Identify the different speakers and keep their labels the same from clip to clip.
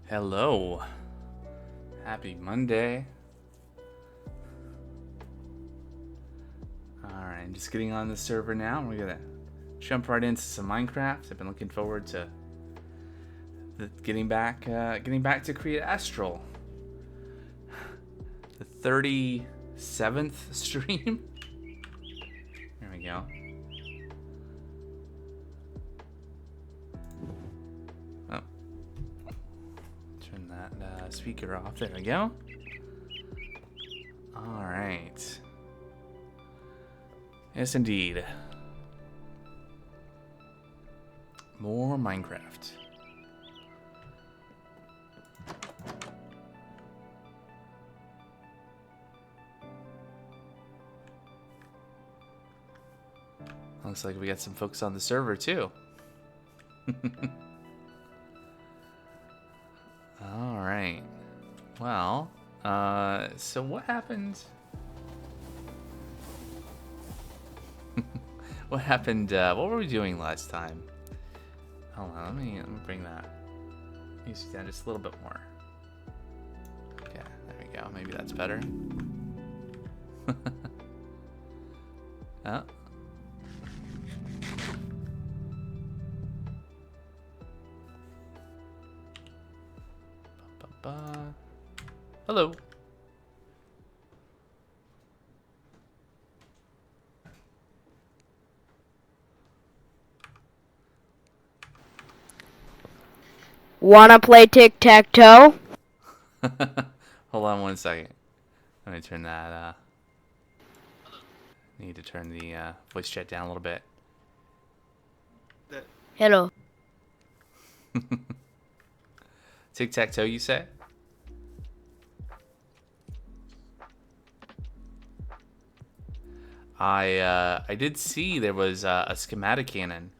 Speaker 1: Hello. Happy Monday. Alright, just getting on the server now. We're gonna jump right into some Minecraft. I've been looking forward to getting back to Create Astral. The 37th stream. There we go. Oh. Turn that speaker off. There we go. Alright. Yes, indeed. More Minecraft. Looks like we got some folks on the server too. All right. Well, so what happened? What happened? What were we doing last time? Hold on, let me bring that music down just a little bit more. Okay, there we go. Maybe that's better. Oh. Hello.
Speaker 2: Wanna play tic-tac-toe?
Speaker 1: Hold on one second. Let me turn that, need to turn the voice chat down a little bit.
Speaker 2: Hello.
Speaker 1: Tic-tac-toe, you say? I did see there was a schematic cannon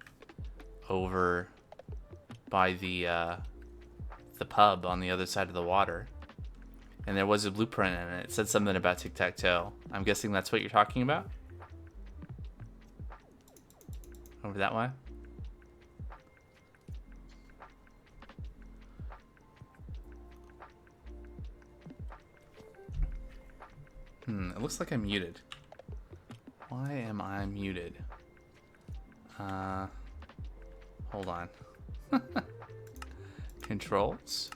Speaker 1: over by the pub on the other side of the water, and there was a blueprint in it. It said something about tic-tac-toe. I'm guessing that's what you're talking about. Over that way. It looks like I'm muted. Why am I muted? Hold on. Controls.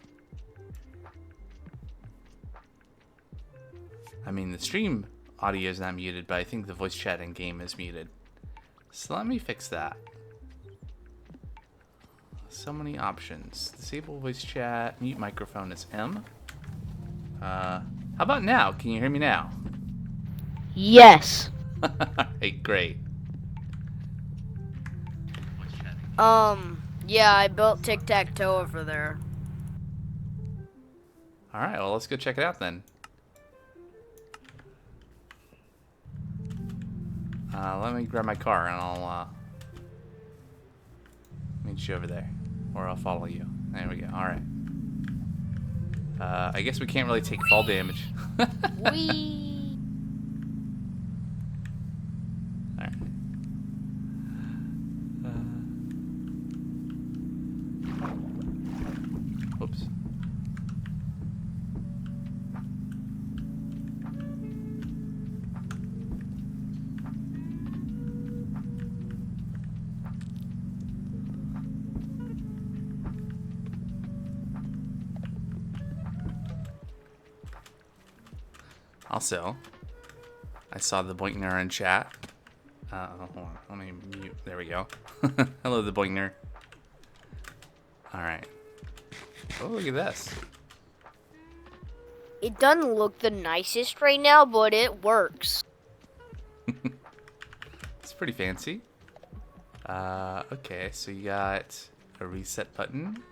Speaker 1: I mean, the stream audio is not muted, but I think the voice chat in game is muted. So let me fix that. So many options. Disable voice chat. Mute microphone is M. How about now? Can you hear me now?
Speaker 2: Yes.
Speaker 1: Alright, great.
Speaker 2: Yeah, I built tic-tac-toe over there.
Speaker 1: Alright, well, let's go check it out then. Let me grab my car and I'll meet you over there. Or I'll follow you. There we go. Alright. I guess we can't really take fall damage.
Speaker 2: Wee.
Speaker 1: Alright. Whoops. Also, I saw the Boinkner in chat. Hold on. Let me mute. There we go. Hello, the Boinkner. Alright. Oh, look at this.
Speaker 2: It doesn't look the nicest right now, but it works.
Speaker 1: It's pretty fancy. Okay, so you got a reset button.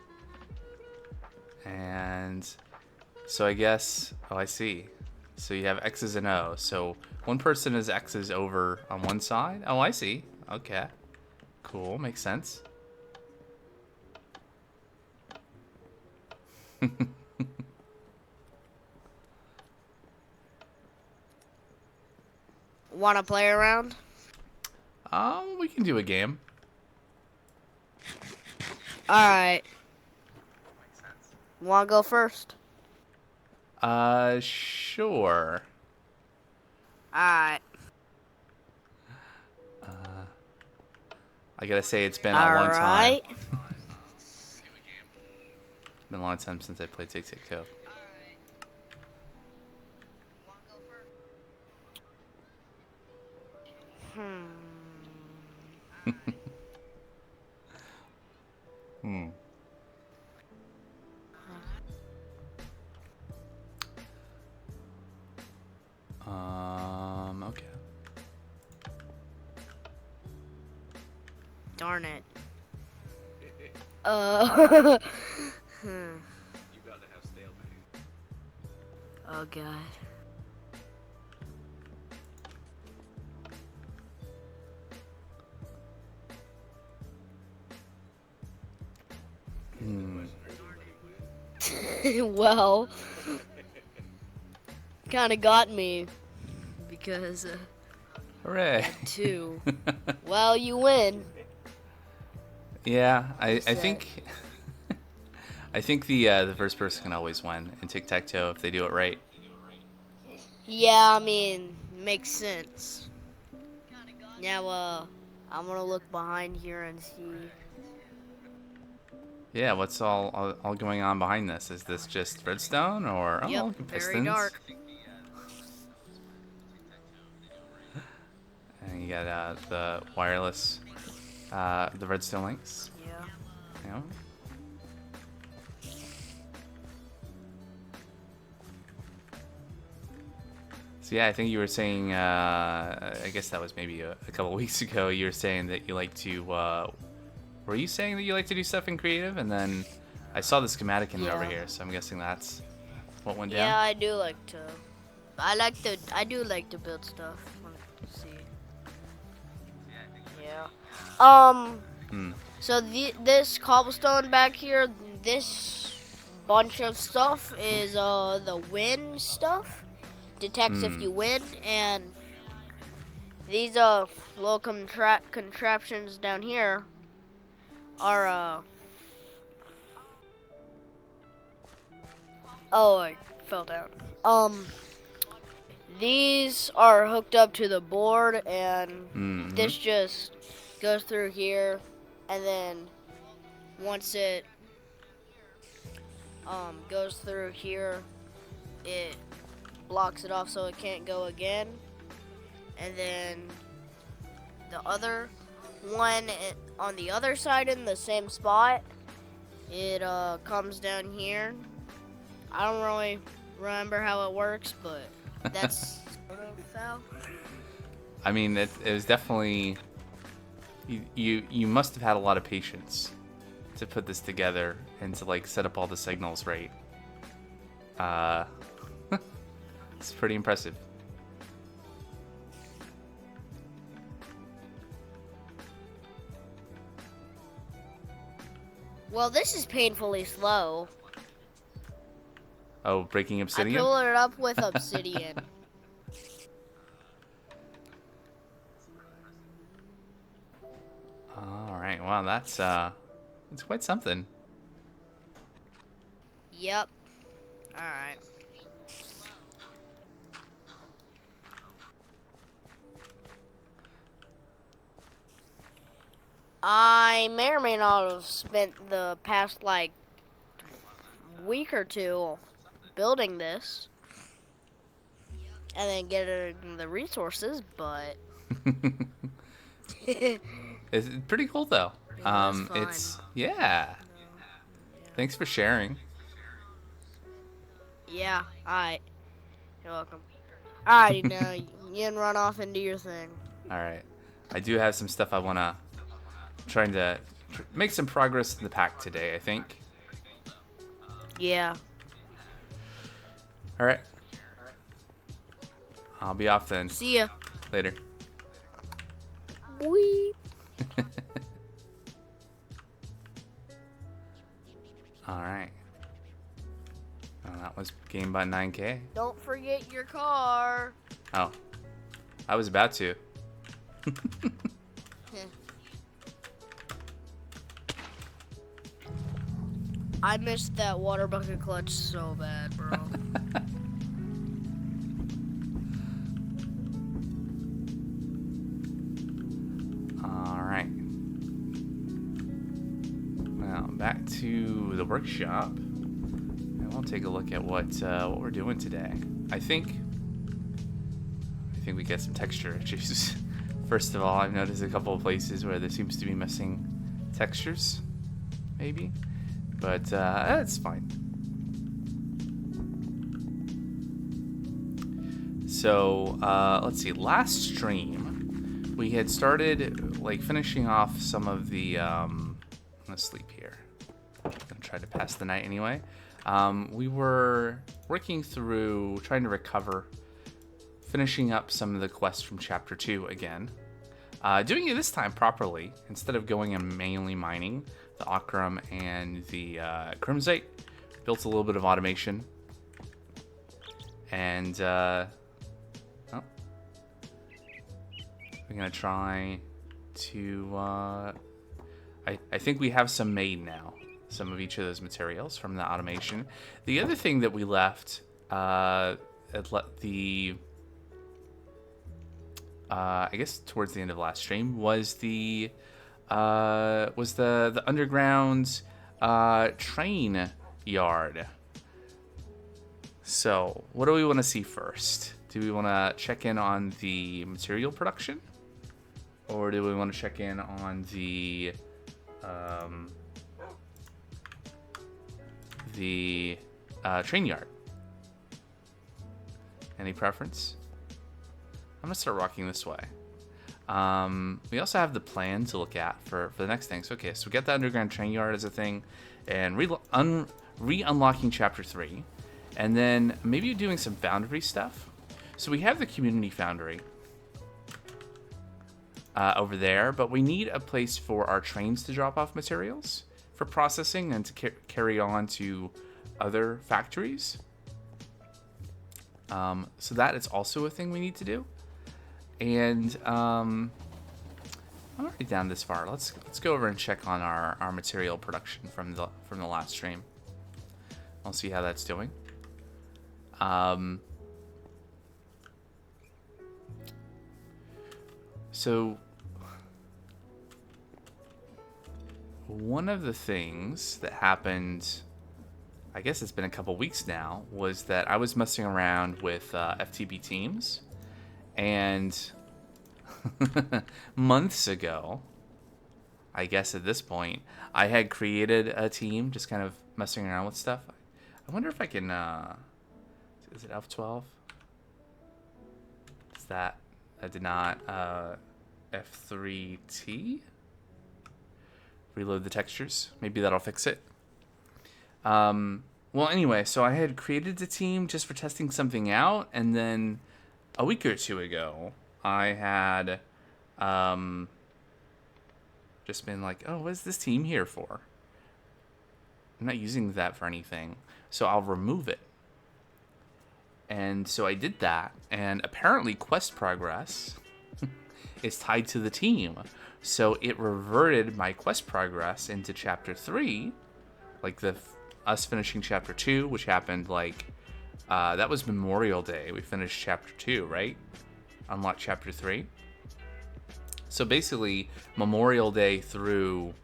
Speaker 1: And so I guess, oh, I see. So you have X's and O's. So one person is X's over on one side. Oh, I see. Okay. Cool. Makes sense.
Speaker 2: Wanna play around?
Speaker 1: We can do a game.
Speaker 2: Alright. You wanna go first?
Speaker 1: Sure.
Speaker 2: Alright.
Speaker 1: I gotta say, it's been a long time.
Speaker 2: Alright.
Speaker 1: It's been a long time since I played tic-tac-toe. Hmm. Okay.
Speaker 2: Darn it. Oh god. Well, kind of got me because
Speaker 1: Hooray.
Speaker 2: 2. Well, you win.
Speaker 1: Yeah, I
Speaker 2: Sad.
Speaker 1: think I think the first person can always win in tic-tac-toe if they do it right.
Speaker 2: Yeah, I mean, makes sense. Now, I'm gonna look behind here and see.
Speaker 1: Yeah, what's all going on behind this? Is this just redstone or
Speaker 2: Yep,
Speaker 1: oh,
Speaker 2: very
Speaker 1: pistons?
Speaker 2: dark.
Speaker 1: And you got the wireless, the redstone links.
Speaker 2: Yeah.
Speaker 1: You know? So yeah, I think you were saying, I guess that was maybe a couple weeks ago. You were saying that you like to. Were you saying that you like to do stuff in creative? And then I saw the schematic in it over
Speaker 2: Yeah.
Speaker 1: here, so I'm guessing that's what went
Speaker 2: Yeah,
Speaker 1: down.
Speaker 2: I do like to. I do like to build stuff. Let's see. Yeah.
Speaker 1: Hmm.
Speaker 2: So this cobblestone back here, this bunch of stuff is the wind stuff. Detects if you win, and these little contraptions down here are oh, I fell down. These are hooked up to the board, and this just goes through here, and then once it goes through here, it blocks it off so it can't go again. And then the other one on the other side in the same spot, it comes down here. I don't really remember how it works, but that's sort of how.
Speaker 1: I mean, it was definitely. You must have had a lot of patience to put this together and to like set up all the signals right. It's pretty impressive.
Speaker 2: Well, this is painfully slow.
Speaker 1: Oh, breaking obsidian?
Speaker 2: I filled it up with obsidian.
Speaker 1: All right. Wow, that's quite something.
Speaker 2: Yep. All right. I may or may not have spent the past like week or two building this and then getting the resources, but
Speaker 1: It's pretty cool though.
Speaker 2: It was fun.
Speaker 1: It's yeah. Thanks for sharing.
Speaker 2: Yeah, alright. You're welcome. Alrighty, now you can run off and do your thing.
Speaker 1: All right. I do have some stuff I wanna trying to make some progress in the pack today. I think.
Speaker 2: Yeah.
Speaker 1: All right. I'll be off then.
Speaker 2: See ya.
Speaker 1: Later.
Speaker 2: Wee.
Speaker 1: All right. Well, that was game by 9K.
Speaker 2: Don't forget your car.
Speaker 1: Oh, I was about to.
Speaker 2: I missed that water bucket clutch so bad, bro.
Speaker 1: All right. Now back to the workshop, and we'll take a look at what we're doing today. I think we get some texture issues. First of all, I've noticed a couple of places where there seems to be missing textures, maybe, but that's fine. So let's see. Last stream, we had started like finishing off some of the. I'm gonna sleep here. I'm gonna try to pass the night anyway. We were working through trying to recover, finishing up some of the quests from Chapter 2 again. Doing it this time properly, instead of going and manually mining the Akram and the Crimsite. Built a little bit of automation. And we're going to try to... I think we have some made now. Some of each of those materials from the automation. The other thing that we left I guess towards the end of last stream was the underground train yard. So what do we want to see first? Do we want to check in on the material production, or do we want to check in on the train yard? Any preference? I'm gonna start walking this way. We also have the plan to look at for the next thing. So, okay, so we got the underground train yard as a thing, and re-unlocking Chapter 3, and then maybe doing some foundry stuff. So we have the community foundry over there, but we need a place for our trains to drop off materials for processing and to carry on to other factories. So that is also a thing we need to do. And I'm already down this far. Let's go over and check on our material production from the last stream. I'll see how that's doing. So one of the things that happened, I guess it's been a couple weeks now, was that I was messing around with FTP teams. And months ago, I guess at this point, I had created a team, just kind of messing around with stuff. I wonder if I can, is it F12? Is that, I did not, F3T? Reload the textures. Maybe that'll fix it. Well, anyway, so I had created the team just for testing something out, and then a week or two ago, I had just been like, oh, what is this team here for? I'm not using that for anything, so I'll remove it. And so I did that, and apparently quest progress is tied to the team. So it reverted my quest progress into Chapter 3, like us finishing Chapter 2, which happened like... that was Memorial Day. We finished Chapter 2, right? Unlocked Chapter 3. So basically, Memorial Day through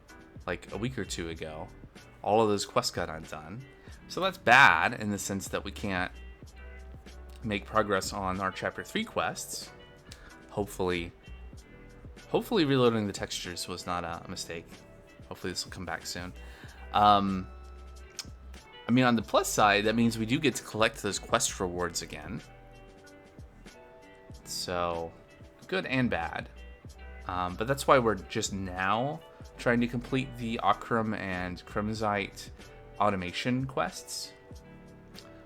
Speaker 1: like a week or two ago, all of those quests got undone. So that's bad in the sense that we can't make progress on our Chapter 3 quests. Hopefully reloading the textures was not a mistake. Hopefully this will come back soon. I mean, on the plus side, that means we do get to collect those quest rewards again. So, good and bad. But that's why we're just now trying to complete the Akram and Crimsite automation quests.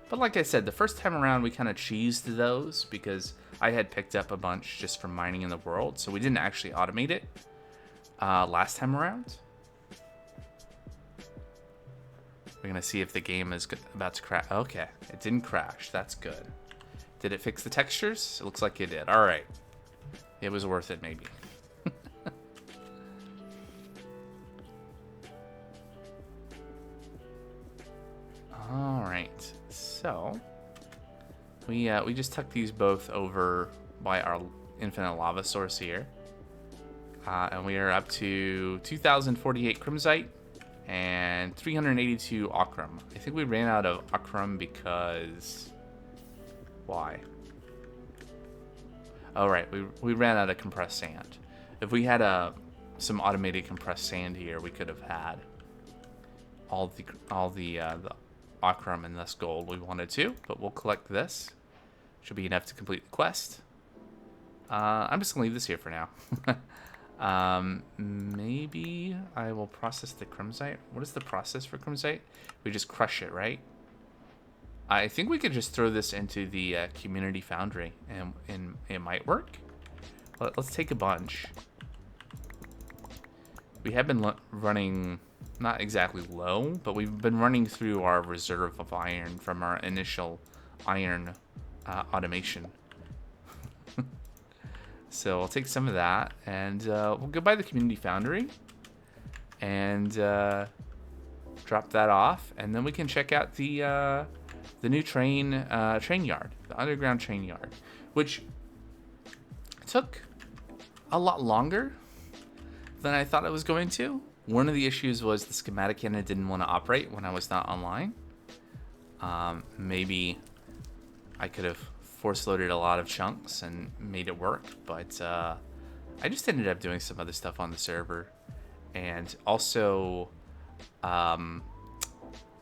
Speaker 1: But like I said, the first time around, we kind of cheesed those because I had picked up a bunch just from mining in the world. So we didn't actually automate it last time around. We're going to see if the game is about to crash. Okay, it didn't crash. That's good. Did it fix the textures? It looks like it did. All right. It was worth it, maybe. So we just tucked these both over by our infinite lava source here. And we are up to 2,048 crimsite and 382 ochrum. I think we ran out of ochrum because... Why? Oh, right. We ran out of compressed sand. If we had some automated compressed sand here, we could have had all the ochrum and thus gold we wanted to. But we'll collect this. Should be enough to complete the quest. I'm just going to leave this here for now. Maybe I will process the crimsite. What is the process for crimsite? We just crush it, right? I think we could just throw this into the community foundry and it might work. Let's take a bunch. We have been running, not exactly low, but we've been running through our reserve of iron from our initial iron automation. So I'll take some of that, and we'll go by the community foundry and drop that off, and then we can check out the new train yard, the underground train yard, which took a lot longer than I thought it was going to. One of the issues was the schematic cannon didn't want to operate when I was not online. Maybe I could have force loaded a lot of chunks and made it work, but I just ended up doing some other stuff on the server, and also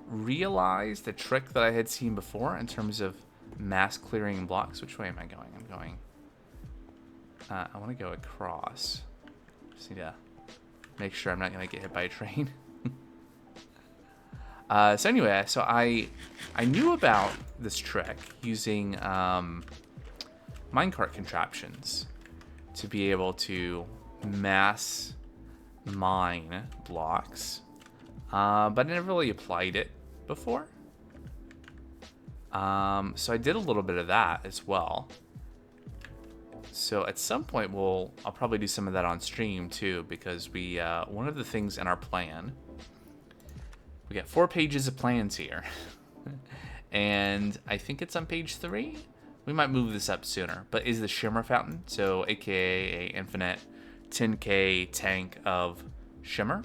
Speaker 1: realized a trick that I had seen before in terms of mass clearing blocks. Which way am I going? I'm going I want to go across. Just need to make sure I'm not going to get hit by a train. So anyway, so I knew about this trick using minecart contraptions to be able to mass mine blocks, but I never really applied it before. So I did a little bit of that as well. So at some point I'll probably do some of that on stream too, because one of the things in our plan. We got 4 pages of plans here. And I think it's on page 3. We might move this up sooner. But is the shimmer fountain, so aka a infinite 10k tank of shimmer.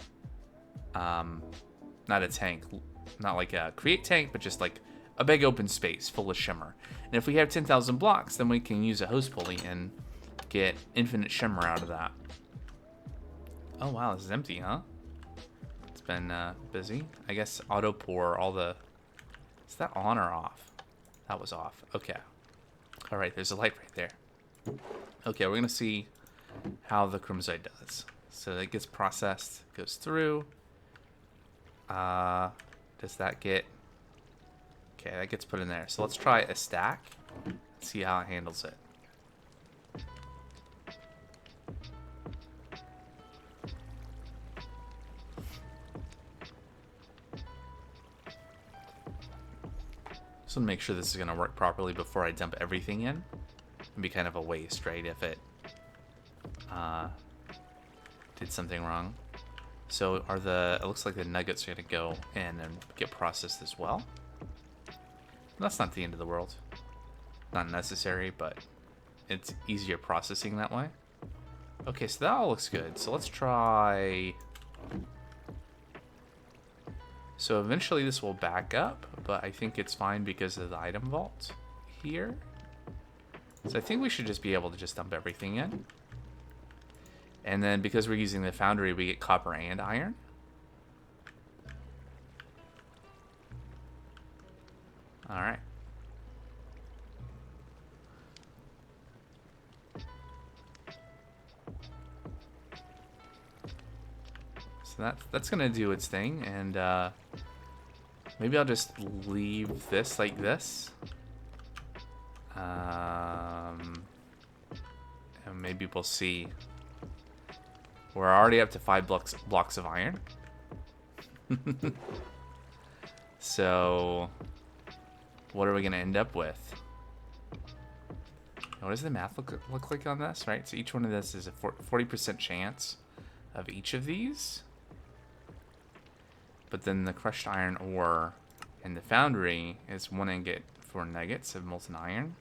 Speaker 1: Not a tank, not like a create tank, but just like a big open space full of shimmer. And if we have 10,000 blocks, then we can use a hose pulley and get infinite shimmer out of that. Oh wow, this is empty, huh? Been busy. I guess auto pour all the... Is that on or off? That was off. Okay. All right, there's a light right there. Okay, we're gonna see how the crimsite does. So it gets processed, goes through. Does that get... Okay, that gets put in there. So let's try a stack. See how it handles it. So make sure this is going to work properly before I dump everything in. It'd be kind of a waste, right, if it did something wrong. So it looks like the nuggets are going to go in and get processed as well. That's not the end of the world. Not necessary, but it's easier processing that way. Okay, so that all looks good. So let's try... So eventually this will back up, but I think it's fine because of the item vault here. So I think we should just be able to just dump everything in. And then because we're using the foundry, we get copper and iron. All right. So that's gonna do its thing, and maybe I'll just leave this like this. And maybe we'll see. We're already up to 5 blocks of iron. So what are we gonna end up with? What does the math look like on this, right? So each one of this is a 40% chance of each of these. But then the crushed iron ore And the foundry is 1 ingot for nuggets of molten iron.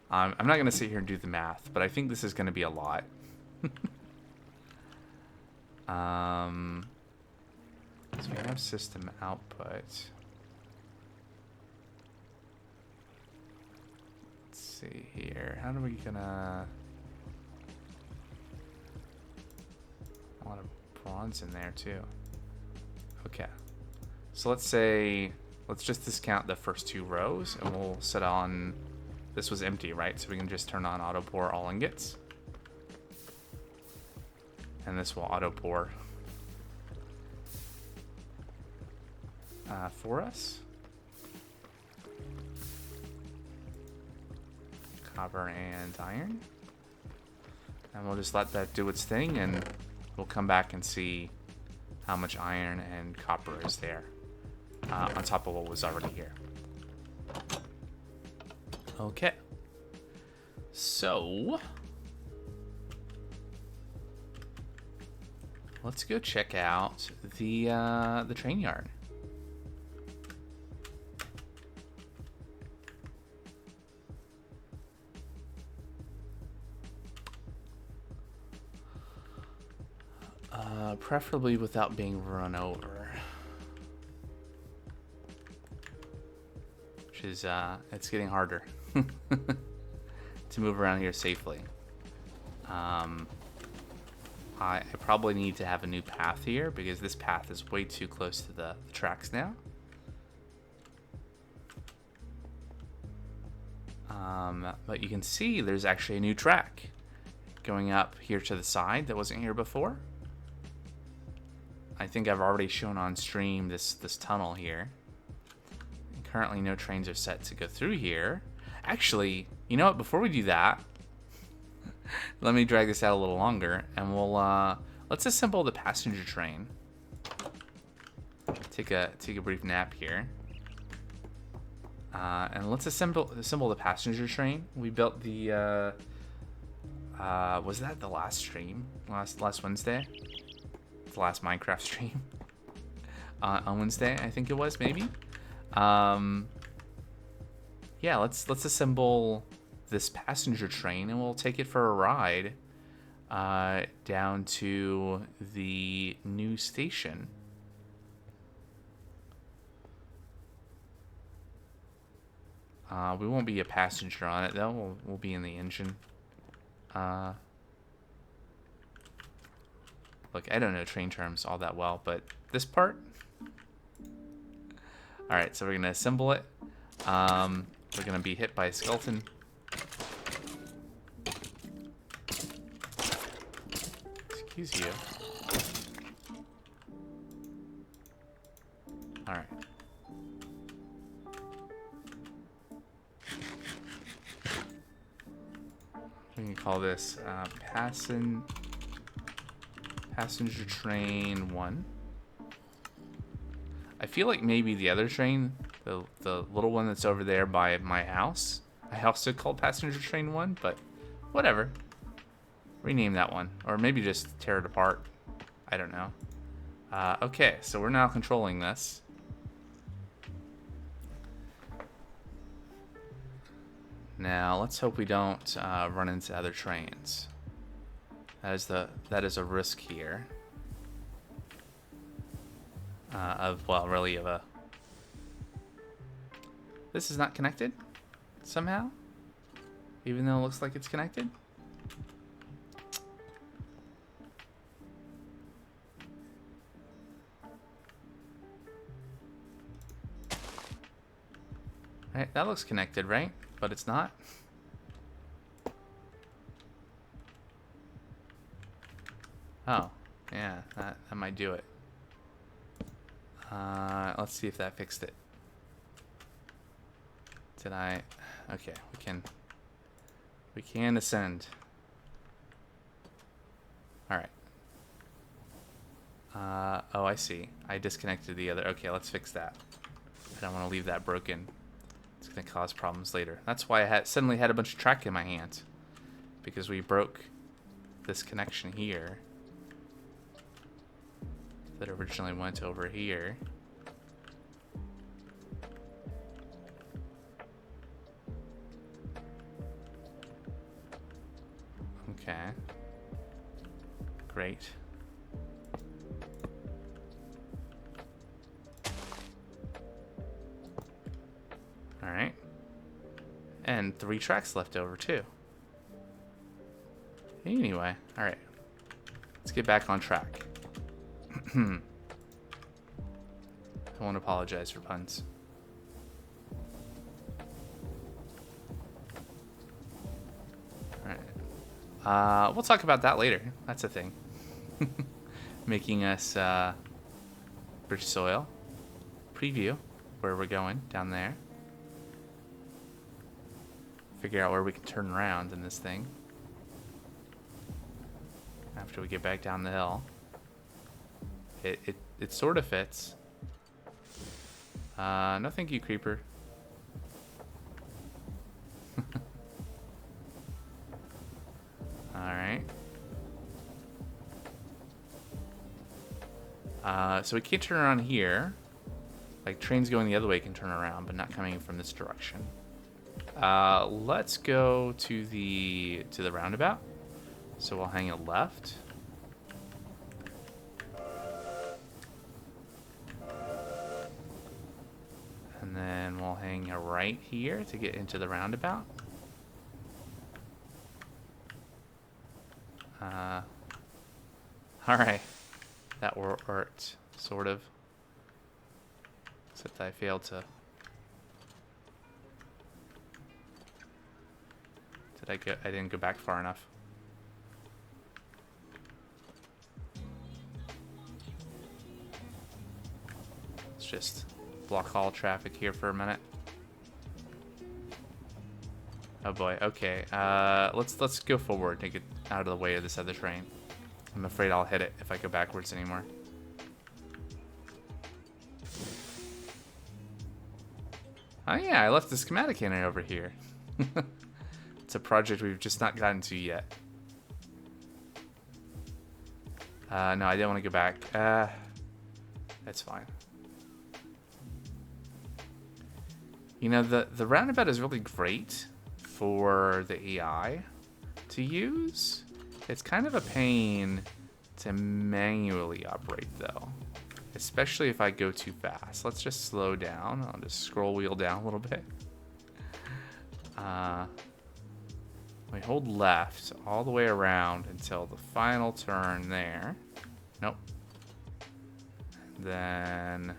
Speaker 1: I'm not going to sit here and do the math, but I think this is going to be a lot. So we have system output. Let's see here. How are we gonna... A lot of bronze in there too. Okay. So let's just discount the first 2 rows and we'll set on... This was empty, right? So we can just turn on auto pour all ingots. And this will auto pour for us. Copper and iron. And we'll just let that do its thing and we'll come back and see how much iron and copper is there on top of what was already here. Okay. So let's go check out the train yard. Preferably without being run over. Which is, it's getting harder to move around here safely. I probably need to have a new path here because this path is way too close to the tracks now. But you can see there's actually a new track going up here to the side that wasn't here before. I think I've already shown on stream this tunnel here. And currently no trains are set to go through here. Actually, you know what? Before we do that, let me drag this out a little longer, and we'll let's assemble the passenger train. Take a brief nap here, and let's assemble the passenger train. We built the was that the last stream last Wednesday? The last Minecraft stream on Wednesday, I think it was, maybe. Yeah, let's assemble this passenger train and we'll take it for a ride down to the new station. We won't be a passenger on it though. We'll be in the engine. Look, I don't know train terms all that well, but this part. All right, so we're gonna assemble it. We're gonna be hit by a skeleton. Excuse you. All right. We can call this passenger train 1. I feel like maybe the other train, the little one that's over there by my house, I also called passenger train 1, but whatever. Rename that one, or maybe just tear it apart. I don't know. Okay, so we're now controlling this. Now let's hope we don't run into other trains. That is a risk here. This is not connected somehow, even though it looks like it's connected. Right, that looks connected, right? But it's not. Oh, yeah, that might do it. Let's see if that fixed it. Did I? Okay, we can ascend. All right. Oh, I see. I disconnected the other. Okay, let's fix that. I don't want to leave that broken. It's gonna cause problems later. That's why I suddenly had a bunch of track in my hand, because we broke this connection here that originally went over here. Okay. Great. Alright. And 3 tracks left over, too. Anyway, alright. Let's get back on track. I won't apologize for puns. Alright. We'll talk about that later. That's a thing. Making us rich soil. Preview where we're going down there. Figure out where we can turn around in this thing. After we get back down the hill. It sort of fits. No thank you, creeper. Alright. So we can't turn around here. Like, trains going the other way can turn around, but not coming from this direction. Let's go to the roundabout. So we'll hang a left. And then we'll hang a right here to get into the roundabout. Alright. That worked, sort of. Except I failed to... I didn't go back far enough. Let's just block all traffic here for a minute. Oh boy, okay. Let's go forward to get out of the way of this other train. I'm afraid I'll hit it if I go backwards anymore. Oh yeah, I left the schematic cannon over here. It's a project we've just not gotten to yet. No, I didn't want to go back. That's fine. You know, the roundabout is really great for the AI to use. It's kind of a pain to manually operate, though. Especially if I go too fast. Let's just slow down. I'll just scroll wheel down a little bit. We hold left all the way around until the final turn there. Nope. Then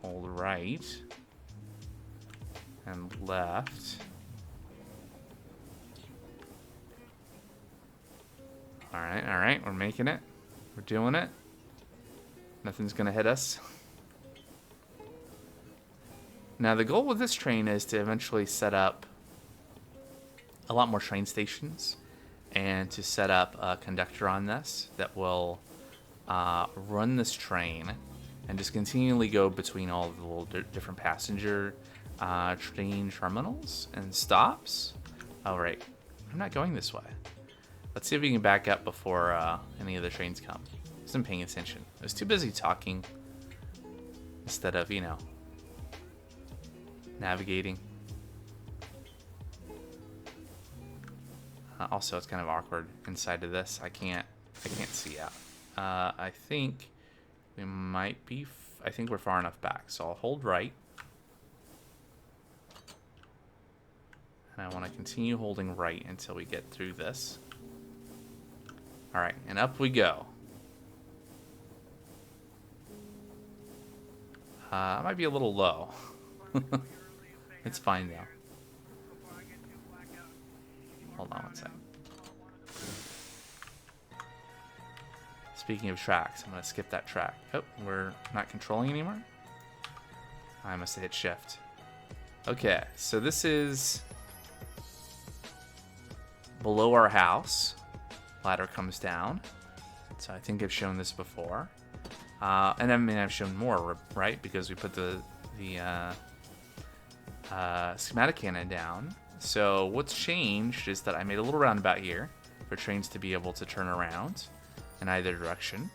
Speaker 1: hold right and left. Alright, we're making it. We're doing it. Nothing's gonna hit us. Now the goal with this train is to eventually set up a lot more train stations and to set up a conductor on this that will run this train and just continually go between all of the little different passenger train terminals and stops. Oh, right. I'm not going this way. Let's see if we can back up before any of the trains come. I wasn't paying attention. I was too busy talking instead of, you know, navigating. Also, it's kind of awkward inside of this. I can't see out. I think we might be... I think we're far enough back. So I'll hold right. And I want to continue holding right until we get through this. Alright, and up we go. I might be a little low. It's fine though. Hold on one second. Speaking of tracks, I'm going to skip that track. Oh, we're not controlling anymore? I must have hit shift. Okay, so this is below our house. Ladder comes down. So I think I've shown this before. And I mean, I've shown more, right? Because we put the schematic cannon down. So what's changed is that I made a little roundabout here for trains to be able to turn around in either direction.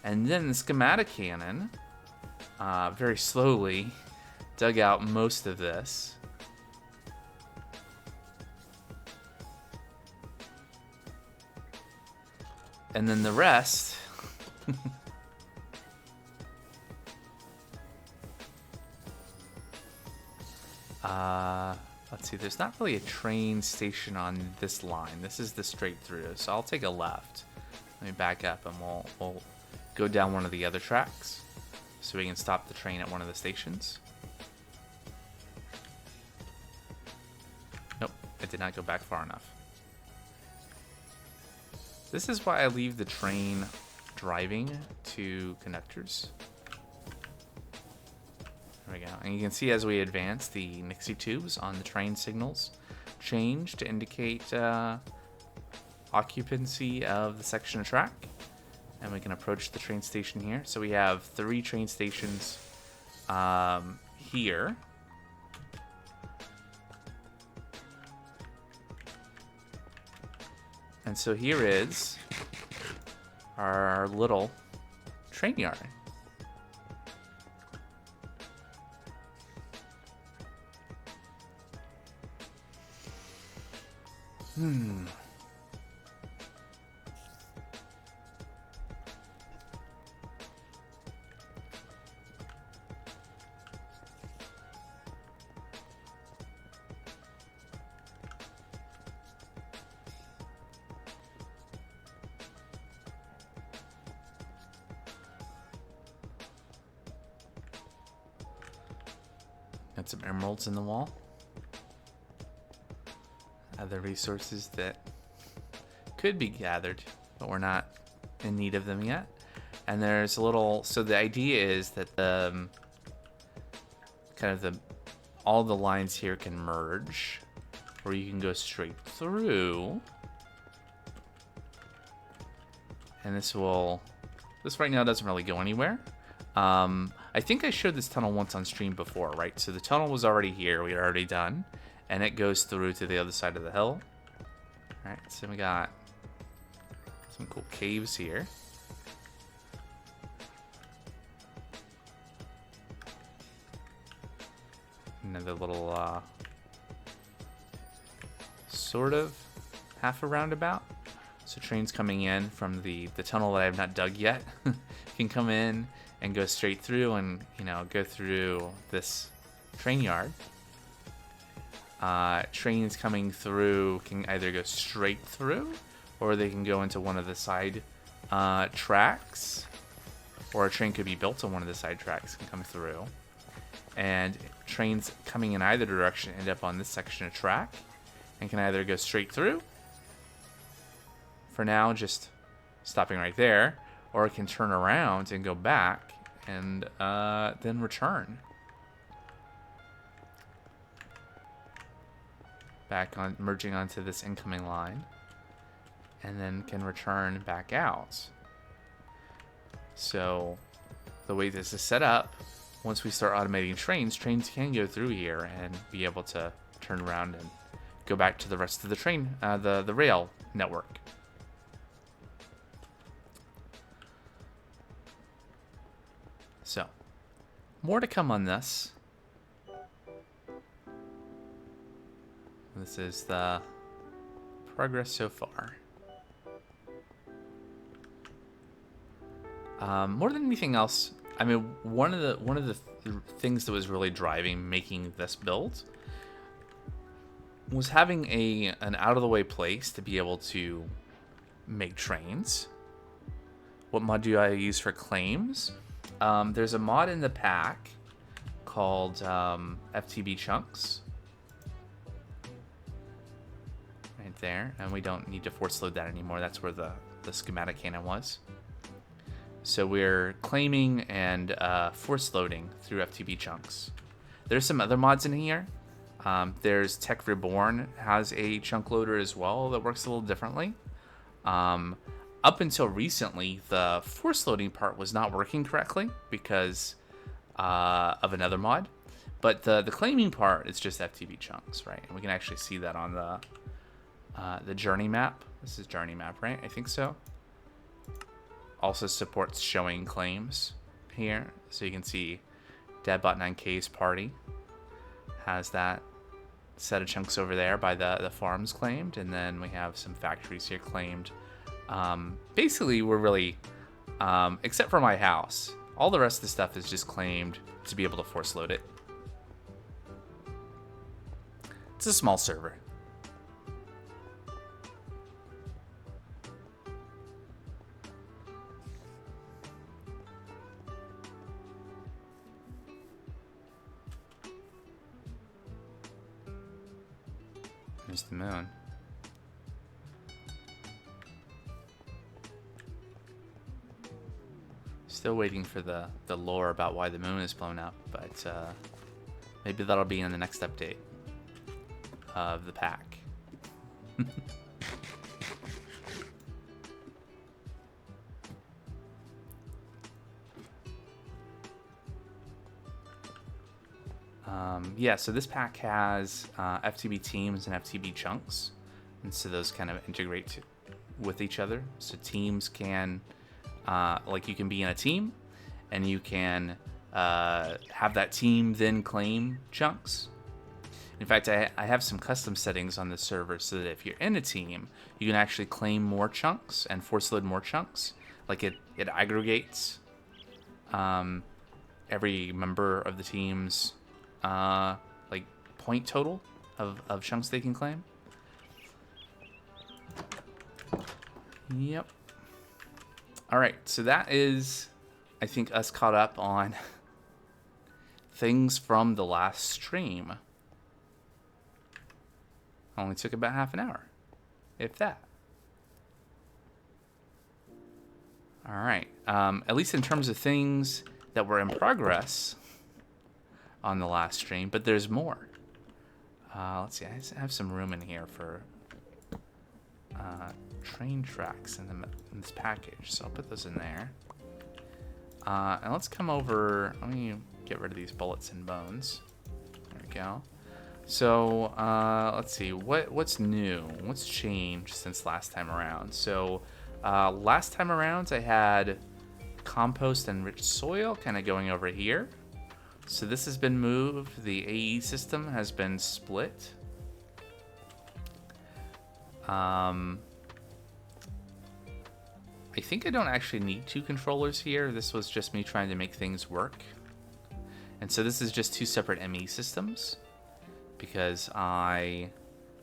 Speaker 1: And then the schematic cannon very slowly dug out most of this. And then the rest... let's see, there's not really a train station on this line. This is the straight through, so I'll take a left. Let me back up and we'll go down one of the other tracks so we can stop the train at one of the stations. Nope, it did not go back far enough. This is why I leave the train driving to conductors. There we go. And you can see as we advance, the Nixie tubes on the train signals change to indicate occupancy of the section of track. And we can approach the train station here. So we have 3 train stations here. And so here is our little train yard. Got some emeralds in the wall. Other resources that could be gathered, but we're not in need of them yet. And there's a little, so the idea is that the all the lines here can merge, or you can go straight through. And this right now doesn't really go anywhere. I think I showed this tunnel once on stream before, right? So the tunnel was already here, we had already done, and it goes through to the other side of the hill. All right, so we got some cool caves here. Another little, sort of half a roundabout. So trains coming in from the tunnel that I have not dug yet can come in and go straight through and, you know, go through this train yard. Trains coming through can either go straight through, or they can go into one of the side tracks, or a train could be built on one of the side tracks and come through. And trains coming in either direction end up on this section of track and can either go straight through, for now just stopping right there, or it can turn around and go back and then return back on, merging onto this incoming line, and then can return back out. So the way this is set up, once we start automating trains can go through here and be able to turn around and go back to the rest of the train, the rail network. So, more to come on this. This is the progress so far. More than anything else, I mean, one of the things that was really driving making this build was having an out of the way place to be able to make trains. What mod do I use for claims? There's a mod in the pack called FTB chunks. Right there, and we don't need to force load that anymore. That's where the schematic cannon was. So we're claiming and force loading through FTB chunks. There's some other mods in here. There's Tech Reborn has a chunk loader as well that works a little differently. Up until recently, the force loading part was not working correctly because of another mod. But the claiming part is just FTB chunks, right? And we can actually see that on the journey map. This is journey map, right? I think so. Also supports showing claims here. So you can see Dadbot9K's party has that set of chunks over there by the farms claimed. And then we have some factories here claimed Basically, we're really, except for my house, all the rest of the stuff is just claimed to be able to force load it. It's a small server. There's the moon. Still waiting for the lore about why the moon is blown up, but maybe that'll be in the next update of the pack. Yeah, so this pack has FTB teams and FTB chunks, and so those kind of integrate with each other. So teams can, like, you can be in a team, and you can have that team then claim chunks. In fact, I have some custom settings on the server so that if you're in a team, you can actually claim more chunks and force load more chunks. Like it aggregates every member of the team's like point total of chunks they can claim. Yep. All right, so that is, I think, us caught up on things from the last stream. Only took about half an hour, if that. All right, at least in terms of things that were in progress on the last stream, but there's more. Let's see, I have some room in here for train tracks in this package, so I'll put those in there. And let's come over, let me get rid of these bullets and bones. There we go. So let's see, what's new? What's changed since last time around? So last time around I had compost and rich soil kind of going over here. So this has been moved. The AE system has been split. I think I don't actually need two controllers here. This was just me trying to make things work. And so this is just two separate ME systems because I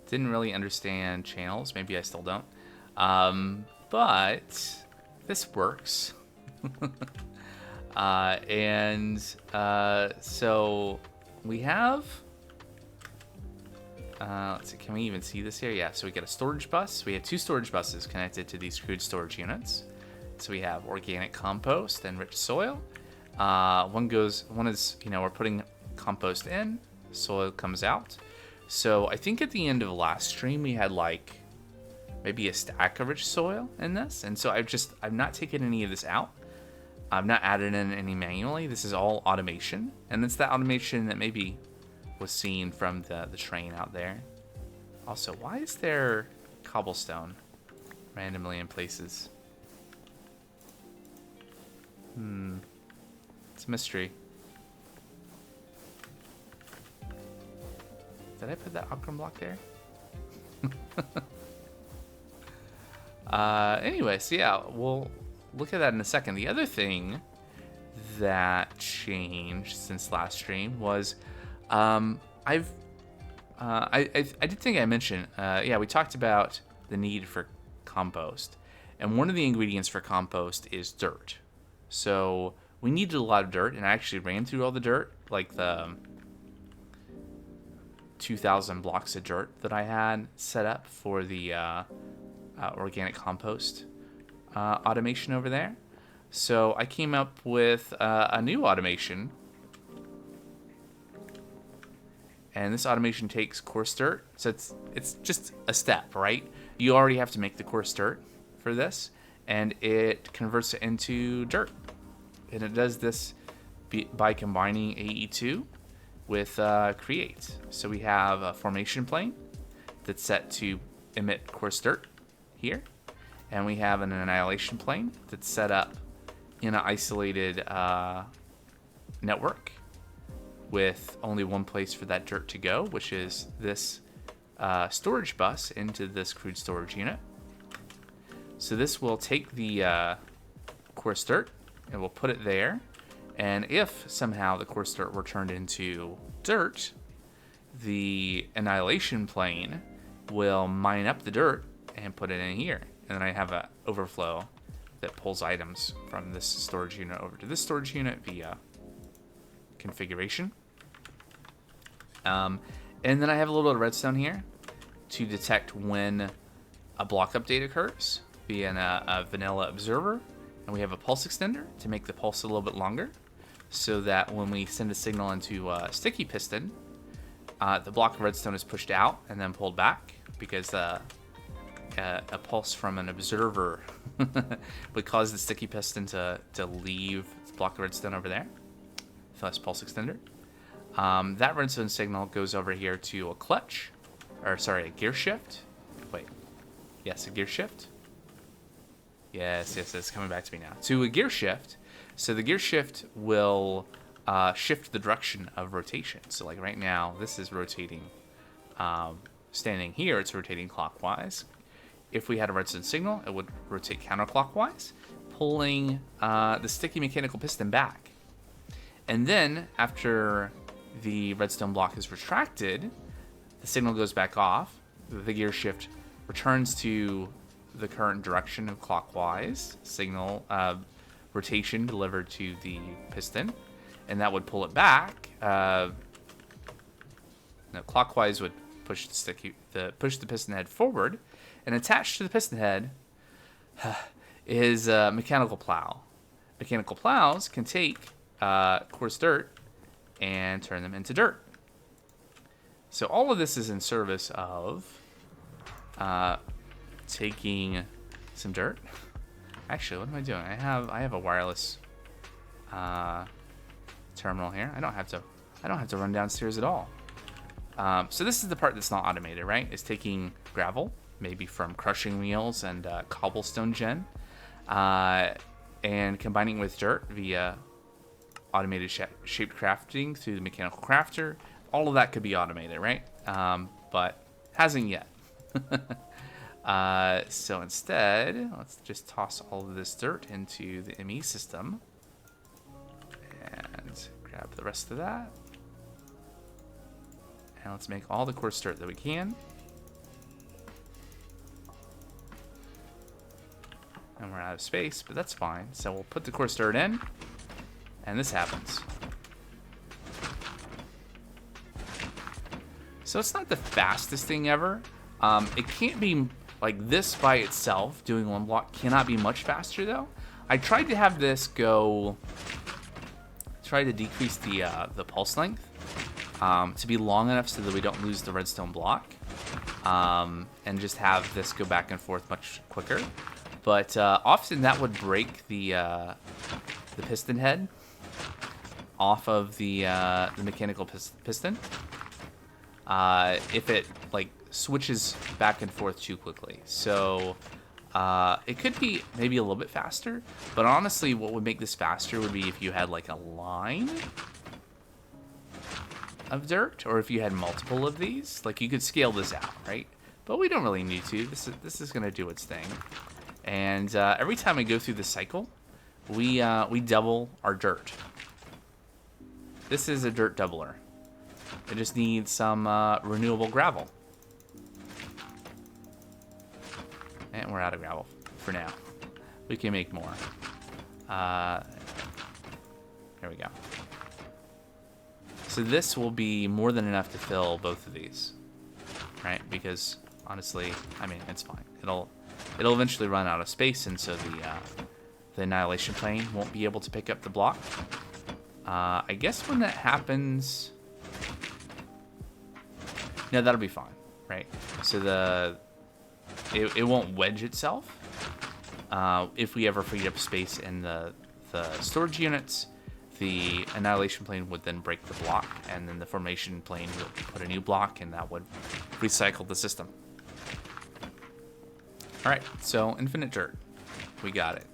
Speaker 1: didn't really understand channels. Maybe I still don't. But this works. So we have, let's see, can we even see this here? Yeah, so we got a storage bus. We have two storage buses connected to these crude storage units. So we have organic compost and rich soil. One is, we're putting compost in, soil comes out. So I think at the end of the last stream, we had like maybe a stack of rich soil in this. And so I've not taken any of this out. I've not added in any manually. This is all automation. And it's that automation that maybe was seen from the train out there. Also, why is there cobblestone randomly in places? It's a mystery. Did I put that Akram block there? Anyways, yeah, we'll look at that in a second. The other thing that changed since last stream was I did think I mentioned, yeah, we talked about the need for compost. And one of the ingredients for compost is dirt. So we needed a lot of dirt, and I actually ran through all the dirt, like the 2,000 blocks of dirt that I had set up for the organic compost automation over there. So I came up with a new automation. And this automation takes coarse dirt. So it's just a step, right? You already have to make the coarse dirt for this, and it converts it into dirt. And it does this by combining AE2 with Create. So we have a formation plane that's set to emit coarse dirt here. And we have an annihilation plane that's set up in an isolated network with only one place for that dirt to go, which is this storage bus into this crude storage unit. So this will take the coarse dirt and we'll put it there. And if somehow the coarse dirt were turned into dirt, the annihilation plane will mine up the dirt and put it in here. And then I have an overflow that pulls items from this storage unit over to this storage unit via configuration. And then I have a little bit of redstone here to detect when a block update occurs via a vanilla observer. And we have a pulse extender to make the pulse a little bit longer, so that when we send a signal into a sticky piston, the block of redstone is pushed out and then pulled back, because a pulse from an observer would cause the sticky piston to leave the block of redstone over there. So that's pulse extender. That redstone signal goes over here to a clutch, or sorry, a gear shift. Wait, yes, a gear shift. Yes, it's coming back to me now. To a gear shift. So the gear shift will shift the direction of rotation. So like right now, this is rotating, standing here, it's rotating clockwise. If we had a redstone signal, it would rotate counterclockwise, pulling the sticky mechanical piston back. And then after the redstone block is retracted, the signal goes back off, the gear shift returns to the current direction of clockwise signal rotation delivered to the piston, and that would pull it back. No, clockwise would push the piston head forward, and attached to the piston head is a mechanical plow. Mechanical plows can take coarse dirt and turn them into dirt. So all of this is in service of taking some dirt. Actually, what am I doing? I have a wireless terminal here. I don't have to run downstairs at all. So this is the part that's not automated, right? It's taking gravel, maybe from crushing wheels and cobblestone gen, and combining with dirt via automated shaped crafting through the mechanical crafter. All of that could be automated, right? But hasn't yet. So instead, let's just toss all of this dirt into the ME system and grab the rest of that. And let's make all the coarse dirt that we can. And we're out of space, but that's fine. So we'll put the coarse dirt in, and this happens. So it's not the fastest thing ever. It can't be like this by itself. Doing one block cannot be much faster though. I tried to have this go, try to decrease the pulse length to be long enough so that we don't lose the redstone block, and just have this go back and forth much quicker. But often that would break the piston head off of the mechanical piston. If it like switches back and forth too quickly. So it could be maybe a little bit faster, but honestly what would make this faster would be if you had like a line of dirt, or if you had multiple of these. Like you could scale this out, right? But we don't really need to. This is gonna do its thing. And every time we go through the cycle, we double our dirt. This is a dirt doubler. It just needs some renewable gravel. And we're out of gravel for now. We can make more. There we go. So this will be more than enough to fill both of these, right? Because honestly, I mean, it's fine. It'll eventually run out of space, and so the annihilation plane won't be able to pick up the block. I guess when that happens, no, that'll be fine, right? So it won't wedge itself. If we ever freed up space in the storage units, the annihilation plane would then break the block, and then the formation plane would put a new block, and that would recycle the system. All right, so infinite dirt, we got it.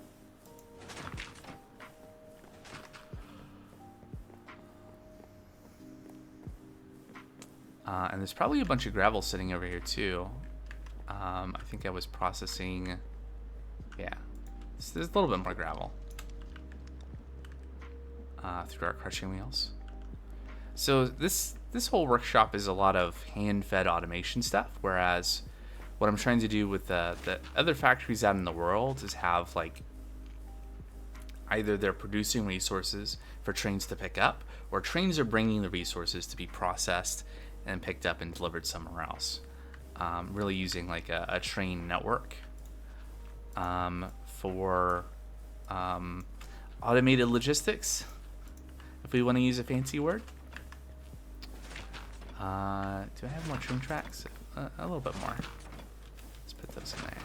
Speaker 1: And there's probably a bunch of gravel sitting over here too. I think I was processing So there's a little bit more gravel through our crushing wheels. So this whole workshop is a lot of hand-fed automation stuff, whereas what I'm trying to do with the other factories out in the world is have like either they're producing resources for trains to pick up, or trains are bringing the resources to be processed and picked up and delivered somewhere else. Really using like a train network for automated logistics, if we want to use a fancy word. Do I have more train tracks? A little bit more. Let's put those in there.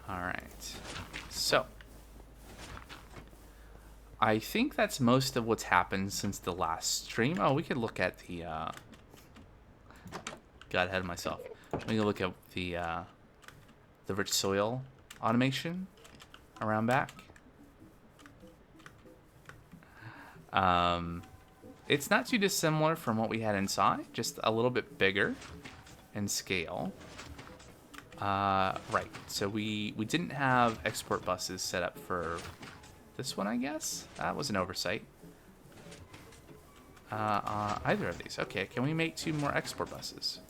Speaker 1: Alright. So, I think that's most of what's happened since the last stream. Oh, we could look at the... got ahead of myself. We can look at the rich soil automation around back. It's not too dissimilar from what we had inside, just a little bit bigger in scale. Right, so we didn't have export buses set up for this one, I guess. That was an oversight. Either of these. Okay, can we make 2 more export buses?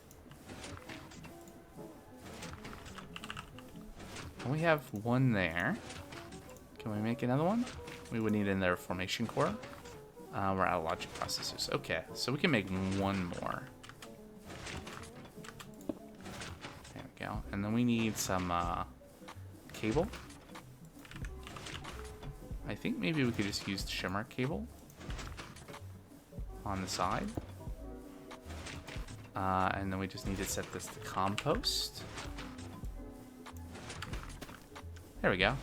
Speaker 1: And we have 1 there. Can we make another one? We would need another formation core. We're out of logic processors. Okay, so we can make 1 more. There we go. And then we need some cable. I think maybe we could just use the shimmer cable on the side. And then we just need to set this to compost. There we go.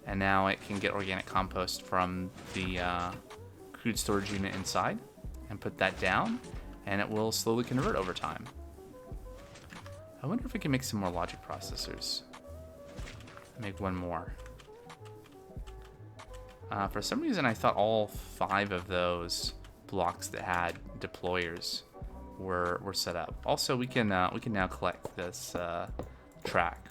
Speaker 1: And now it can get organic compost from the crude storage unit inside and put that down, and it will slowly convert over time. I wonder if we can make some more logic processors. Make 1 more. For some reason, I thought all 5 of those blocks that had deployers were set up. Also, we can now collect this track.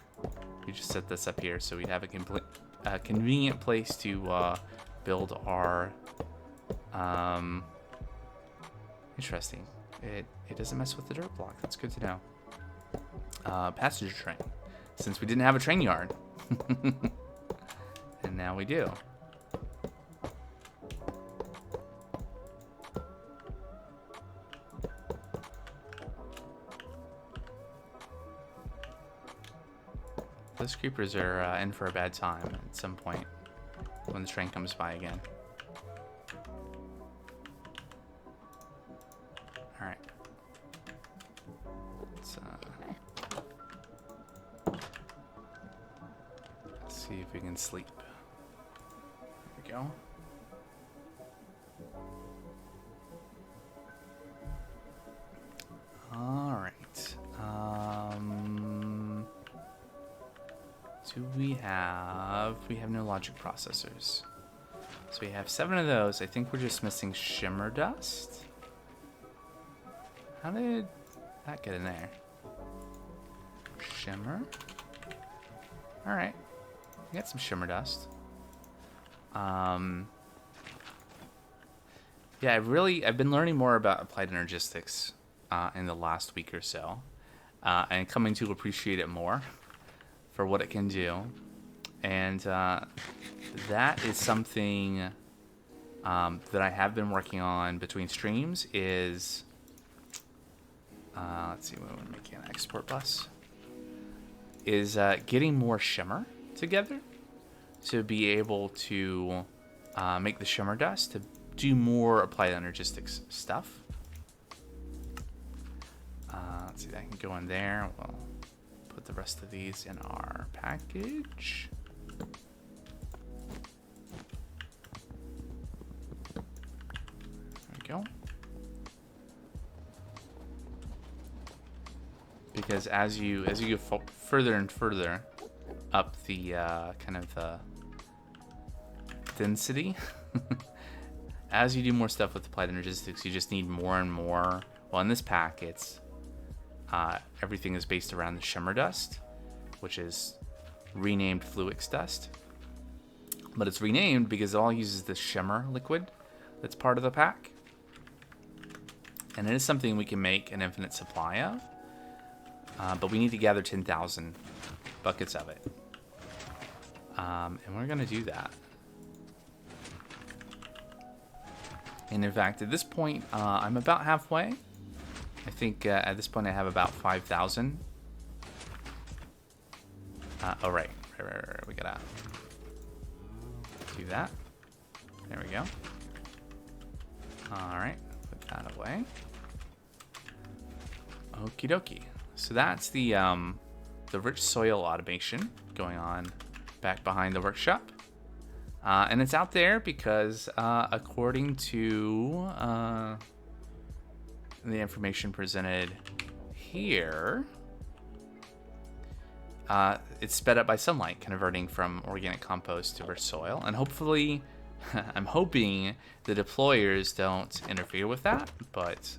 Speaker 1: We just set this up here, so we'd have a convenient place to build our. Interesting. It doesn't mess with the dirt block. That's good to know. Passenger train, since we didn't have a train yard, and now we do. Those creepers are in for a bad time at some point when the train comes by again. Alright. Let's see if we can sleep. There we go. Alright. We have no logic processors. So we have 7 of those. I think we're just missing shimmer dust. How did that get in there? Shimmer. Alright. We got some shimmer dust. Yeah, I've been learning more about applied energistics in the last week or so. And coming to appreciate it more for what it can do. And that is something that I have been working on between streams is, let's see, what we're making an export bus, is getting more shimmer together to be able to make the shimmer dust to do more applied energistics stuff. Let's see, that can go in there. We'll put the rest of these in our package. There we go. Because as you go further and further up the kind of the density, as you do more stuff with applied energistics, you just need more and more. Well, in this pack, it's everything is based around the shimmer dust, which is renamed Fluix Dust. But it's renamed because it all uses the shimmer liquid that's part of the pack. And it is something we can make an infinite supply of. But we need to gather 10,000 buckets of it. And we're going to do that. And in fact, at this point, I'm about halfway. I think at this point I have about 5,000. Oh, right. We gotta do that. There we go. All right, put that away. Okie dokie. So that's the rich soil automation going on back behind the workshop. And it's out there because according to the information presented here, it's sped up by sunlight, converting from organic compost to rich soil. And hopefully, I'm hoping the deployers don't interfere with that, but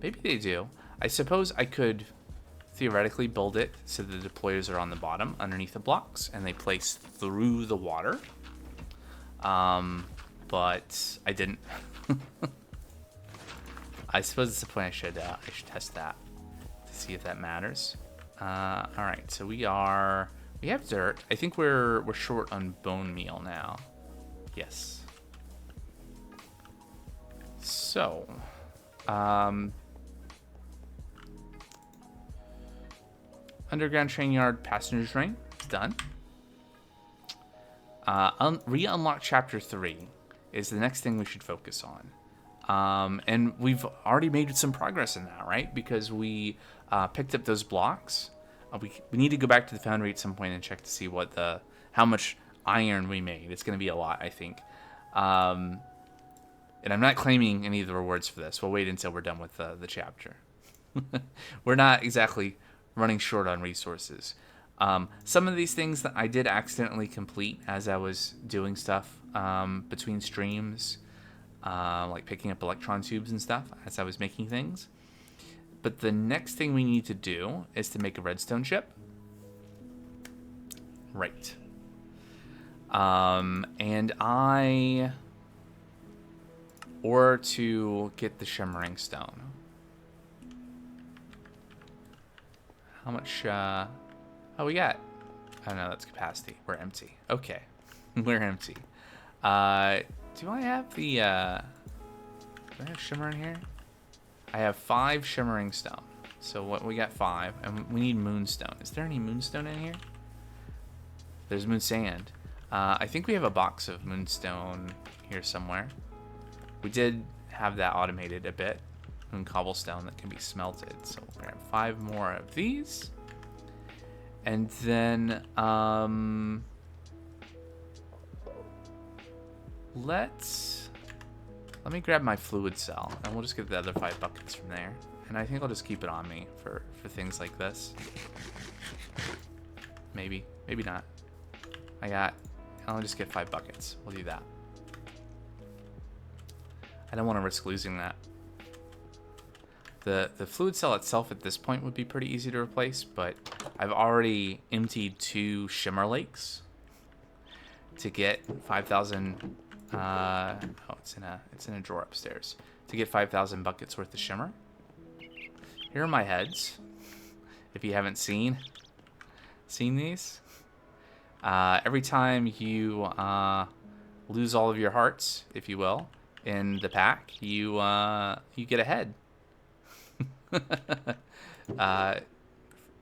Speaker 1: maybe they do. I suppose I could theoretically build it so the deployers are on the bottom underneath the blocks and they place through the water. But I didn't. I suppose it's the point I should test that to see if that matters. All right, so we have dirt. I think we're short on bone meal now. Yes. So, underground train yard passenger train is done. Re-unlock chapter 3 is the next thing we should focus on. And we've already made some progress in that, right? Because we picked up those blocks. We need to go back to the foundry at some point and check to see how much iron we made. It's going to be a lot, I think. And I'm not claiming any of the rewards for this. We'll wait until we're done with the chapter. We're not exactly running short on resources. Some of these things that I did accidentally complete as I was doing stuff between streams, like picking up electron tubes and stuff as I was making things. But the next thing we need to do is to make a redstone chip. Right. Or to get the shimmering stone. How much, oh, we got, oh no, that's capacity. We're empty. Okay. We're empty. Do I have the, do I have shimmer in here? I have 5 shimmering stone. So what, we got 5, and we need moonstone. Is there any moonstone in here? There's moon sand. I think we have a box of moonstone here somewhere. We did have that automated a bit. Moon cobblestone that can be smelted. So we're gonna have 5 more of these. And then, let me grab my fluid cell, and we'll just get the other 5 buckets from there. And I think I'll just keep it on me for things like this. Maybe not. I'll just get 5 buckets. We'll do that. I don't want to risk losing that. The fluid cell itself at this point would be pretty easy to replace, but I've already emptied 2 shimmer lakes to get 5,000. Oh, it's in a drawer upstairs. To get 5,000 buckets worth of shimmer. Here are my heads. If you haven't seen these, every time you lose all of your hearts, if you will, in the pack, you get a head.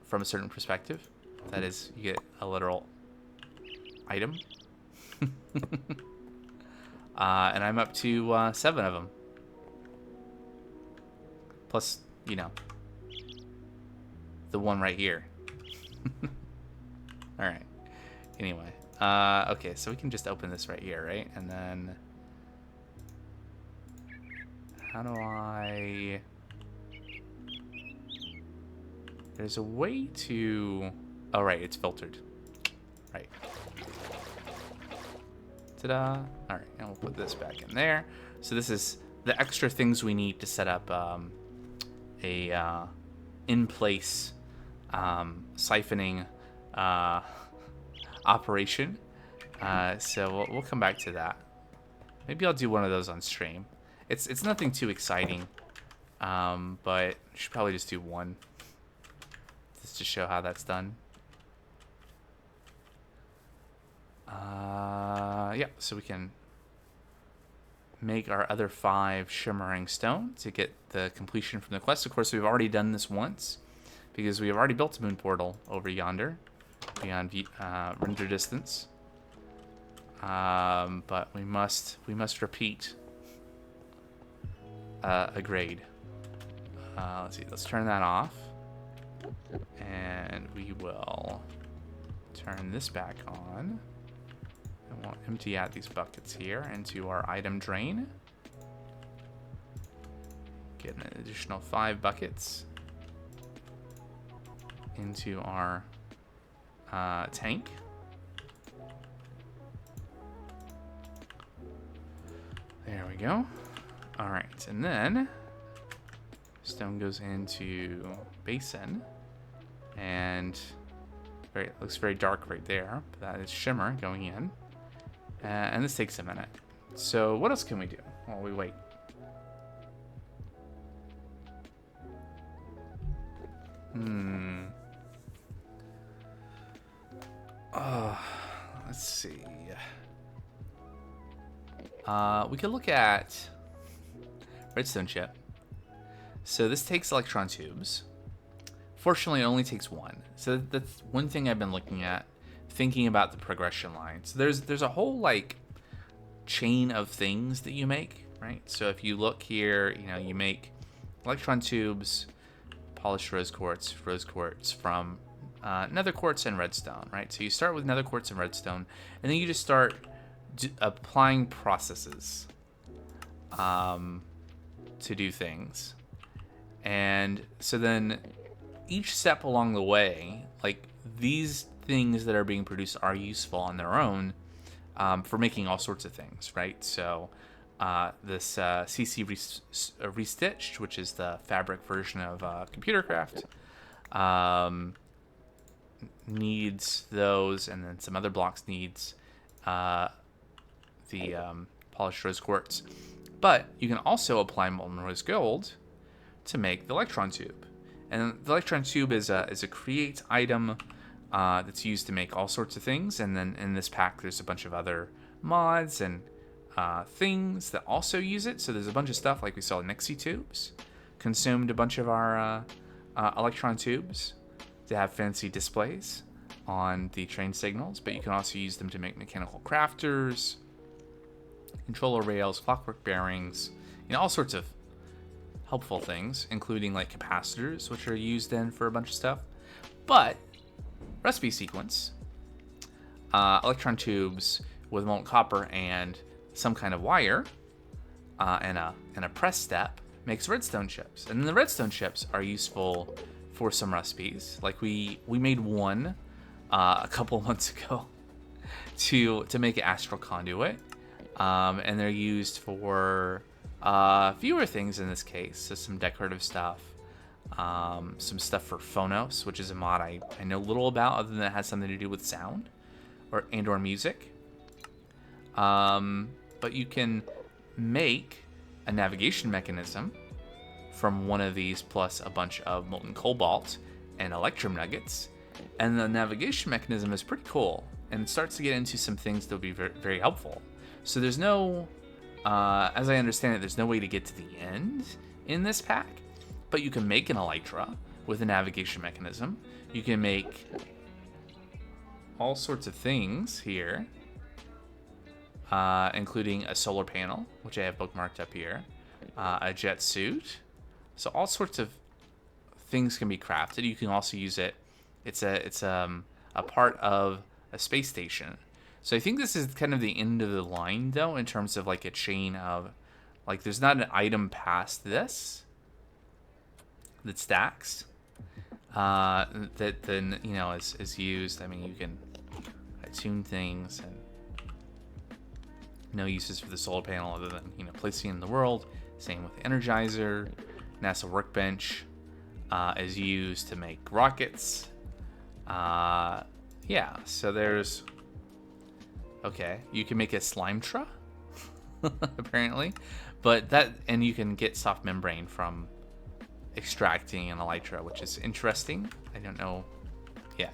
Speaker 1: From a certain perspective, that is, you get a literal item. And I'm up to 7 of them. Plus, the one right here. All right. Anyway, okay, so we can just open this right here, right? And then, how do I? There's a way to. Oh, right, it's filtered. Right. Ta-da! All right, and we'll put this back in there. So this is the extra things we need to set up a in-place siphoning operation. So we'll come back to that. Maybe I'll do one of those on stream. It's nothing too exciting, but should probably just do one just to show how that's done. Yeah, so we can make our other 5 shimmering stone to get the completion from the quest. Of course, we've already done this once because we have already built a moon portal over yonder beyond render distance. But we must repeat a grade. Let's see. Let's turn that off, and we will turn this back on. And we'll empty out these buckets here into our item drain. Get an additional 5 buckets into our tank. There we go. All right, and then stone goes into basin, and it looks very dark right there. But that is shimmer going in, and this takes a minute. So what else can we do while we wait? Let's see. We could look at redstone chip. So this takes electron tubes. Fortunately, it only takes 1. So that's one thing I've been looking at, thinking about the progression line. So there's a whole like chain of things that you make, right? So if you look here, you make electron tubes, polished rose quartz from nether quartz and redstone, right? So you start with nether quartz and redstone, and then you just start applying processes to do things. And so then each step along the way, like these things that are being produced are useful on their own for making all sorts of things, right? So this CC Restitched, which is the fabric version of Computer Craft, needs those, and then some other blocks needs the polished rose quartz. But you can also apply molten rose gold to make the electron tube. And the electron tube is a create item that's used to make all sorts of things. And then in this pack, there's a bunch of other mods and things that also use it. So there's a bunch of stuff like we saw Nixie tubes consumed a bunch of our electron tubes to have fancy displays on the train signals. But you can also use them to make mechanical crafters, controller rails, clockwork bearings, all sorts of helpful things, including like capacitors, which are used then for a bunch of stuff. But recipe sequence, electron tubes with molten copper and some kind of wire, and a press step makes redstone chips. And then the redstone chips are useful for some recipes. Like we made one a couple months ago to make an astral conduit, and they're used for fewer things in this case. So some decorative stuff, some stuff for Phonos, which is a mod I know little about, other than it has something to do with sound or music. But you can make a navigation mechanism from one of these, plus a bunch of molten cobalt and electrum nuggets. And the navigation mechanism is pretty cool, and it starts to get into some things that will be very, very helpful. So there's no, as I understand it, there's no way to get to the end in this pack, but you can make an elytra with a navigation mechanism. You can make all sorts of things here, including a solar panel, which I have bookmarked up here, a jet suit. So all sorts of things can be crafted. You can also use it. It's a part of a space station. So I think this is kind of the end of the line, though, in terms of like a chain of, like, there's not an item past this that stacks that then is used. I mean, you can attune things, and no uses for the solar panel other than placing it in the world. Same with the Energizer, NASA Workbench. is used to make rockets. Yeah, so there's... Okay, you can make a slime tra, apparently. But that... And you can get soft membrane from extracting an elytra, which is interesting. I don't know. Yeah.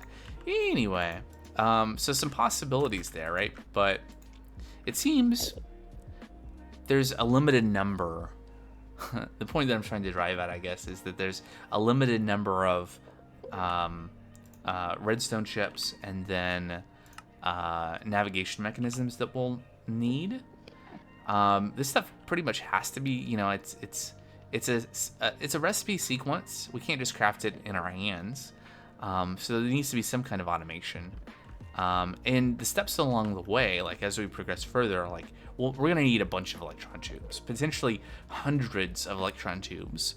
Speaker 1: Anyway, so some possibilities there, right? But it seems there's a limited number. The point that I'm trying to drive at, I guess, is that there's a limited number of redstone chips and then navigation mechanisms that we'll need. This stuff pretty much has to be, you know, it's a recipe sequence. We can't just craft it in our hands. So there needs to be some kind of automation. And the steps along the way, like as we progress further, like, well, we're gonna need a bunch of electron tubes, potentially hundreds of electron tubes.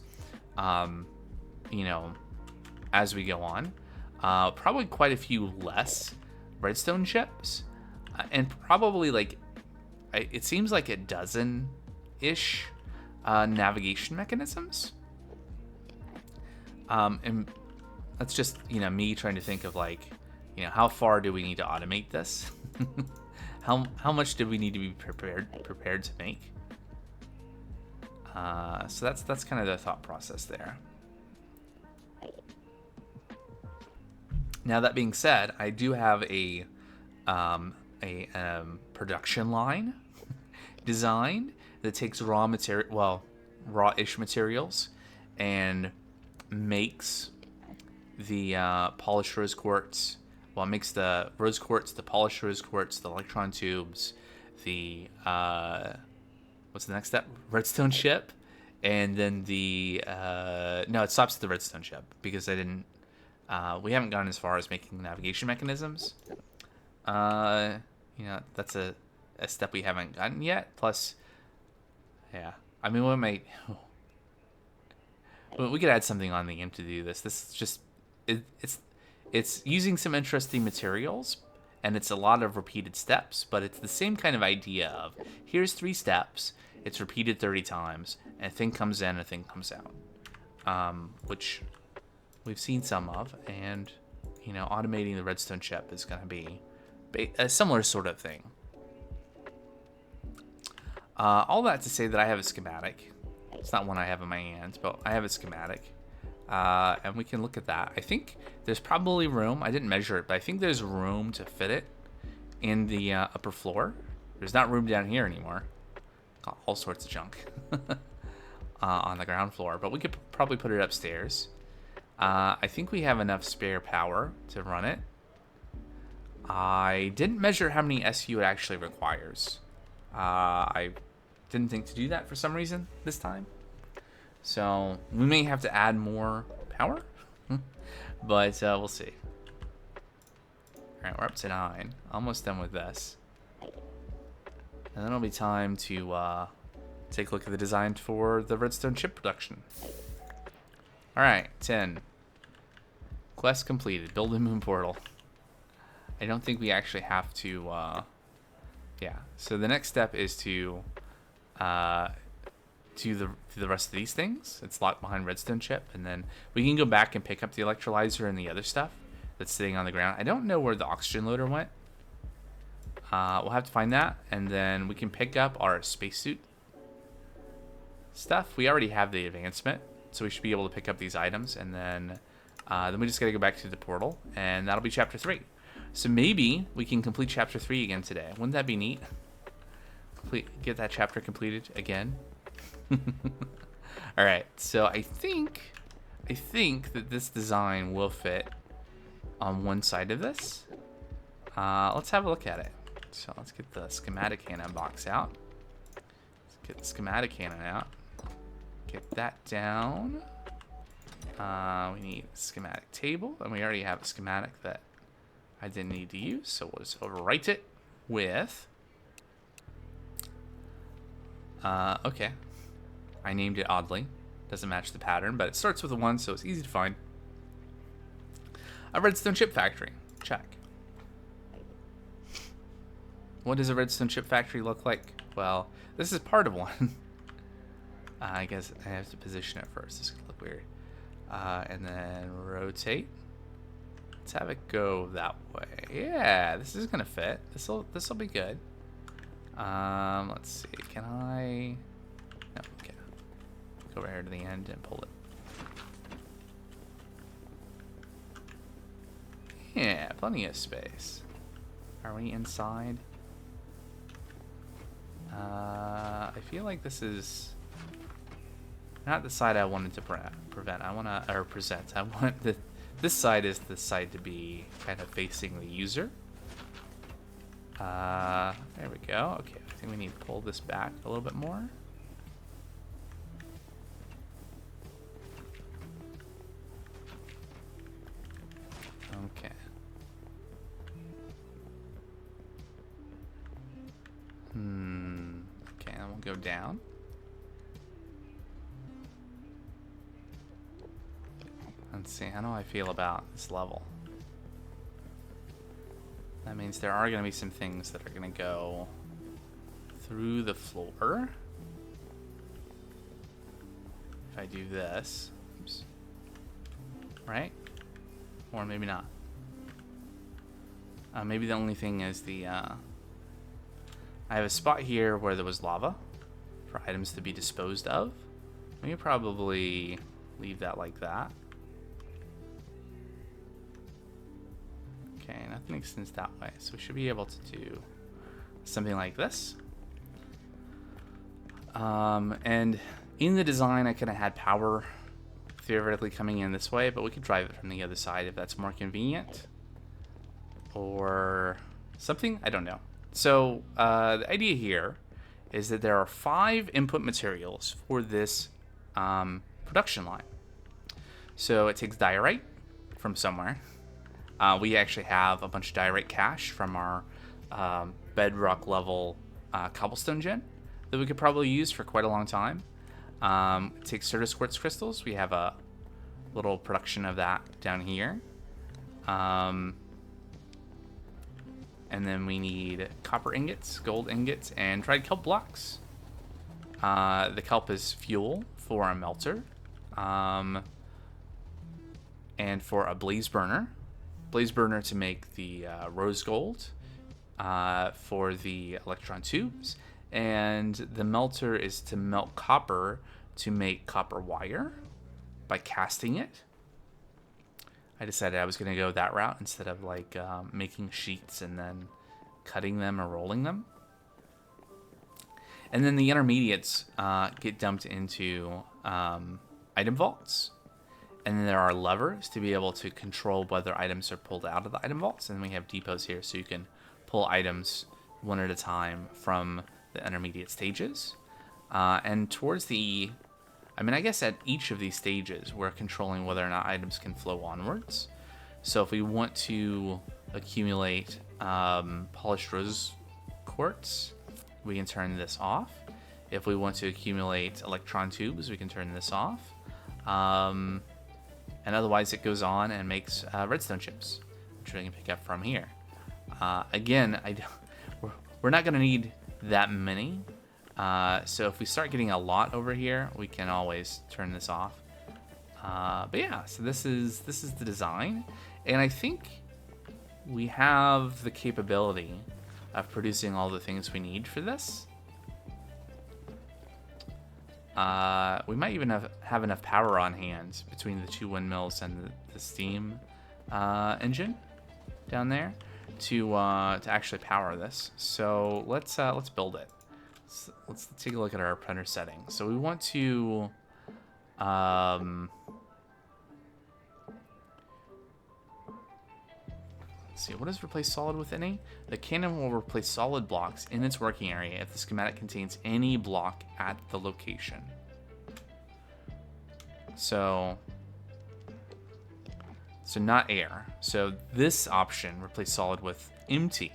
Speaker 1: You know, as we go on, probably quite a few less redstone chips, and probably like, it seems like a dozen-ish navigation mechanisms. And that's just, you know, me trying to think of like, you know, how far do we need to automate this? How much do we need to be prepared to make? So that's kind of the thought process there. Now that being said, I do have a production line designed that takes raw-ish materials and makes the polished rose quartz. Well, it makes the rose quartz, the polished rose quartz, the electron tubes, the what's the next step? Redstone chip, and then the no, it stops at the redstone chip because I didn't. We haven't gone as far as making navigation mechanisms. You know, that's a step we haven't gotten yet. Plus, yeah, I mean, we could add something on the end to do this. This is just it's using some interesting materials, and it's a lot of repeated steps, but it's the same kind of idea of here's 3 steps, it's repeated 30 times, and a thing comes in, a thing comes out, which we've seen some of, and you know, automating the redstone chip is going to be a similar sort of thing. All that to say that I have a schematic. It's not one I have in my hands, but I have a schematic. And we can look at that. I think there's probably room. I didn't measure it, but I think there's room to fit it in the upper floor. There's not room down here anymore. Got all sorts of junk on the ground floor, but we could probably put it upstairs. I think we have enough spare power to run it. I didn't measure how many SU it actually requires. I didn't think to do that for some reason this time. So we may have to add more power, but we'll see. All right, we're up to 9. Almost done with this. And then it'll be time to take a look at the design for the redstone chip production. All right, 10. Quest completed. Build a moon portal. I don't think we actually have to. Yeah. So the next step is to do the rest of these things. It's locked behind redstone chip, and then we can go back and pick up the electrolyzer and the other stuff that's sitting on the ground. I don't know where the oxygen loader went. We'll have to find that, and then we can pick up our spacesuit stuff. We already have the advancement, so we should be able to pick up these items, and then we just gotta go back to the portal, and that'll be chapter 3. So maybe we can complete chapter 3 again today. Wouldn't that be neat? Get that chapter completed again. All right, so I think that this design will fit on one side of this. Let's have a look at it. So let's get the schematic cannon box out. Let's get the schematic cannon out. Get that down. We need a schematic table, and we already have a schematic that I didn't need to use, so we'll just overwrite it with. Okay. I named it oddly. Doesn't match the pattern, but it starts with a 1, so it's easy to find. A redstone chip factory. Check. What does a redstone chip factory look like? Well, this is part of one. I guess I have to position it first. This could look weird. And then rotate. Let's have it go that way. Yeah, this is gonna fit. This'll be good. Let's see. Can I? No. Okay. Go over here to the end and pull it. Yeah, plenty of space. Are we inside? I feel like this is not the side I wanted to prevent. I want to, or present. I want this side is the side to be kind of facing the user. There we go. Okay, I think we need to pull this back a little bit more. Okay. Okay, and we'll go down. Let's see, how do I feel about this level? That means there are going to be some things that are going to go through the floor. If I do this, oops, right? Or maybe not. Maybe the only thing is the, I have a spot here where there was lava for items to be disposed of. We could probably leave that like that. Okay, nothing extends that way, so we should be able to do something like this. And in the design, I kind of had power theoretically coming in this way, but we could drive it from the other side if that's more convenient. Or something, I don't know. So the idea here is that there are 5 input materials for this production line. So it takes diorite from somewhere. We actually have a bunch of diorite cache from our bedrock level cobblestone gen that we could probably use for quite a long time. It takes Certus quartz crystals. We have a little production of that down here. And then we need copper ingots, gold ingots, and dried kelp blocks. The kelp is fuel for a melter. And for a blaze burner. Blaze burner to make the rose gold for the electron tubes. And the melter is to melt copper to make copper wire by casting it. I decided I was going to go that route instead of like making sheets and then cutting them or rolling them. And then the intermediates get dumped into item vaults. And then there are levers to be able to control whether items are pulled out of the item vaults. And then we have depots here so you can pull items one at a time from the intermediate stages. And towards the... I mean, I guess at each of these stages, we're controlling whether or not items can flow onwards. So if we want to accumulate polished rose quartz, we can turn this off. If we want to accumulate electron tubes, we can turn this off. And otherwise, it goes on and makes redstone chips, which we can pick up from here. Again, we're not going to need that many. So if we start getting a lot over here, we can always turn this off. But yeah, so this is the design, and I think we have the capability of producing all the things we need for this. We might even have enough power on hand between the 2 windmills and the steam engine down there to actually power this. So let's build it. Let's take a look at our printer settings. So we want to let's see, what does replace solid with any? The cannon will replace solid blocks in its working area if the schematic contains any block at the location. So not air. So this option, replace solid with empty,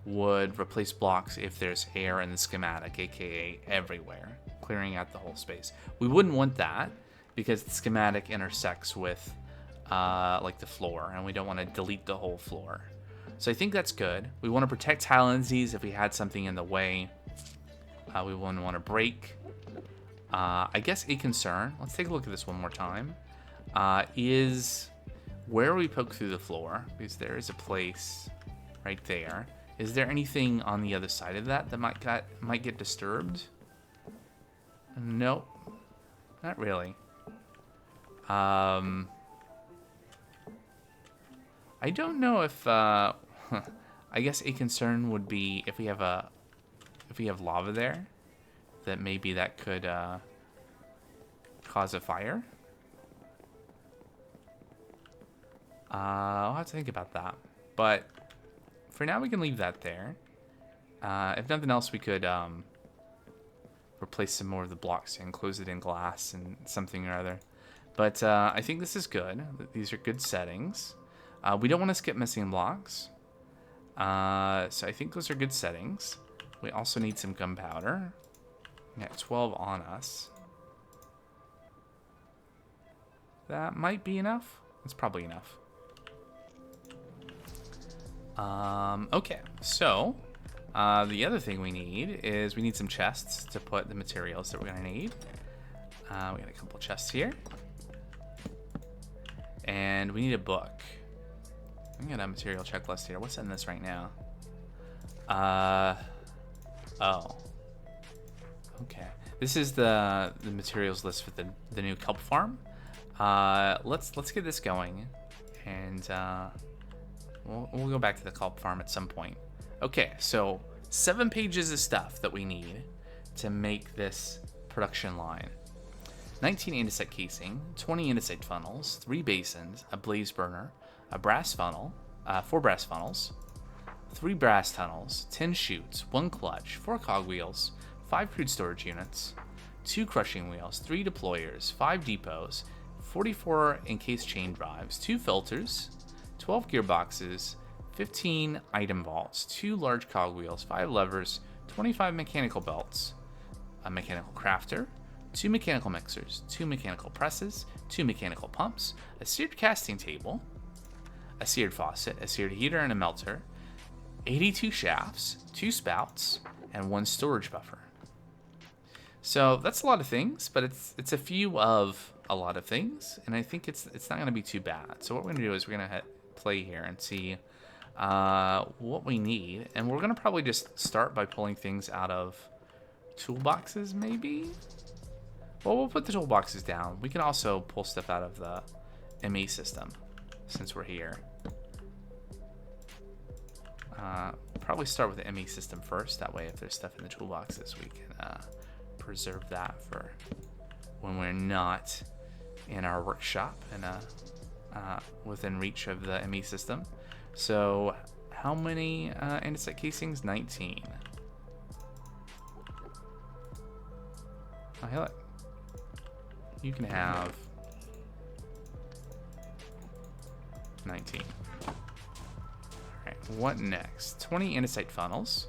Speaker 1: would replace blocks if there's air in the schematic, aka everywhere, clearing out the whole space. We wouldn't want that because the schematic intersects with like the floor, and we don't want to delete the whole floor. So I think that's good. We want to protect tile entities if we had something in the way. We wouldn't want to break. I guess a concern. Let's take a look at this one more time. is where we poke through the floor, because there is a place right there. Is there anything on the other side of that that might get disturbed? Nope, not really. I don't know if I guess a concern would be if we have lava there, that maybe that could cause a fire. I'll have to think about that. But for now, we can leave that there. If nothing else, we could replace some more of the blocks and close it in glass and something or other. But I think this is good. These are good settings. We don't want to skip missing blocks. So I think those are good settings. We also need some gunpowder. We got 12 on us. That might be enough. It's probably enough. Okay, so the other thing we need is we need some chests to put the materials that we're gonna need. We got a couple chests here, and we need a book. I got a material checklist here. What's in this right now? Oh, okay. This is the materials list for the new kelp farm. Let's get this going, and we'll go back to the kelp farm at some point. Okay, so 7 pages of stuff that we need to make this production line. 19 andesite casing, 20 andesite funnels, 3 basins, a blaze burner, a brass funnel, 4 brass funnels, 3 brass tunnels, 10 chutes, 1 clutch, 4 cogwheels, 5 crude storage units, 2 crushing wheels, 3 deployers, 5 depots, 44 encased chain drives, 2 filters, 12 gearboxes, 15 item vaults, 2 large cogwheels, 5 levers, 25 mechanical belts, a mechanical crafter, 2 mechanical mixers, 2 mechanical presses, 2 mechanical pumps, a seared casting table, a seared faucet, a seared heater and a melter, 82 shafts, 2 spouts, and 1 storage buffer. So that's a lot of things, but it's a few of a lot of things, and I think it's not going to be too bad. So what we're going to do is we're going to play here and see what we need, and we're going to probably just start by pulling things out of toolboxes, maybe? Well, we'll put the toolboxes down. We can also pull stuff out of the ME system since we're here. Probably start with the ME system first. That way, if there's stuff in the toolboxes, we can preserve that for when we're not in our workshop and within reach of the ME system. So, how many andesite casings? 19. Oh, hey, look. You can have 19. Alright, what next? 20 andesite funnels.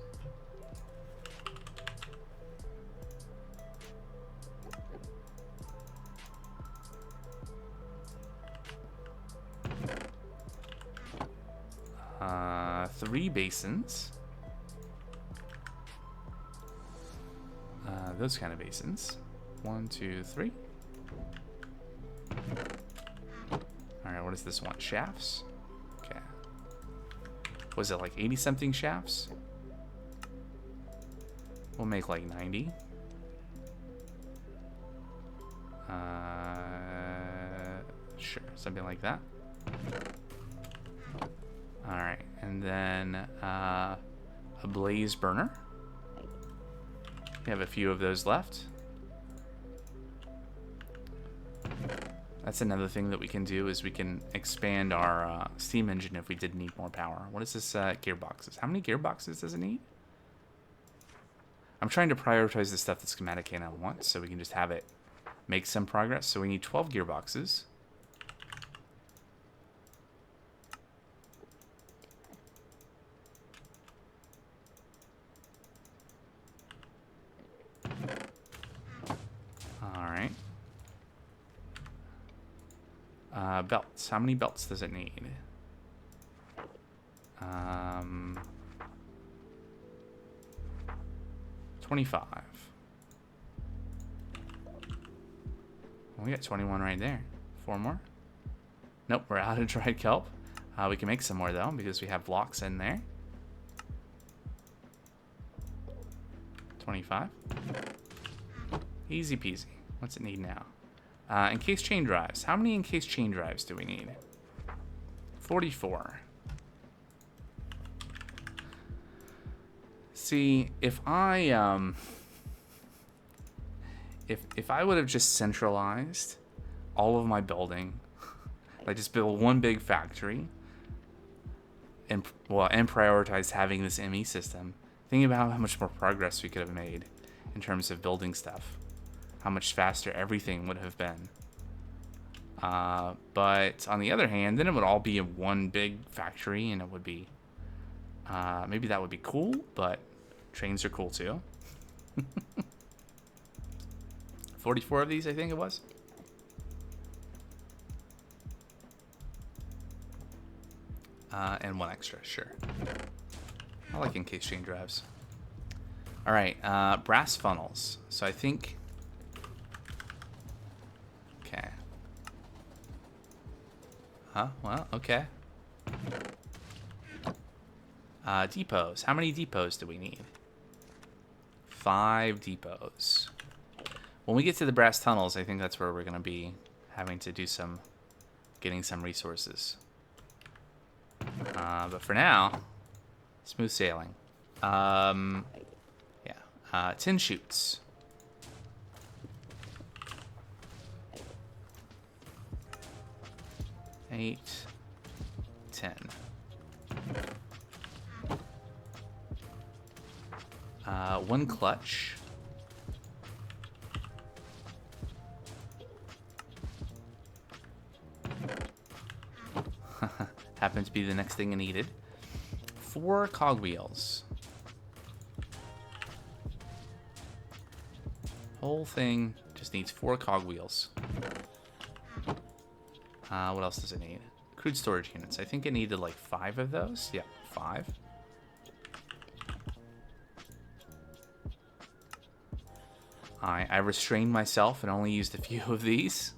Speaker 1: Three basins. Those kind of basins. 1, 2, 3. Alright, what does this one? Shafts? Okay. Was it like 80 something shafts? We'll make like 90. Sure, something like that. Alright, and then a blaze burner. We have a few of those left. That's another thing that we can do, is we can expand our steam engine if we did need more power. What is this gearboxes? How many gearboxes does it need? I'm trying to prioritize the stuff that schematic cannon wants, so we can just have it make some progress. So we need 12 gearboxes. Alright. Belts. How many belts does it need? 25. Well, we got 21 right there. 4 more. Nope, we're out of dried kelp. We can make some more, though, because we have blocks in there. 25. Easy peasy. What's it need now? Encased chain drives. How many encased chain drives do we need? 44. See, if I if I would have just centralized all of my building, like just build one big factory, and prioritize having this ME system, think about how much more progress we could have made in terms of building stuff. How much faster everything would have been. But on the other hand, then it would all be in one big factory, and it would be maybe that would be cool, but trains are cool too. 44 of these, I think it was. And one extra, sure. I like encased chain drives. All right, brass funnels. So I think. Okay. Huh? Well, okay. Depots. How many depots do we need? 5 depots. When we get to the brass tunnels, I think that's where we're going to be having to do some, getting some resources. But for now, smooth sailing. Yeah. Tin chutes. 8, 10. One clutch. Happened to be the next thing I needed. 4 cogwheels. Whole thing just needs 4 cogwheels. What else does it need? Crude storage units. I think it needed like 5 of those. Yeah, 5. I restrained myself and only used a few of these.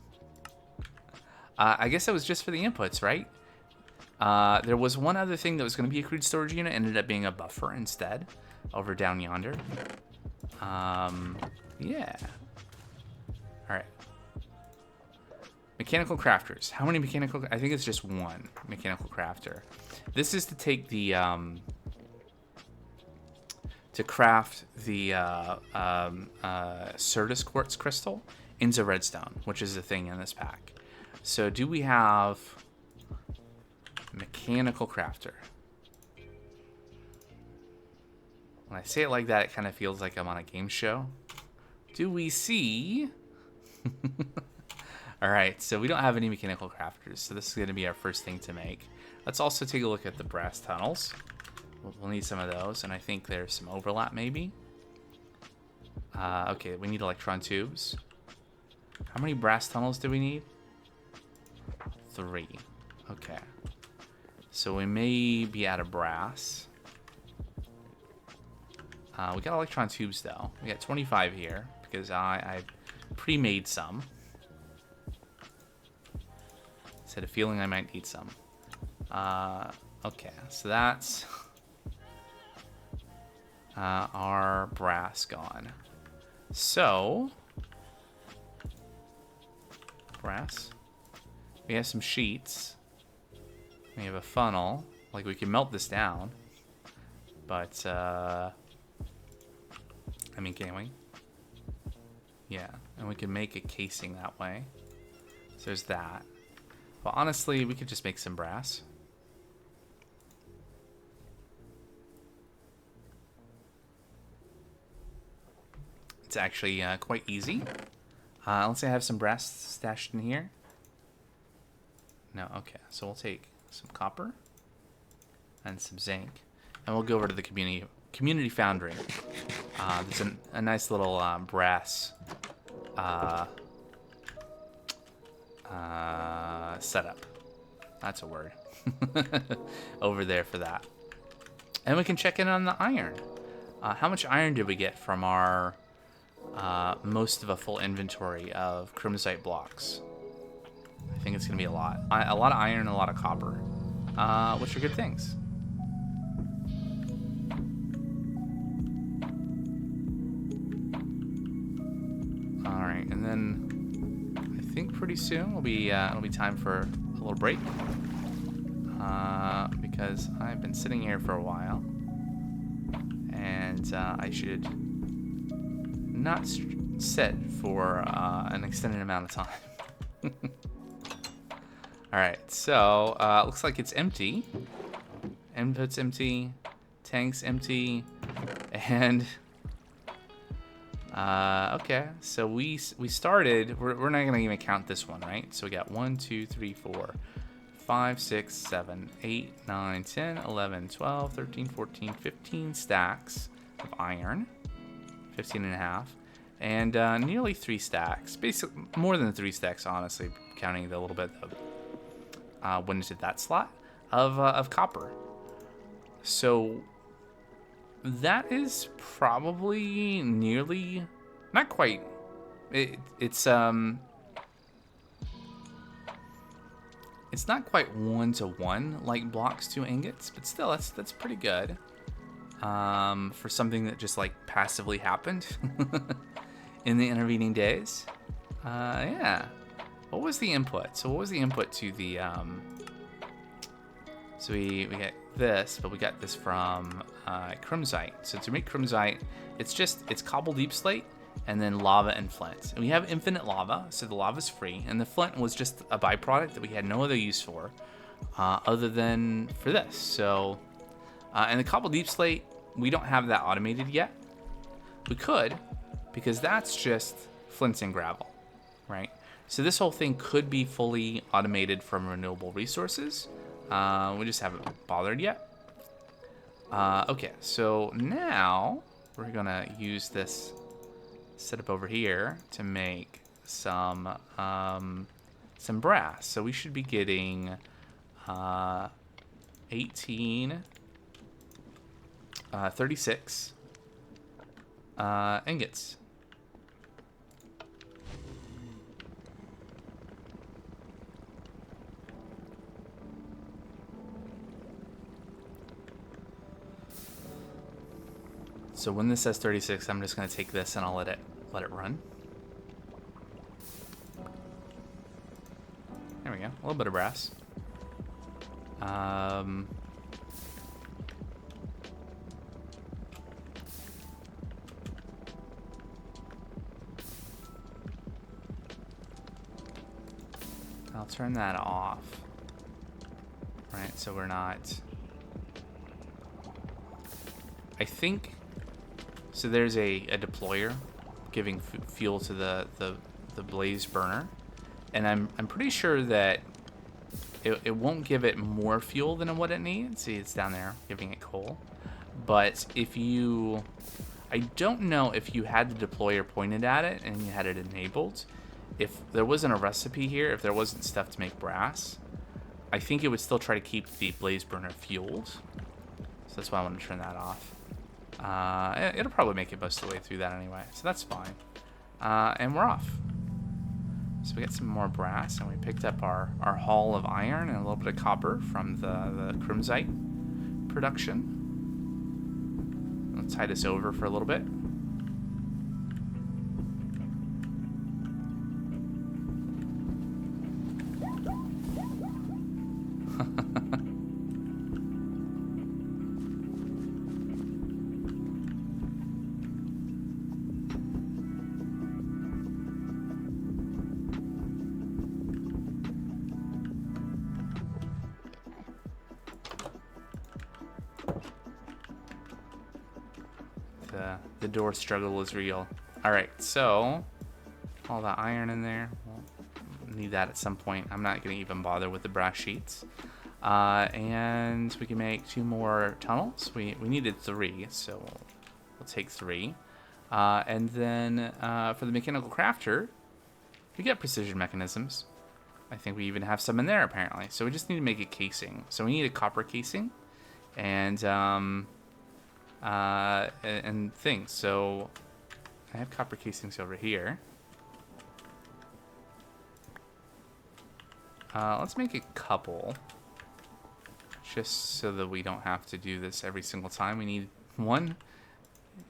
Speaker 1: I guess that was just for the inputs, right? There was one other thing that was going to be a crude storage unit, ended up being a buffer instead, over down yonder. Yeah. All right. Mechanical crafters. How many mechanical? I think it's just one mechanical crafter. This is to take the to craft the Certus quartz crystal into redstone, which is the thing in this pack. So do we have mechanical crafter? When I say it like that, it kind of feels like I'm on a game show. Do we see? All right, so we don't have any mechanical crafters, so this is going to be our first thing to make. Let's also take a look at the brass tunnels. We'll need some of those, and I think there's some overlap maybe. Okay, we need electron tubes. How many brass tunnels do we need? 3. Okay. So we may be out of brass. We got electron tubes though. We got 25 here because I pre-made some. Just had a feeling I might need some. Okay, so that's our brass gone. So brass. We have some sheets. We have a funnel. Like we can melt this down, but I mean, can we? Yeah, and we can make a casing that way. So there's that. Well, honestly, we could just make some brass. It's actually quite easy. Let's say I have some brass stashed in here. No, okay. So we'll take some copper and some zinc, and we'll go over to the community foundry. There's a nice little brass setup. That's a word. Over there for that. And we can check in on the iron. How much iron did we get from our most of a full inventory of chromosite blocks? I think it's going to be a lot. A lot of iron and a lot of copper, which are good things. All right, and then I think pretty soon it'll be time for a little break, because I've been sitting here for a while, and I should not sit for an extended amount of time. Alright, so looks like it's empty. Input's empty, tank's empty, and okay, so we started, we're not gonna even count this one, right? So we got 1, 2, 3, 4, 5, 6, 7, 8, 9, 10, 11, 12, 13, 14, 15 stacks of iron. 15 and a half, and nearly 3 stacks, basically more than 3 stacks, honestly, counting the little bit that went into that slot of copper. So that is probably nearly, not quite, it's not quite 1-to-1 like blocks to ingots, but still that's pretty good. For something that just like passively happened in the intervening days. Yeah. What was the input? So what was the input to the so we get this, but we got this from chromzite. So to make chromzite, it's cobble deep slate and then lava and flint. And we have infinite lava, so the lava's free, and the flint was just a byproduct that we had no other use for other than for this. So and the cobble deep slate, we don't have that automated yet. We could, because that's just flint and gravel, right? So this whole thing could be fully automated from renewable resources. We just haven't bothered yet. Okay, so now we're gonna use this setup over here to make some brass. So we should be getting 18, 36 ingots. So when this says 36, I'm just going to take this and I'll let it run. There we go. A little bit of brass. I'll turn that off. Right, so we're not... I think... So there's a deployer giving fuel to the blaze burner. And I'm pretty sure that it won't give it more fuel than what it needs. See, it's down there giving it coal. But if you... I don't know if you had the deployer pointed at it and you had it enabled. If there wasn't a recipe here, if there wasn't stuff to make brass, I think it would still try to keep the blaze burner fueled. So that's why I want to turn that off. It'll probably make it most of the way through that anyway, so that's fine. And we're off. So we got some more brass, and we picked up our haul of iron and a little bit of copper from the chromzite production. I'll tie this over for a little bit. The door struggle is real. Alright, so all that iron in there. We'll need that at some point. I'm not going to even bother with the brass sheets. And we can make 2 more tunnels. We needed 3, so we'll take 3. And then for the mechanical crafter, we got precision mechanisms. I think we even have some in there apparently. So we just need to make a casing. So we need a copper casing and things. So I have copper casings over here. Let's make a couple. Just so that we don't have to do this every single time. We need one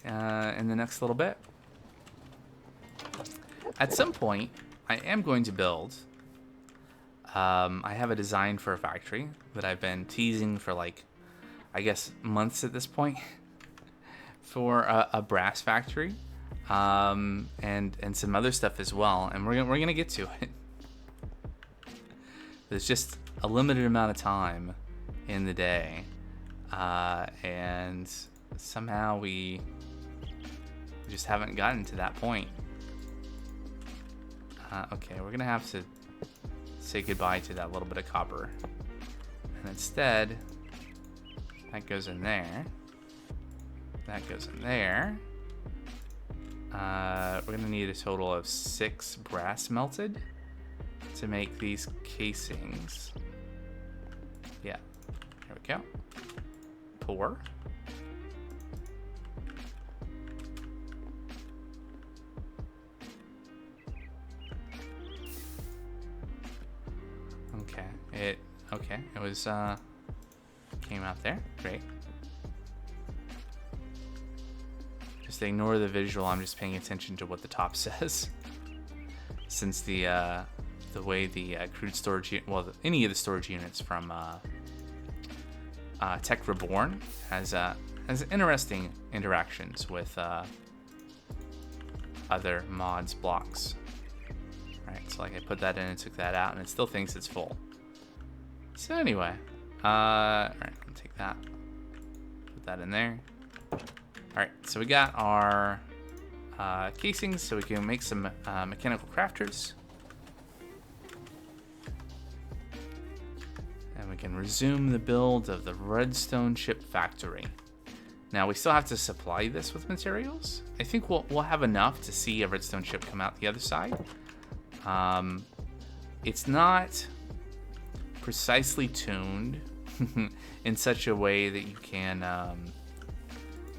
Speaker 1: in the next little bit. At some point, I am going to build. I have a design for a factory that I've been teasing for like, I guess, months at this point. For a brass factory, and some other stuff as well, and we're gonna get to it. There's just a limited amount of time in the day, and somehow we just haven't gotten to that point. Okay, we're gonna have to say goodbye to that little bit of copper, and instead, that goes in there. That goes in there. We're gonna need a total of 6 brass melted to make these casings. Yeah, here we go. Pour. Okay, it was came out there. Great. Just ignore the visual. I'm just paying attention to what the top says. Since the way the crude storage, any of the storage units from Tech Reborn has interesting interactions with other mods blocks. Right, so like I put that in and took that out, and it still thinks it's full. So anyway, all right, I'll take that, put that in there. All right, so we got our casings, so we can make some mechanical crafters. And we can resume the build of the redstone ship factory. Now, we still have to supply this with materials. I think we'll have enough to see a redstone ship come out the other side. It's not precisely tuned in such a way that you can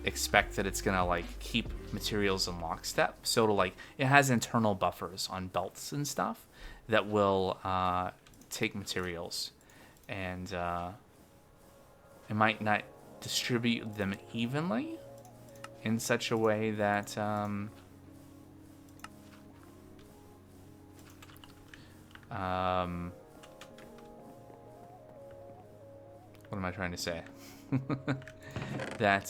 Speaker 1: expect that it's gonna like keep materials in lockstep. So it has internal buffers on belts and stuff that will take materials, and it might not distribute them evenly in such a way that what am I trying to say? That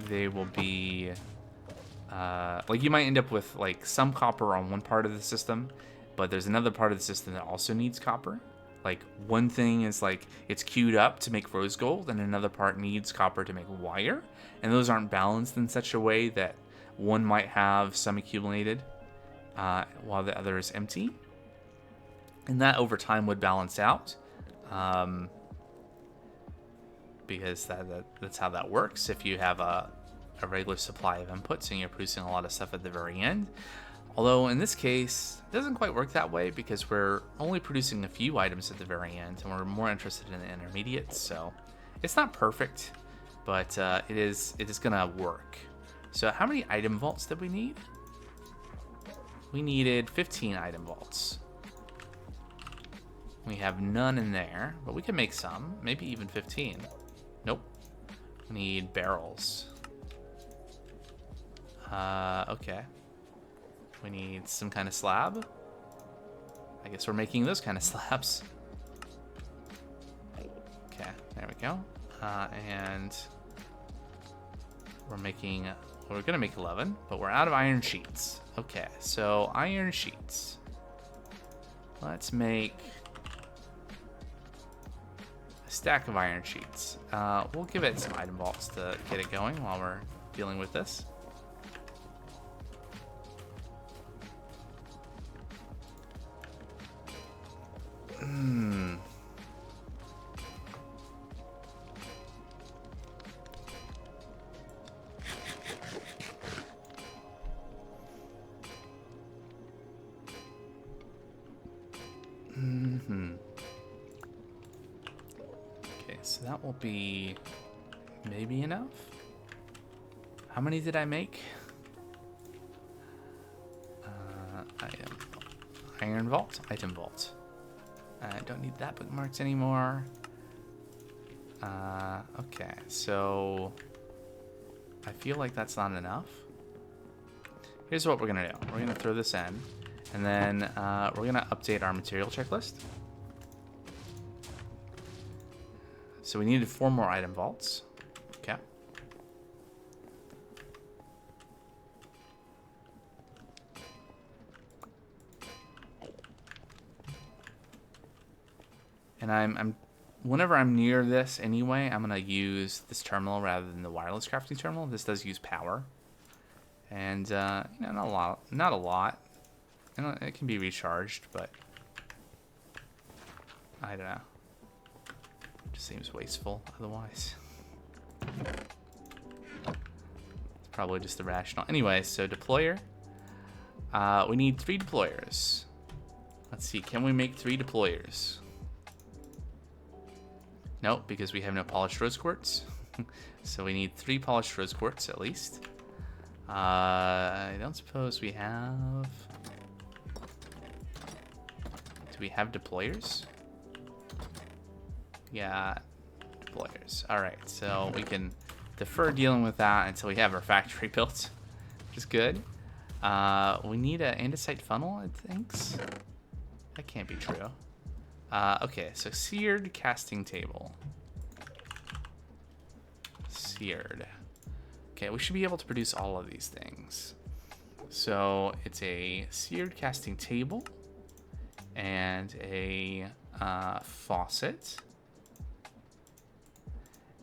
Speaker 1: they will be like, you might end up with like some copper on one part of the system, but there's another part of the system that also needs copper. Like, one thing is like it's queued up to make rose gold, and another part needs copper to make wire, and those aren't balanced in such a way that one might have some accumulated while the other is empty, and that over time would balance out. Because that's how that works. If you have a regular supply of inputs and you're producing a lot of stuff at the very end. Although in this case, it doesn't quite work that way, because we're only producing a few items at the very end, and we're more interested in the intermediates. So it's not perfect, but it is gonna work. So how many item vaults did we need? We needed 15 item vaults. We have none in there, but we can make some, maybe even 15. Nope. We need barrels. Okay. We need some kind of slab. I guess we're making those kind of slabs. Okay, there we go. And we're gonna make 11, but we're out of iron sheets. Okay, so iron sheets. Let's make a stack of iron sheets. We'll give it some item vaults to get it going while we're dealing with this. Okay, so that will be maybe enough. How many did I make? Iron vault, item vault. I don't need that bookmarks anymore. Okay, so I feel like that's not enough. Here's what we're gonna do. We're gonna throw this in, and then we're gonna update our material checklist. So we needed 4 more item vaults. Okay. And I'm whenever I'm near this anyway, I'm gonna use this terminal rather than the wireless crafting terminal. This does use power, and you know, not a lot. You know, it can be recharged, but I don't know. It just seems wasteful otherwise. It's probably just irrational. Anyway, so deployer. We need 3 deployers. Let's see, can we make 3 deployers? Nope, because we have no polished rose quartz. So we need 3 polished rose quartz at least. I don't suppose we have... Do we have deployers? Yeah, deployers. Alright, so we can defer dealing with that until we have our factory built, which is good. We need an andesite funnel, I think. That can't be true. Okay, so seared casting table. Seared. Okay, we should be able to produce all of these things. So it's a seared casting table and a faucet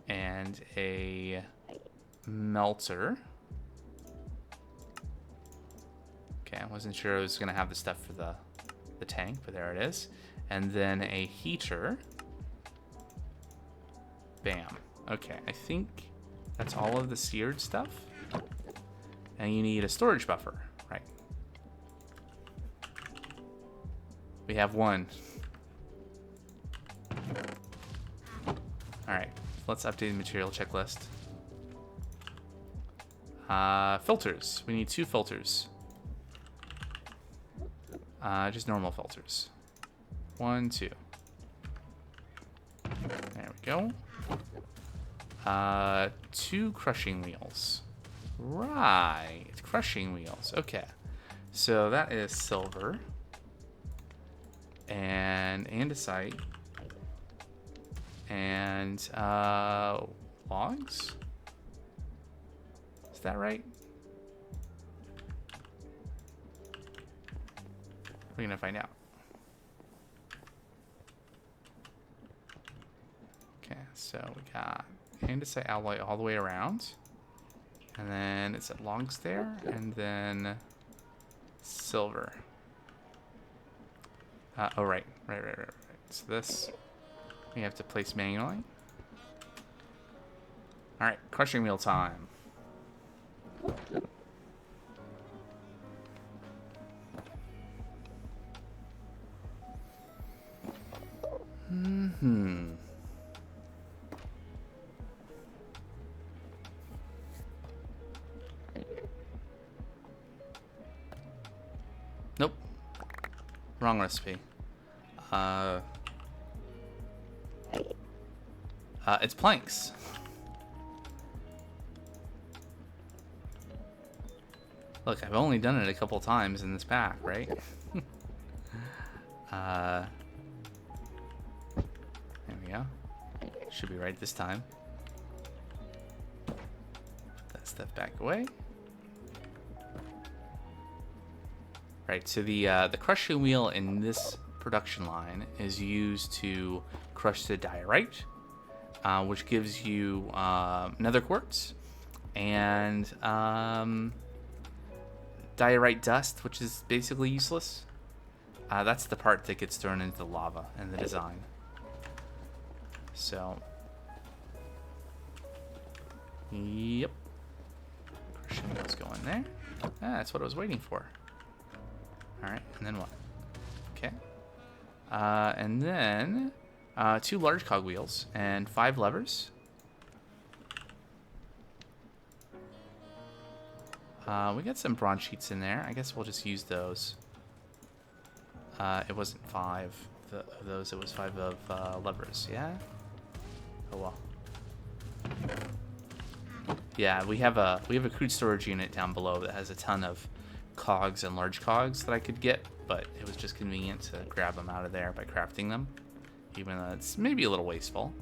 Speaker 1: and a melter. Okay, I wasn't sure I was gonna have the stuff for the tank, but there it is. And then a heater. Bam. Okay, I think that's all of the seared stuff. And you need a storage buffer, right? We have 1. Alright, let's update the material checklist. Filters. We need 2 filters. Just normal filters. 1, 2. There we go. 2 crushing wheels. Right, crushing wheels. Okay, so that is silver and andesite and logs. Is that right? We're gonna find out. Okay, so we got andesite alloy all the way around. And then it's at logs there, and then silver. Oh, right. So this we have to place manually. All right, crushing wheel time. Nope. Wrong recipe. It's planks. Look, I've only done it a couple times in this pack, right? There we go. Should be right this time. Put that stuff back away. Right, so the crushing wheel in this production line is used to crush the diorite, which gives you nether quartz, and diorite dust, which is basically useless. That's the part that gets thrown into the lava in the design. So, yep. Crushing wheels go in there. That's what I was waiting for. Alright, and then what? Okay. And then 2 large cogwheels and 5 levers. We got some bronze sheets in there. I guess we'll just use those. It wasn't 5. of those. It was 5 of levers. Yeah. Oh well. Yeah, we have a crude storage unit down below that has a ton of cogs and large cogs that I could get, but it was just convenient to grab them out of there by crafting them, even though it's maybe a little wasteful.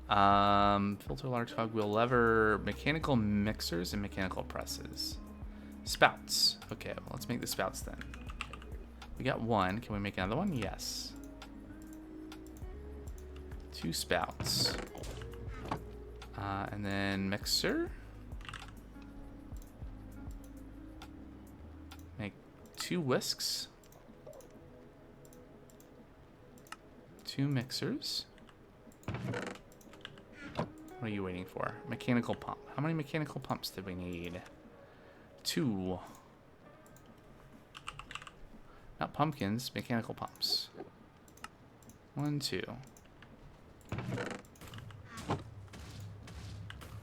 Speaker 1: Filter, large cog wheel, lever, mechanical mixers, and mechanical presses. Spouts. Okay, well, let's make the spouts then. We got 1. Can we make another one? Yes. 2 spouts. And then mixer. Make 2 whisks. 2 mixers. What are you waiting for? Mechanical pump. How many mechanical pumps did we need? 2. Not pumpkins, mechanical pumps. 1, 2.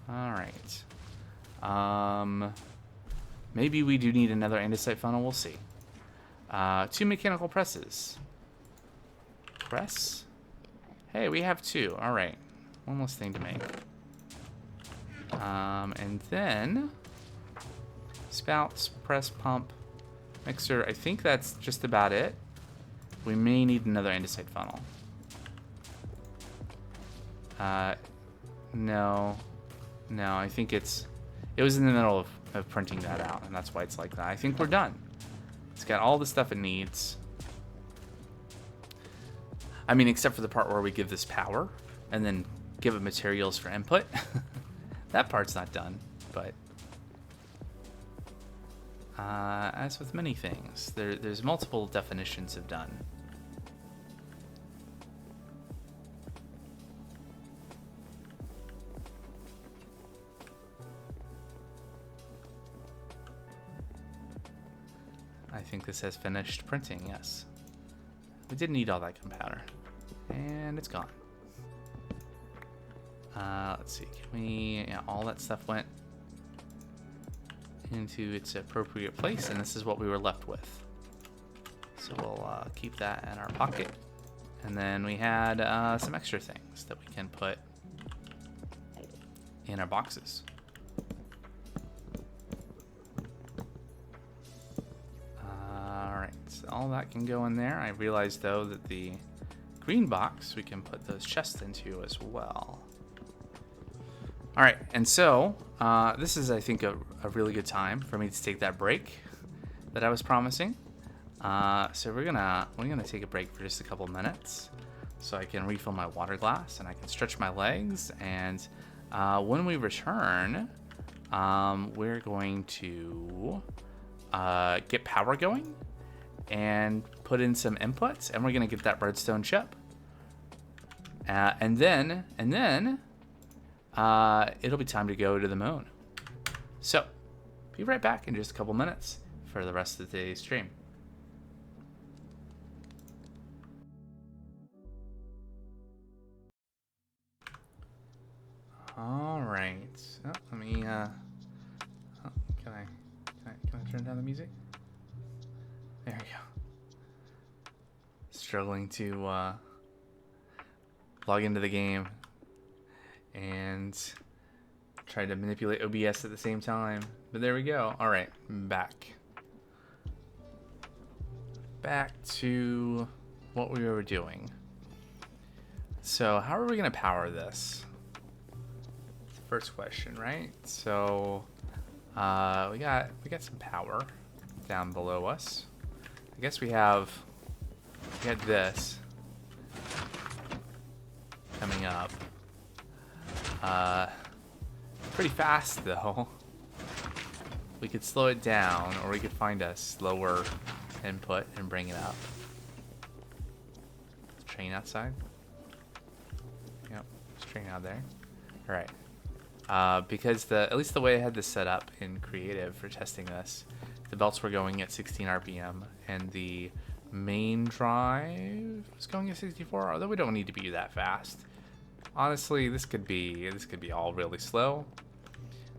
Speaker 1: Alright. Maybe we do need another andesite funnel, we'll see. 2 mechanical presses. Press? Hey, we have 2. Alright. One less thing to make. And then spouts, press, pump, mixer. I think that's just about it. We may need another andesite funnel. No, I think it was in the middle of printing that out, and that's why it's like that. I think we're done. It's got all the stuff it needs. I mean, except for the part where we give this power and then give it materials for input. That part's not done, but as with many things, there's multiple definitions of done. I think this has finished printing, yes. We didn't need all that gunpowder. And it's gone. Let's see, can we... Yeah, all that stuff went into its appropriate place, and this is what we were left with. So we'll keep that in our pocket. And then we had some extra things that we can put in our boxes. Alright, so all that can go in there. I realized, though, that the green box we can put those chests into as well. Alright, and so this is, I think, a really good time for me to take that break that I was promising. So we're gonna take a break for just a couple minutes so I can refill my water glass and I can stretch my legs. And when we return, we're going to get power going and put in some inputs, and we're gonna get that redstone chip. And then it'll be time to go to the moon. So, be right back in just a couple minutes for the rest of today's stream. All right. Oh, let me. Can I turn down the music? There we go. Struggling to log into the game and try to manipulate OBS at the same time. But there we go. All right, back to what we were doing. So how are we gonna power this? That's the first question, right? So we got some power down below us. I guess we had this coming up. Pretty fast though. We could slow it down, or we could find a slower input and bring it up. Train outside. Yep, there's train out there. All right. Because at least the way I had this set up in Creative for testing this, the belts were going at 16 RPM, and the main drive was going at 64. Although we don't need to be that fast. Honestly, this could be all really slow.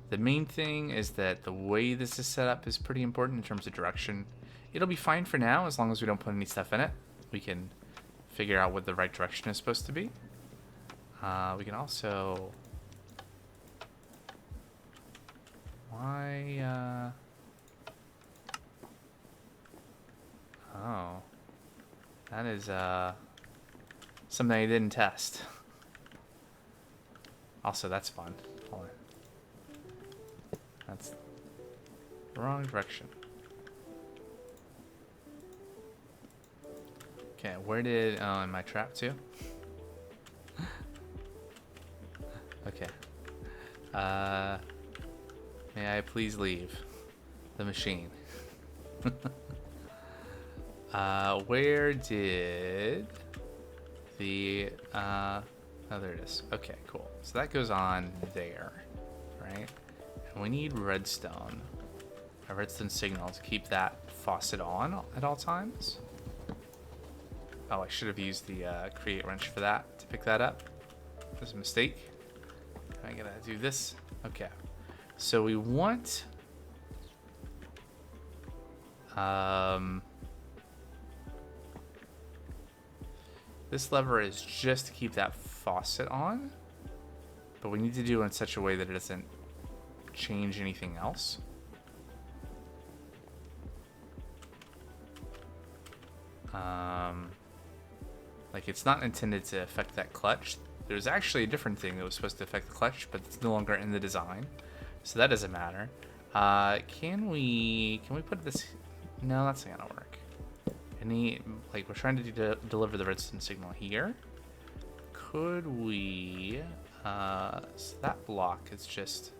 Speaker 1: The main thing is that the way this is set up is pretty important in terms of direction. It'll be fine for now as long as we don't put any stuff in it. We can figure out what the right direction is supposed to be. We can also... Why, Oh. That is, something I didn't test. Also, that's fun. Hold on. That's the wrong direction. Okay, where did... Oh, am I trapped too? Okay. May I please leave the machine? Where did the... Oh, there it is. Okay, cool. So that goes on there, right? And we need redstone. A redstone signal to keep that faucet on at all times. Oh, I should have used the create wrench for that to pick that up. That's a mistake. I gotta do this. Okay. So we want... This lever is just to keep that faucet on, but we need to do it in such a way that it doesn't change anything else. Like, it's not intended to affect that clutch. There's actually a different thing that was supposed to affect the clutch, but it's no longer in the design, so that doesn't matter. Can we put this? No, that's not gonna work. Like, we're trying to deliver the redstone signal here. Could we, so that block is just,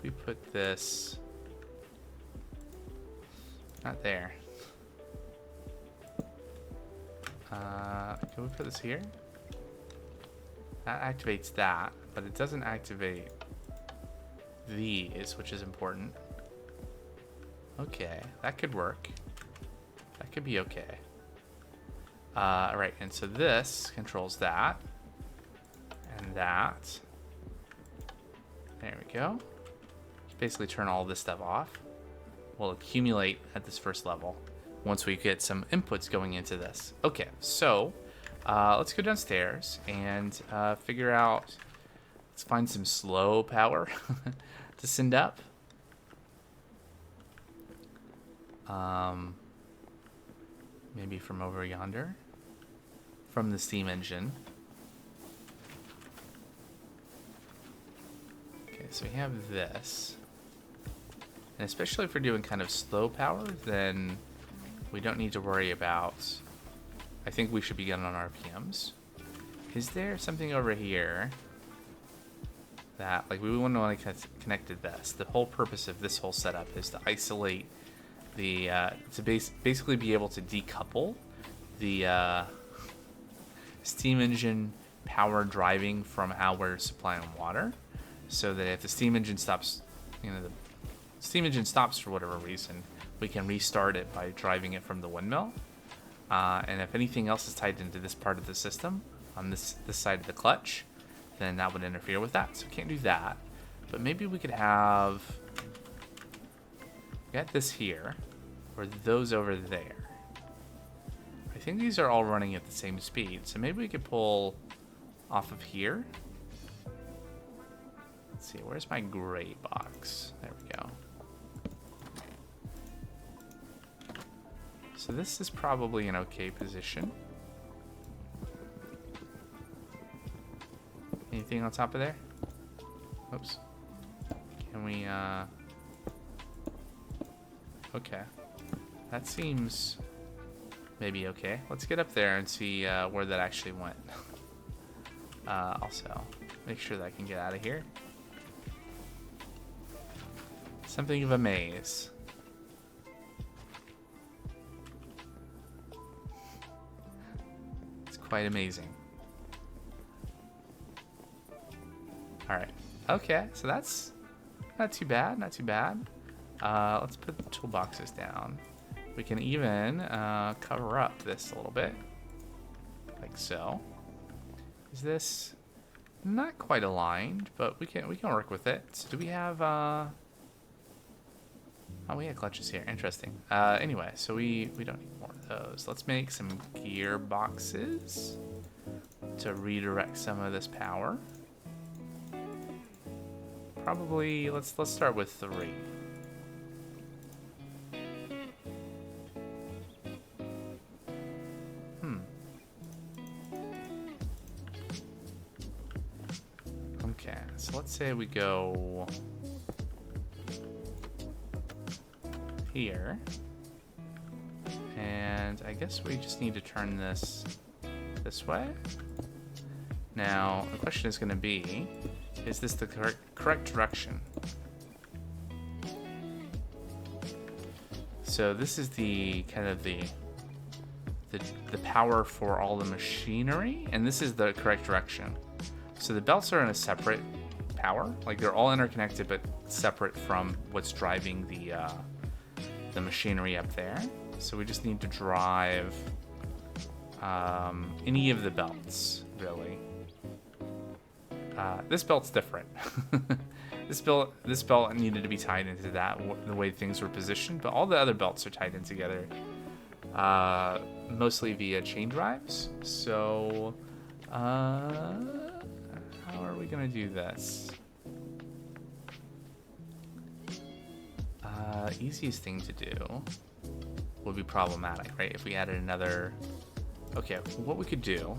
Speaker 1: we put this, not there. Can we put this here? That activates that, but it doesn't activate these, which is important. Okay, that could work. That could be okay. Right, and so this controls that. And that. There we go. Basically turn all this stuff off. Will accumulate at this first level once we get some inputs going into this. Okay, so let's go downstairs and figure out, let's find some slow power to send up. Maybe from over yonder, from the steam engine. Okay, so we have this, and especially if we're doing kind of slow power, then we don't need to worry about, I think we should be getting on RPMs. Is there something over here that, like, we wouldn't want to connect to this? The whole purpose of this whole setup is to isolate the to basically be able to decouple the steam engine power driving from our supply on water, so that if the steam engine stops, the steam engine stops for whatever reason, we can restart it by driving it from the windmill. And if anything else is tied into this part of the system on this side of the clutch, then that would interfere with that. So we can't do that, but maybe we could have. Got this here, or those over there. I think these are all running at the same speed, so maybe we could pull off of here. Let's see, where's my gray box? There we go. So this is probably an okay position. Anything on top of there? Oops. Can we, okay. That seems maybe okay. Let's get up there and see where that actually went. Also, make sure that I can get out of here. Something of a maze. It's quite amazing. Alright. Okay, so that's not too bad, not too bad. Let's put the toolboxes down. We can even cover up this a little bit, like so. Is this not quite aligned, but we can work with it. So do we have Oh, we had clutches here. Interesting. Anyway, so we don't need more of those. Let's make some gearboxes to redirect some of this power. Probably let's start with 3. Okay, so let's say we go here. And I guess we just need to turn this way. Now, the question is going to be, is this the correct direction? So this is the kind of the power for all the machinery, and this is the correct direction. So the belts are in a separate power, like they're all interconnected but separate from what's driving the machinery up there. So we just need to drive any of the belts, really. This belt's different. This belt needed to be tied into that, the way things were positioned, but all the other belts are tied in together, mostly via chain drives. So, how are we gonna do this? Easiest thing to do would be problematic, right? If we added another... Okay, what we could do...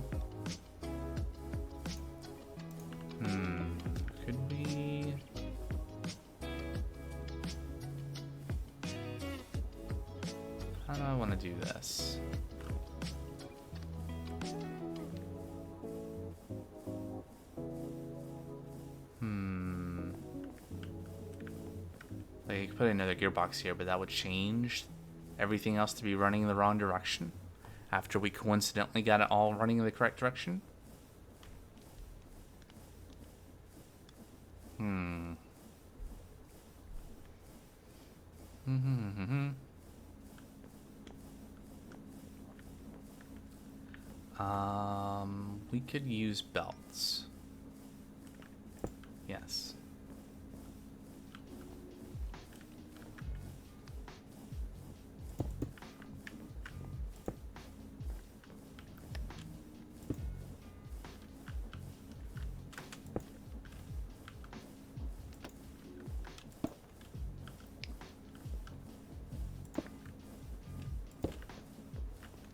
Speaker 1: Could we... How do I want to do this? Like, I could put another gearbox here, but that would change everything else to be running in the wrong direction after we coincidentally got it all running in the correct direction. We could use belts. Yes.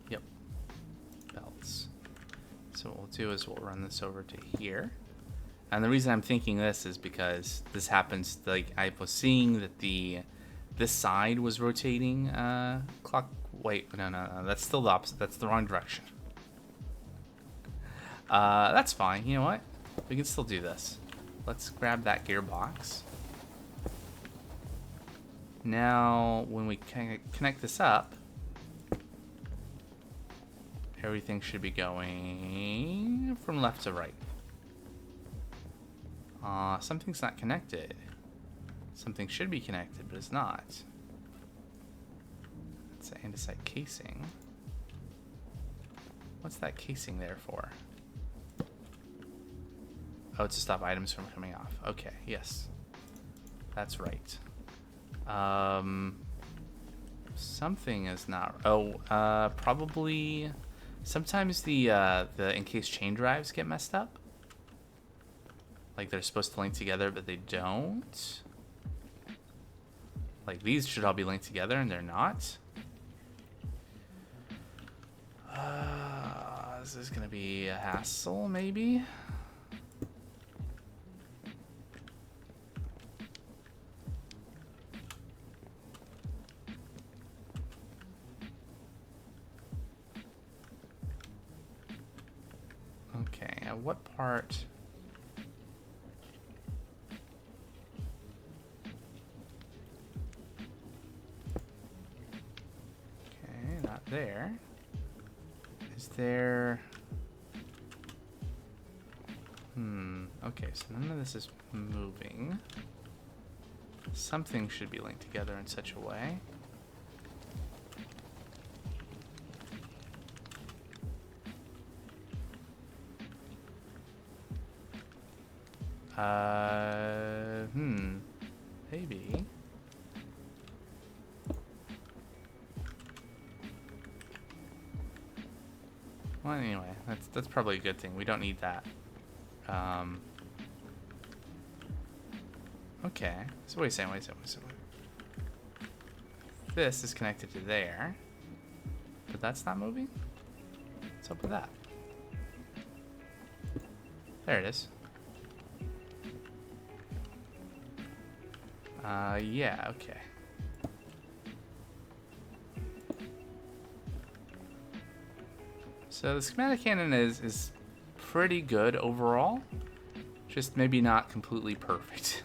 Speaker 1: Yep. Belts. So what we'll do is we'll run this over to here. And the reason I'm thinking this is because this happens, like, I was seeing that this side was rotating wait, no, that's still the opposite. That's the wrong direction. That's fine. You know what? We can still do this. Let's grab that gearbox. Now, when we connect this up, everything should be going from left to right. Something's not connected. Something should be connected, but it's not. It's an andesite casing. What's that casing there for? Oh, it's to stop items from coming off. Okay, yes. That's right. Something is not... Oh, probably... Sometimes the encased chain drives get messed up. Like, they're supposed to link together, but they don't. Like, these should all be linked together, and they're not. This is gonna be a hassle, maybe? Okay, at what part... Not there. Is there... Okay, so none of this is moving. Something should be linked together in such a way. Maybe. Well, anyway, that's probably a good thing. We don't need that. Okay. So wait a second. This is connected to there, but that's not moving? What's up with that? There it is. Yeah, okay. So the schematic cannon is pretty good overall, just maybe not completely perfect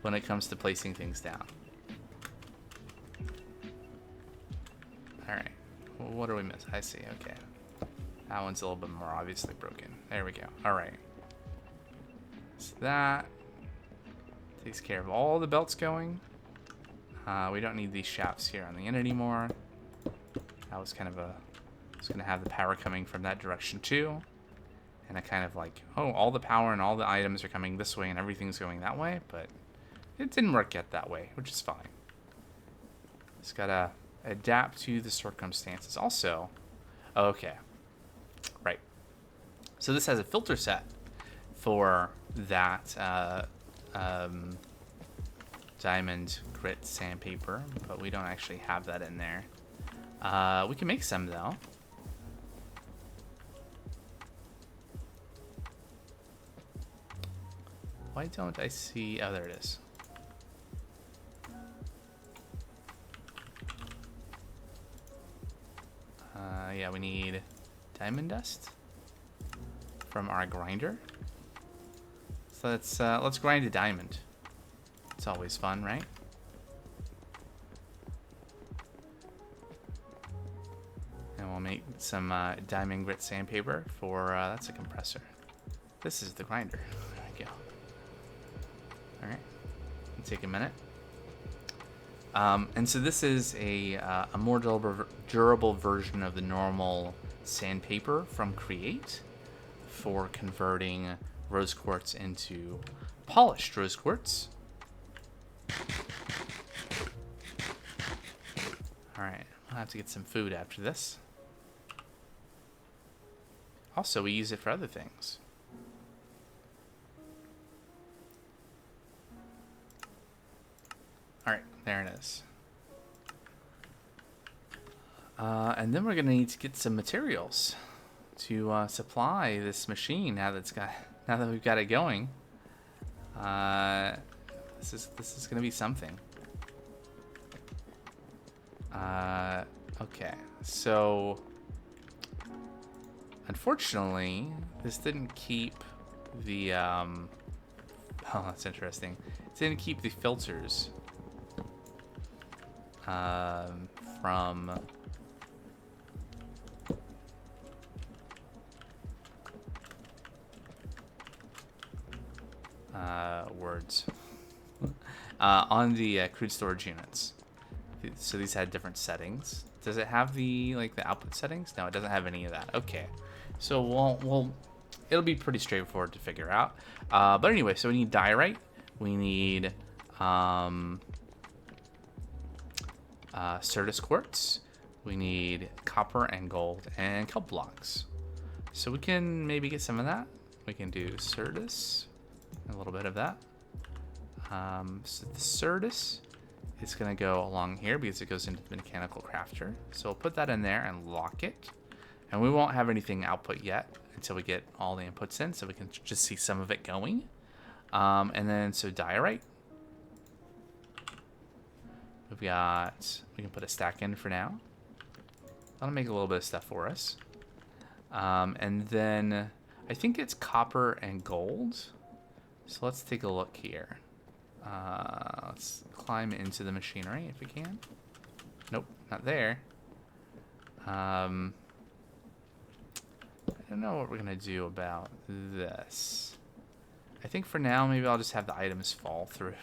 Speaker 1: when it comes to placing things down. Alright, well, what are we missing? I see, okay. That one's a little bit more obviously broken. There we go. Alright. So that takes care of all the belts going. We don't need these shafts here on the end anymore. That was kind of a... It's going to have the power coming from that direction too. And I kind of like, oh, all the power and all the items are coming this way and everything's going that way. But it didn't work yet that way, which is fine. Just got to adapt to the circumstances. Also, okay. Right. So this has a filter set for that diamond grit sandpaper, but we don't actually have that in there. We can make some though. Why don't I see? Oh, there it is. Yeah, we need diamond dust from our grinder. So let's grind a diamond. It's always fun, right? And we'll make some diamond grit sandpaper for that's a compressor. This is the grinder. There we go. All right, it'll take a minute. And so this is a more durable version of the normal sandpaper from Create for converting rose quartz into polished rose quartz. Alright, I'll have to get some food after this. Also, we use it for other things. Alright, there it is. And then we're going to need to get some materials to supply this machine now that we've got it going. This is going to be something. Okay, so unfortunately, this didn't keep the oh, that's interesting. It didn't keep the filters from words on the crude storage units. So these had different settings. Does it have the output settings? No, it doesn't have any of that. Okay, so we'll it'll be pretty straightforward to figure out. But anyway, so we need diorite. We need Certus quartz. We need copper and gold and kelp blocks. So we can maybe get some of that. We can do Certus, a little bit of that. So the Certus is going to go along here because it goes into the mechanical crafter. So we'll put that in there and lock it. And we won't have anything output yet until we get all the inputs in, so we can just see some of it going. And then, so diorite. We can put a stack in for now. That'll make a little bit of stuff for us. And then I think it's copper and gold. So let's take a look here. Let's climb into the machinery if we can. Nope, not there. I don't know what we're gonna do about this. I think for now, maybe I'll just have the items fall through.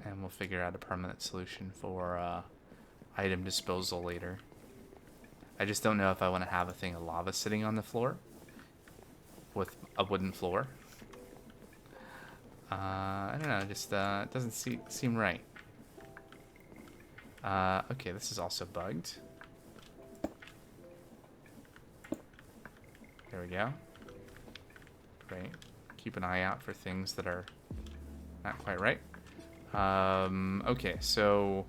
Speaker 1: And we'll figure out a permanent solution for item disposal later. I just don't know if I want to have a thing of lava sitting on the floor with a wooden floor. I don't know, just it doesn't seem right. Okay, this is also bugged. go. Great. Keep an eye out for things that are not quite right. Okay, so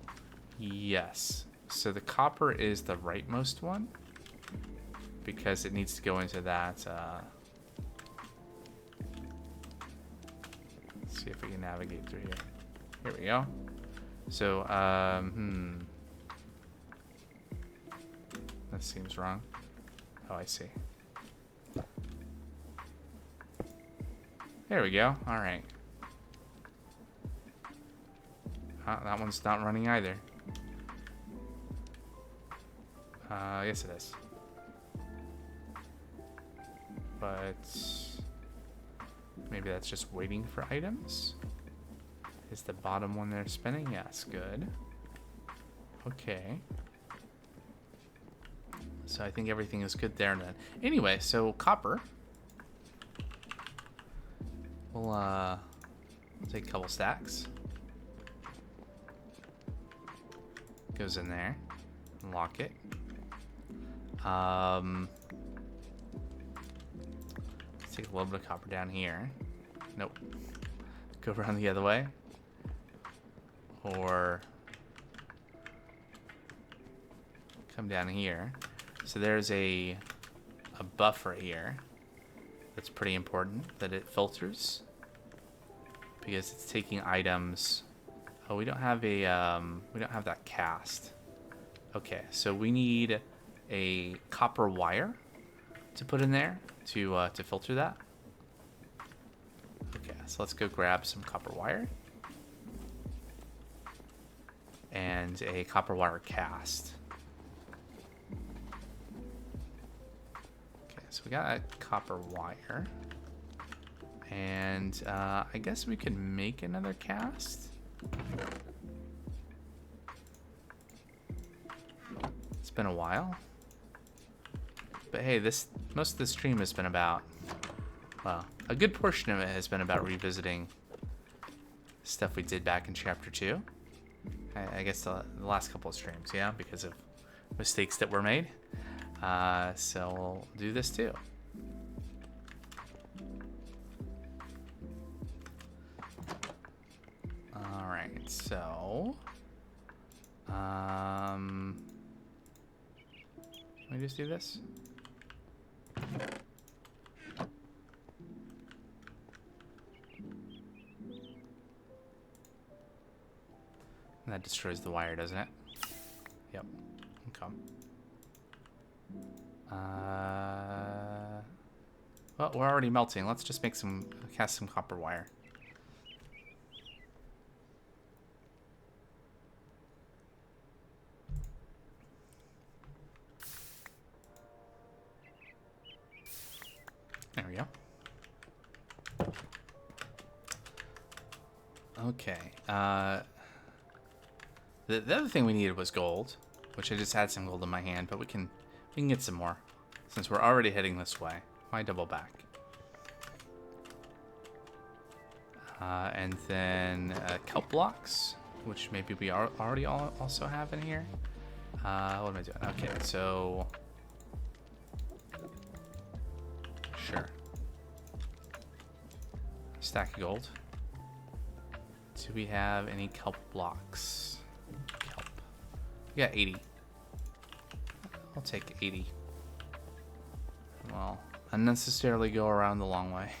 Speaker 1: yes. So the copper is the rightmost one because it needs to go into that. Let's see if we can navigate through here. Here we go. So, that seems wrong. Oh, I see. There we go. All right. That one's not running either. Yes, it is. But maybe that's just waiting for items. Is the bottom one there spinning? Yes, good. Okay. So I think everything is good there then. Anyway, so copper. We'll take a couple stacks. Goes in there. Lock it. Let's take a little bit of copper down here. Nope. Go around the other way. Or come down here. So there's a buffer here. That's pretty important that it filters because it's taking items. Oh, we don't have that cast. Okay, so we need a copper wire to put in there to filter that. Okay, so let's go grab some copper wire and a copper wire cast. Okay, so we got a copper wire, and I guess we could make another cast. It's been a while. But hey, most of the stream has been about, well, a good portion of it has been about revisiting stuff we did back in Chapter 2. I guess the last couple of streams, yeah, because of mistakes that were made. So we'll do this too. Alright, so... let me just do this. And that destroys the wire, doesn't it? Yep. Okay. Well, we're already melting. Let's just cast some copper wire. There we go. Okay. The other thing we needed was gold, which I just had some gold in my hand, but we can get some more since we're already heading this way. Why double back? And then kelp blocks, which maybe we already also have in here. What am I doing? Okay, so sure. Stack of gold. Do we have any kelp blocks? Kelp. We got 80. I'll take 80. Well, unnecessarily go around the long way.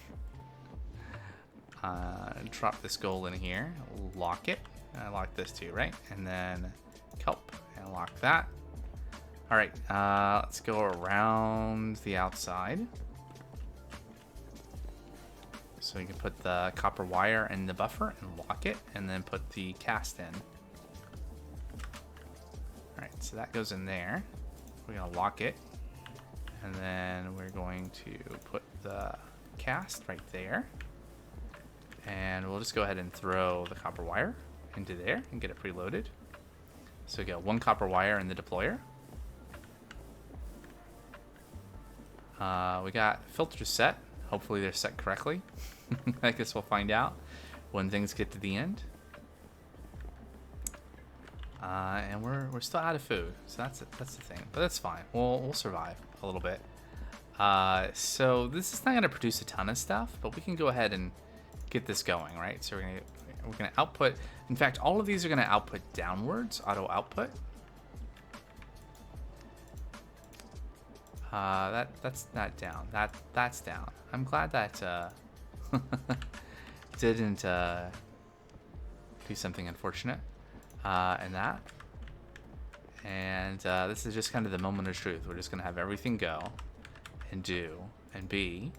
Speaker 1: Drop this gold in here. Lock it. Lock this too, right? And then kelp. And lock that. Alright, let's go around the outside. So you can put the copper wire in the buffer and lock it, and then put the cast in. Alright, so that goes in there. We're going to lock it, and then we're going to put the cast right there. And we'll just go ahead and throw the copper wire into there and get it preloaded. So we got one copper wire in the deployer. We got filters set. Hopefully they're set correctly. I guess we'll find out when things get to the end. And we're still out of food, so that's the thing. But that's fine. We'll survive a little bit. So this is not going to produce a ton of stuff, but we can go ahead and get this going, right? So we're gonna output. In fact, all of these are going to output downwards, auto output. That's not down. That's down. I'm glad that didn't do something unfortunate in that. And this is just kind of the moment of truth. We're just gonna have everything go and do and be,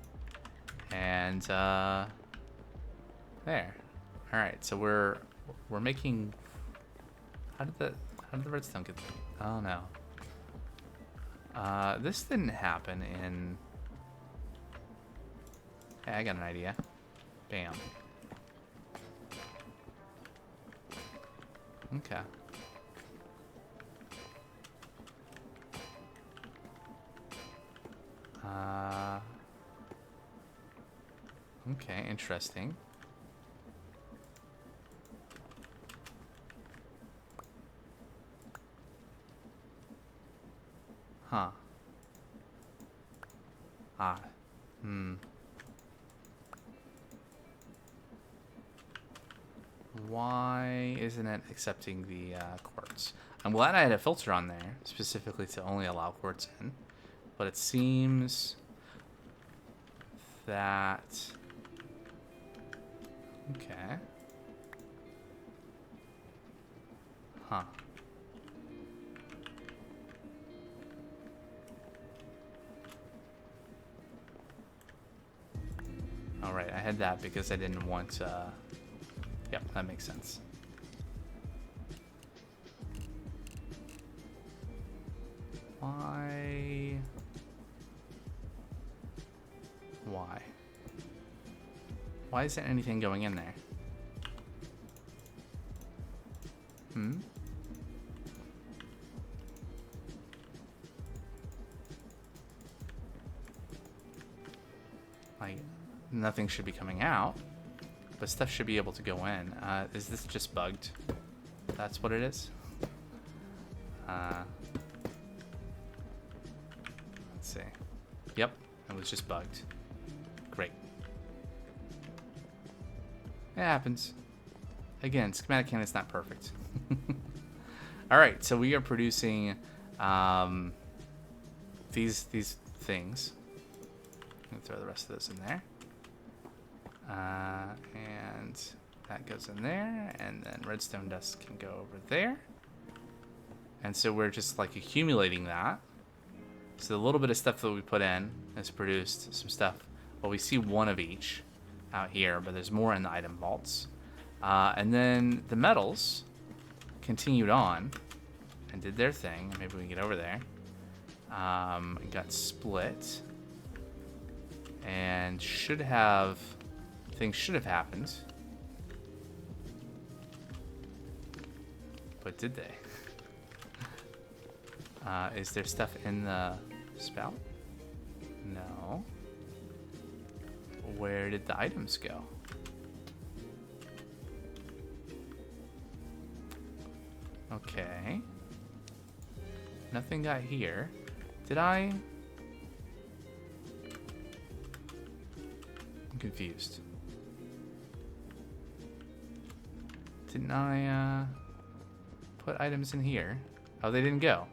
Speaker 1: and there. All right, so we're making. How did the redstone get? Oh no. This didn't happen in. Hey, I got an idea. Bam. Okay. Okay, interesting. Huh. Why isn't it accepting the quartz? I'm glad I had a filter on there, specifically to only allow quartz in. But it seems that... Okay. Huh. Alright, I had that because I didn't want... Yep, that makes sense. Why? Why isn't anything going in there? Like, nothing should be coming out, but stuff should be able to go in. Is this just bugged? That's what it is? Let's see. Yep, it was just bugged. Great. It happens. Again, schematic cannon's not perfect. Alright, so we are producing these things. I'm gonna throw the rest of those in there. And that goes in there, and then redstone dust can go over there. And so we're just like accumulating that. So the little bit of stuff that we put in has produced some stuff. Well, we see one of each out here, but there's more in the item vaults. And then the metals continued on and did their thing. Maybe we can get over there. It got split. And things should have happened. But did they? Is there stuff in the spout? No. Where did the items go? Okay. Nothing got here. Did I? I'm confused. Didn't I put items in here? Oh, they didn't go.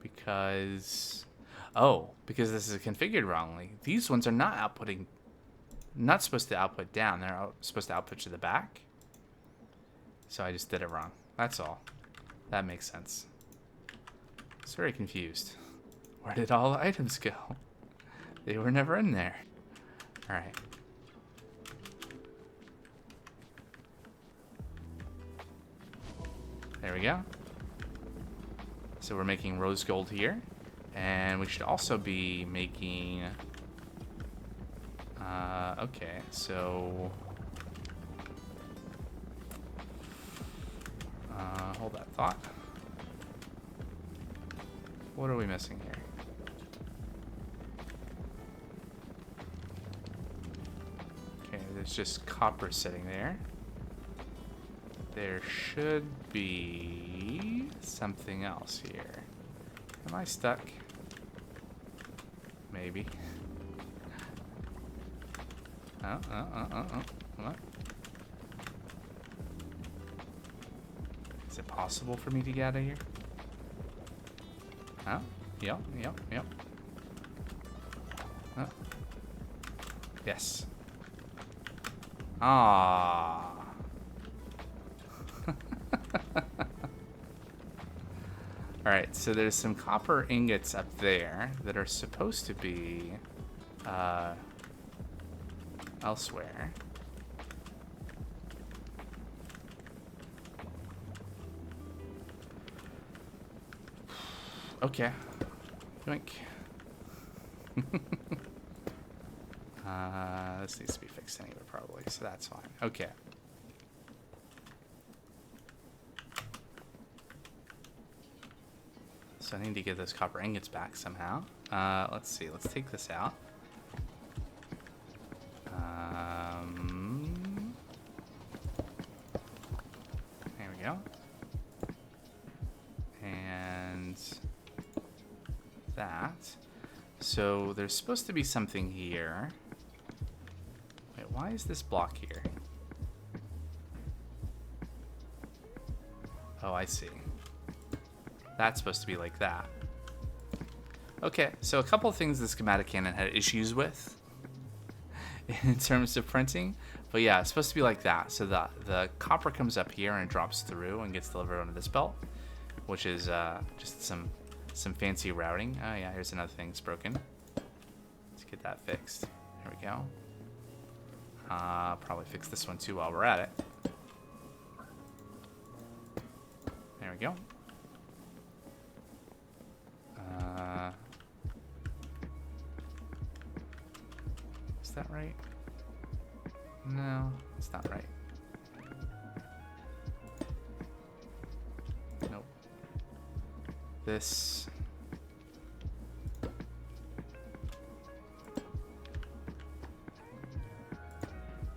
Speaker 1: Because this is configured wrongly. These ones are not supposed to output down. They're supposed to output to the back. So I just did it wrong. That's all. That makes sense. I was very confused. Where did all the items go? They were never in there. All right. There we go. So we're making rose gold here. And we should also be making... okay, so... hold that thought. What are we missing here? Okay, there's just copper sitting there. There should be something else here. Am I stuck? Maybe. What? Is it possible for me to get out of here? Oh, yep. Oh. Yes. Ah. Alright, so there's some copper ingots up there that are supposed to be elsewhere. Okay. Yoink. This needs to be fixed anyway, probably, so that's fine. Okay. So I need to get those copper ingots back somehow. Let's see. Let's take this out. There we go. And that. So there's supposed to be something here. Wait, why is this block here? Oh, I see. That's supposed to be like that. Okay, so a couple of things the schematic cannon had issues with in terms of printing. But yeah, it's supposed to be like that. So the copper comes up here and drops through and gets delivered onto this belt, which is just some fancy routing. Oh yeah, here's another thing that's broken. Let's get that fixed. There we go. Probably fix this one too while we're at it. There we go. Is that right? No, it's not right. Nope. This.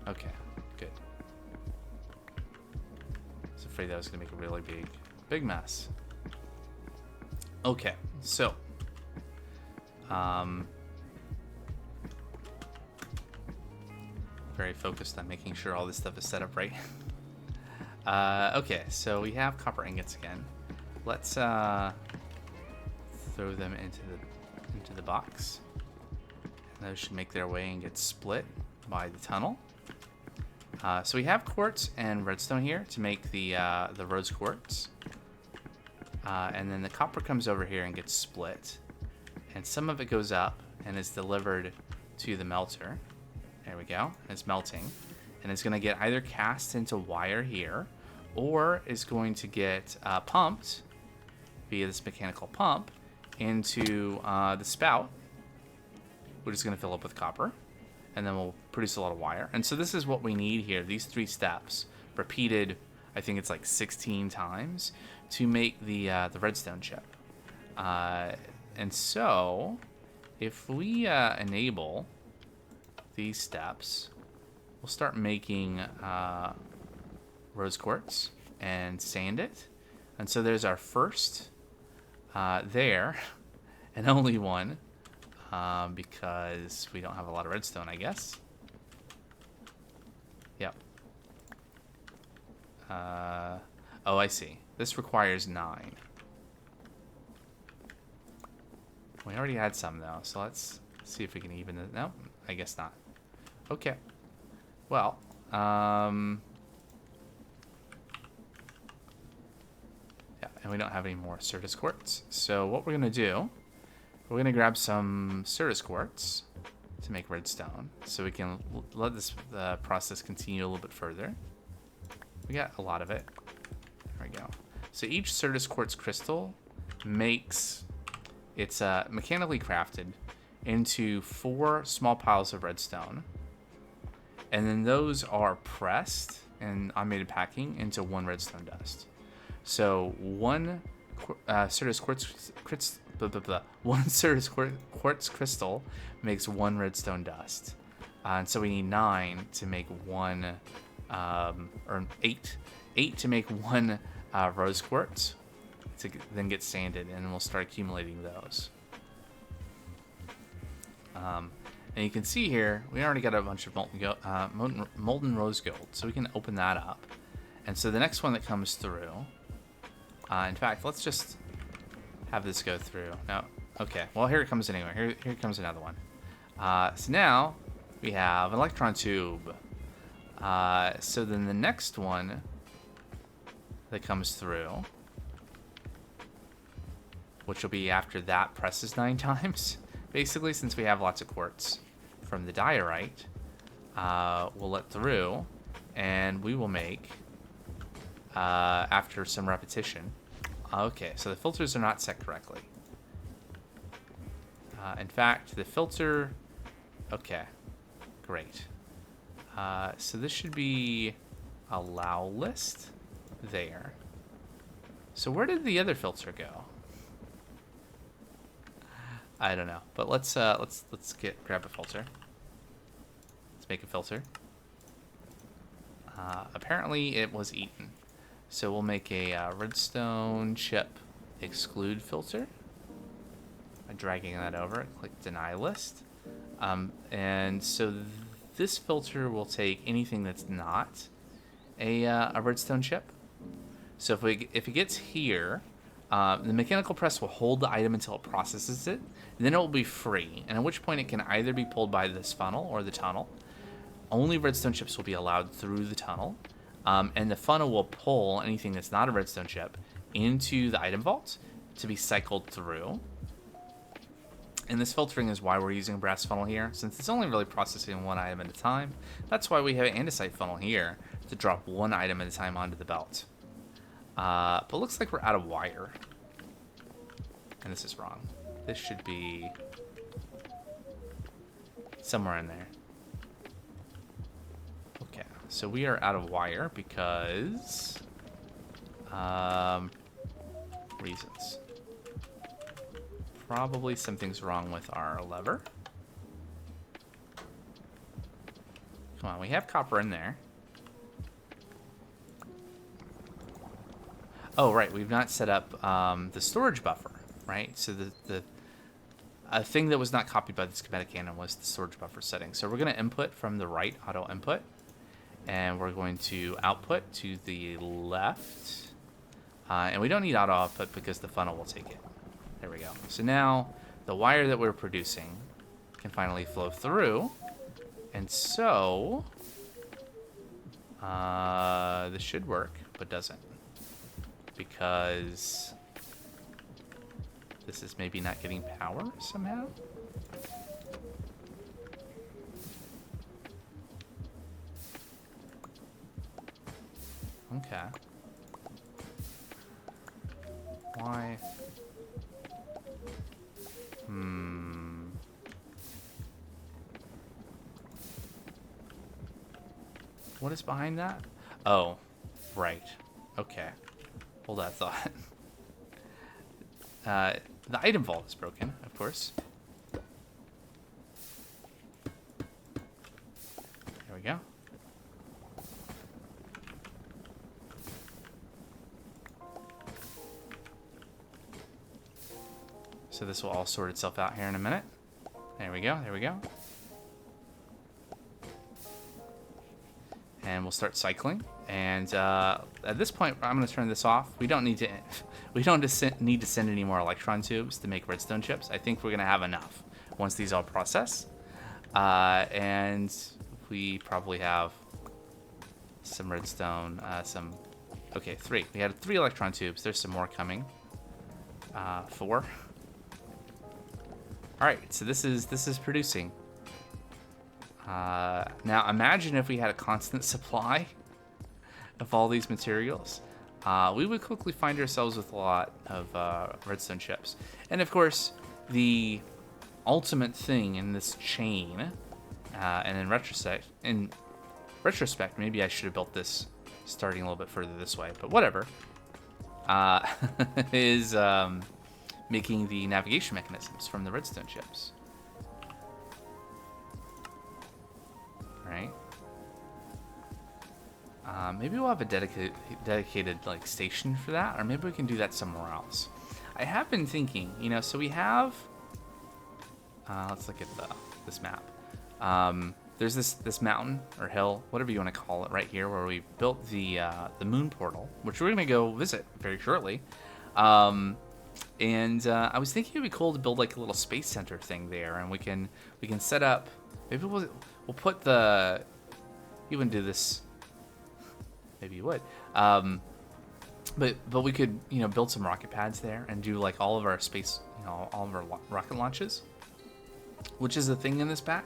Speaker 1: Okay, good. I was afraid that was gonna make a really big mess. Okay, so very focused on making sure all this stuff is set up right. Okay, so we have copper ingots again. Let's throw them into the box. And those should make their way and get split by the tunnel. So we have quartz and redstone here to make the rose quartz. And then the copper comes over here and gets split. And some of it goes up and is delivered to the melter. There we go. It's melting. And it's going to get either cast into wire here, or is going to get pumped via this mechanical pump into the spout, which is going to fill up with copper. And then we'll produce a lot of wire. And so this is what we need here. These 3 steps repeated, I think it's like 16 times, to make the redstone chip. And so if we enable these steps, we'll start making rose quartz and sand it. And so there's our first there, and only one, because we don't have a lot of redstone, I guess. Yep. Oh, I see. This requires 9. We already had some, though, so let's see if we can even it. Nope, I guess not. Okay. Well, yeah, and we don't have any more Certus quartz. So what we're going to do, we're going to grab some Certus quartz to make redstone, so we can let this process continue a little bit further. We got a lot of it. There we go. So each Certus quartz crystal makes, it's mechanically crafted into 4 small piles of redstone. And then those are pressed in automated packing into 1 redstone dust. So 1 Certus quartz crystal makes 1 redstone dust. And so we need 9 to make 1, or 8 to make 1 rose quartz to then get sanded, and we'll start accumulating those. And you can see here, we already got a bunch of molten rose gold, so we can open that up. And so the next one that comes through, in fact, let's just have this go through. No, okay, well, here it comes anyway. Here comes another one. So now we have an electron tube. So then the next one that comes through, which will be after that presses 9 times, basically, since we have lots of quartz from the diorite, we'll let through, and we will make, after some repetition. Okay, so the filters are not set correctly. In fact, the filter, okay, great. So this should be allow list there. So where did the other filter go? I don't know, but let's grab a filter. Let's make a filter. Apparently it was eaten, so we'll make a redstone chip exclude filter by dragging that over. Click deny list, and so this filter will take anything that's not a redstone chip. So if it gets here, the mechanical press will hold the item until it processes it, and then it will be free, and at which point it can either be pulled by this funnel or the tunnel. Only redstone chips will be allowed through the tunnel, and the funnel will pull anything that's not a redstone chip into the item vault to be cycled through. And this filtering is why we're using a brass funnel here, since it's only really processing one item at a time. That's why we have an andesite funnel here to drop one item at a time onto the belt. But it looks like we're out of wire. And this is wrong. This should be somewhere in there. Okay, so we are out of wire because reasons. Probably something's wrong with our lever. Come on, we have copper in there. Oh, right, we've not set up the storage buffer, right? So a thing that was not copied by the schematic cannon was the storage buffer setting. So we're going to input from the right, auto input, and we're going to output to the left. And we don't need auto output because the funnel will take it. There we go. So now the wire that we're producing can finally flow through. And so this should work, but doesn't. Because this is maybe not getting power somehow. Okay. Why? What is behind that? Oh, right. Okay. Hold that thought. The item vault is broken, of course. There we go. So this will all sort itself out here in a minute. There we go, there we go. And we'll start cycling. And at this point, I'm going to turn this off. We don't need to need to send any more electron tubes to make redstone chips. I think we're going to have enough once these all process. And we probably have some redstone, okay, 3. We had 3 electron tubes. There's some more coming. 4. All right, so this is producing. Now imagine if we had a constant supply of all these materials. We would quickly find ourselves with a lot of redstone chips. And of course, the ultimate thing in this chain, and in retrospect, maybe I should have built this starting a little bit further this way, but whatever, is making the navigation mechanisms from the redstone chips. Right? Maybe we'll have a dedicated like station for that, or maybe we can do that somewhere else. I have been thinking, you know, so we have let's look at this map. There's this mountain or hill, whatever you want to call it, right here where we built the moon portal, which we're gonna go visit very shortly. And I was thinking it'd be cool to build like a little space center thing there, and we can set up. Maybe we'll put the. You wouldn't do this. Maybe you would. But we could build some rocket pads there and do like all of our space, all of our rocket launches, which is a thing in this pack,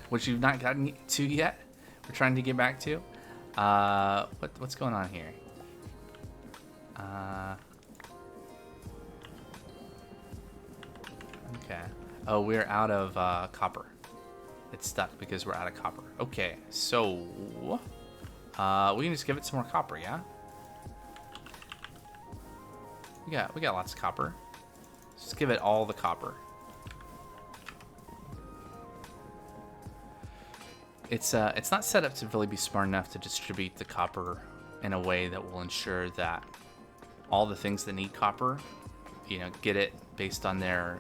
Speaker 1: which you've not gotten to yet. We're trying to get back to. What's going on here? Okay. Oh, we're out of copper. It's stuck because we're out of copper. Okay, so we can just give it some more copper, yeah? We got lots of copper. Just give it all the copper. It's not set up to really be smart enough to distribute the copper in a way that will ensure that all the things that need copper, get it based on their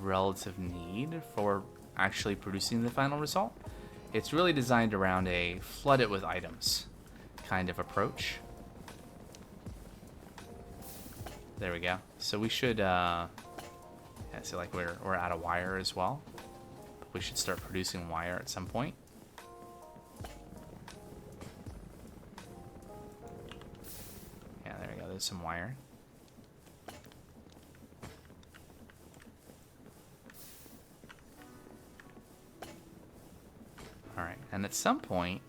Speaker 1: relative need for actually producing the final result. It's really designed around a flood it with items kind of approach. There we go. So we should so like we're out of wire as well. But we should start producing wire at some point. Yeah, there we go. There's some wire. Alright, and at some point,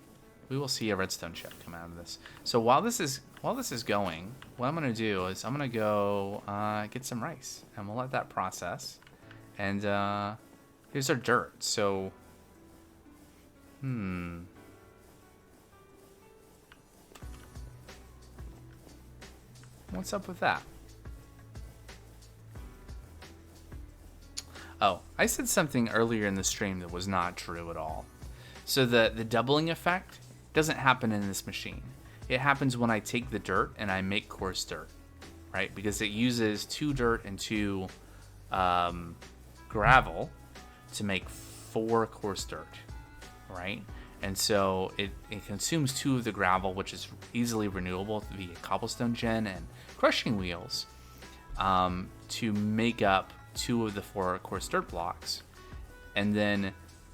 Speaker 1: we will see a redstone chip come out of this. So while this is going, what I'm going to do is I'm going to go get some rice, and we'll let that process. And here's our dirt. So, what's up with that? Oh, I said something earlier in the stream that was not true at all. So the doubling effect doesn't happen in this machine. It happens when I take the dirt and I make coarse dirt, right? Because it uses 2 dirt and 2 gravel to make 4 coarse dirt, right? And so it consumes 2 of the gravel, which is easily renewable via cobblestone gen and crushing wheels, to make up 2 of the 4 coarse dirt blocks. And then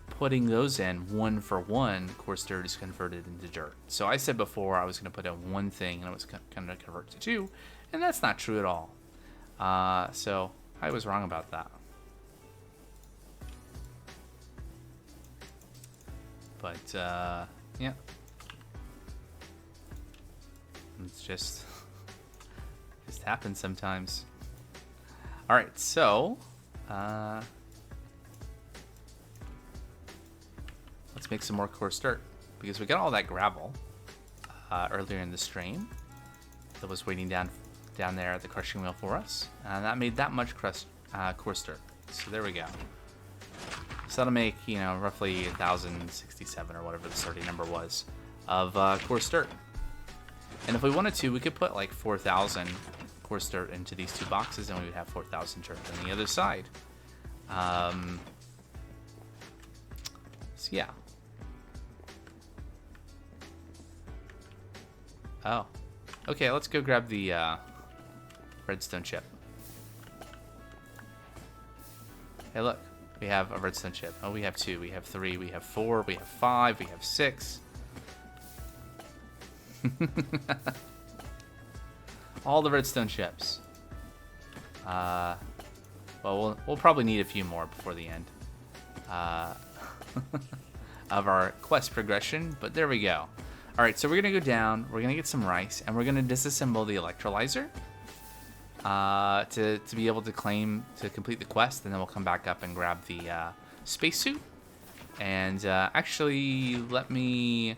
Speaker 1: putting those in 1 for 1, coarse dirt is converted into dirt. So I said before I was going to put in 1 thing and it was going to convert to 2, and that's not true at all. So I was wrong about that. But yeah, it's just happens sometimes. All right, so let's make some more coarse dirt, because we got all that gravel earlier in the stream that was waiting down there at the crushing wheel for us, and that made that much coarse dirt. So there we go. So that'll make, roughly 1,067 or whatever the starting number was of coarse dirt. And if we wanted to, we could put like 4,000 coarse dirt into these 2 boxes, and we would have 4,000 dirt on the other side. So yeah. Oh. Okay, let's go grab the redstone chip. Hey, look. We have a redstone chip. Oh, we have 2. We have 3. We have 4. We have 5. We have 6. All the redstone chips. Well, we'll probably need a few more before the end of our quest progression, but there we go. All right, so we're gonna go down. We're gonna get some rice, and we're gonna disassemble the electrolyzer to be able to complete the quest, and then we'll come back up and grab the spacesuit. And actually, I'm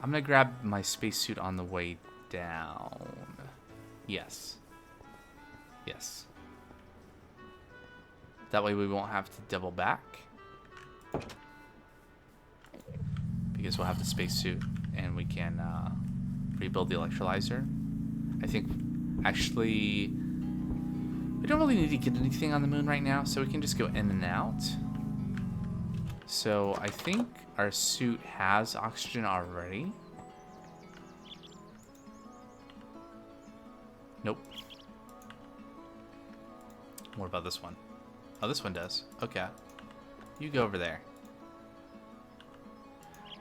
Speaker 1: gonna grab my spacesuit on the way down. Yes. That way we won't have to double back, because we'll have the spacesuit and we can rebuild the electrolyzer. I think actually We don't really need to get anything on the moon right now, so we can just go in and out. So I think our suit has oxygen already. Nope. What about this one? Oh, this one does. Okay. You go over there.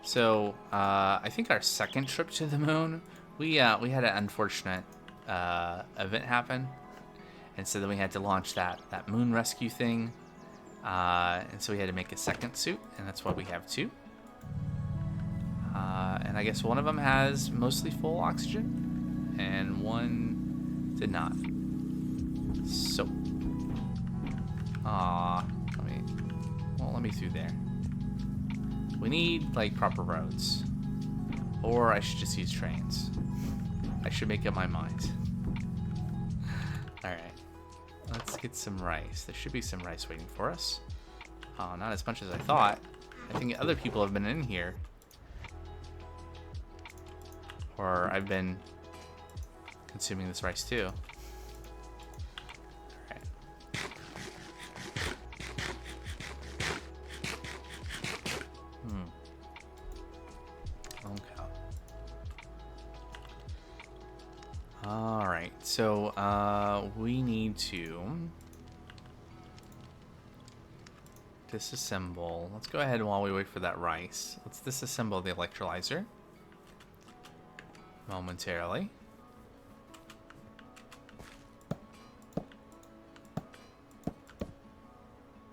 Speaker 1: So, I think our second trip to the moon, we had an unfortunate event happen. And so then we had to launch that moon rescue thing. And so we had to make a second suit, and that's why we have two. And I guess one of them has mostly full oxygen, and one did not. So, let me through there. We need like proper roads, or I should just use trains. I should make up my mind. All right. Let's get some rice. There should be some rice waiting for us. Oh, not as much as I thought. I think other people have been in here. Or I've been consuming this rice too. Alright. Okay. Alright, so we need to disassemble. Let's go ahead while we wait for that rice. Let's disassemble the electrolyzer momentarily.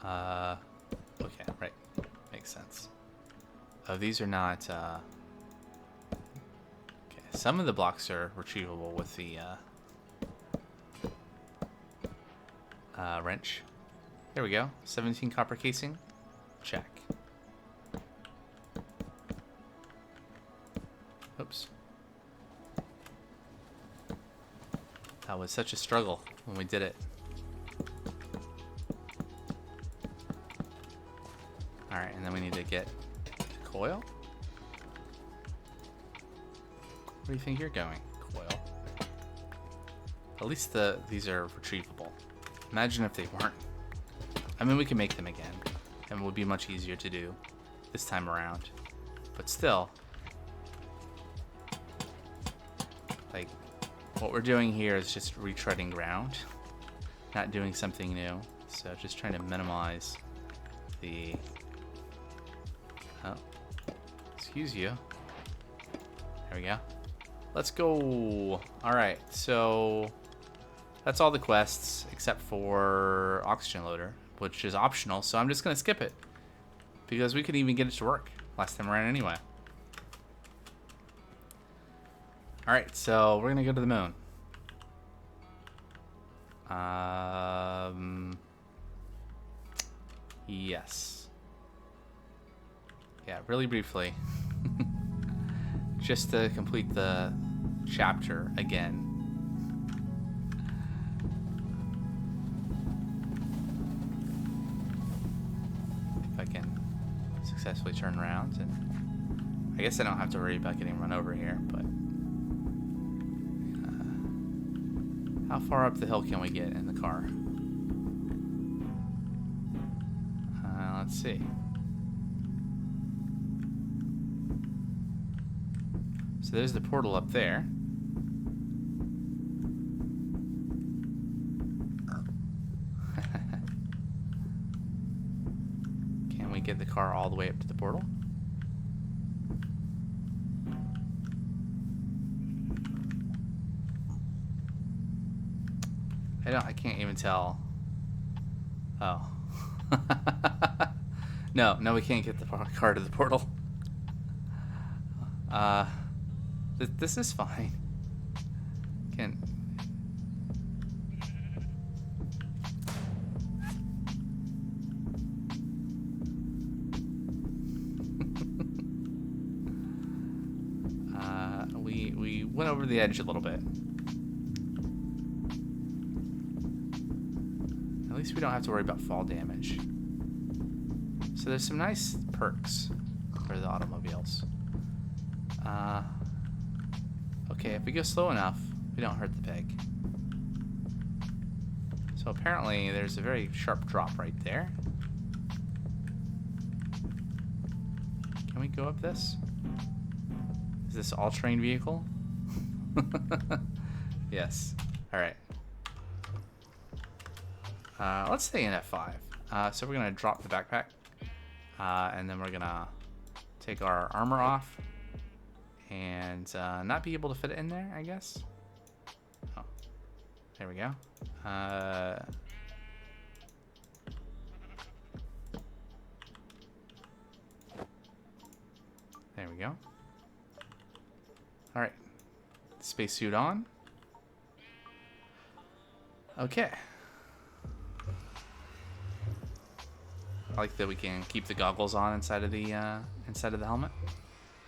Speaker 1: Okay, right. Makes sense. Oh, these are not, okay, some of the blocks are retrievable with the, wrench. There we go. 17 copper casing. Check. Oops. That was such a struggle when we did it. Alright, and then we need to get the coil. Where do you think you're going, coil? At least these are retrievable. Imagine if they weren't. I mean, we can make them again, and it would be much easier to do this time around. But still, like, what we're doing here is just retreading ground, not doing something new. So just trying to minimize the... Oh, excuse you. There we go. Let's go. All right, so that's all the quests except for oxygen loader, which is optional. So I'm just gonna skip it because we couldn't even get it to work last time around anyway. All right, so we're gonna go to the moon. Yes. Yeah, really briefly. Just to complete the chapter again. If I can successfully turn around, and I guess I don't have to worry about getting run over here, but how far up the hill can we get in the car? Let's see. So there's the portal up there. Can we get the car all the way up to the portal? I can't even tell. Oh. No, we can't get the car to the portal. This is fine. Can... we went over the edge a little bit. At least we don't have to worry about fall damage. So there's some nice perks for the automobiles. Okay, if we go slow enough, we don't hurt the pig. So So apparently there's a very sharp drop right there. Can we go up this? Is this all-terrain vehicle? Yes. Alright. Let's stay in F5. So we're going to drop the backpack. And then we're going to take our armor off. And not be able to fit it in there, I guess. Oh. There we go. There we go. Alright. Spacesuit on. Okay. I like that we can keep the goggles on inside of the helmet.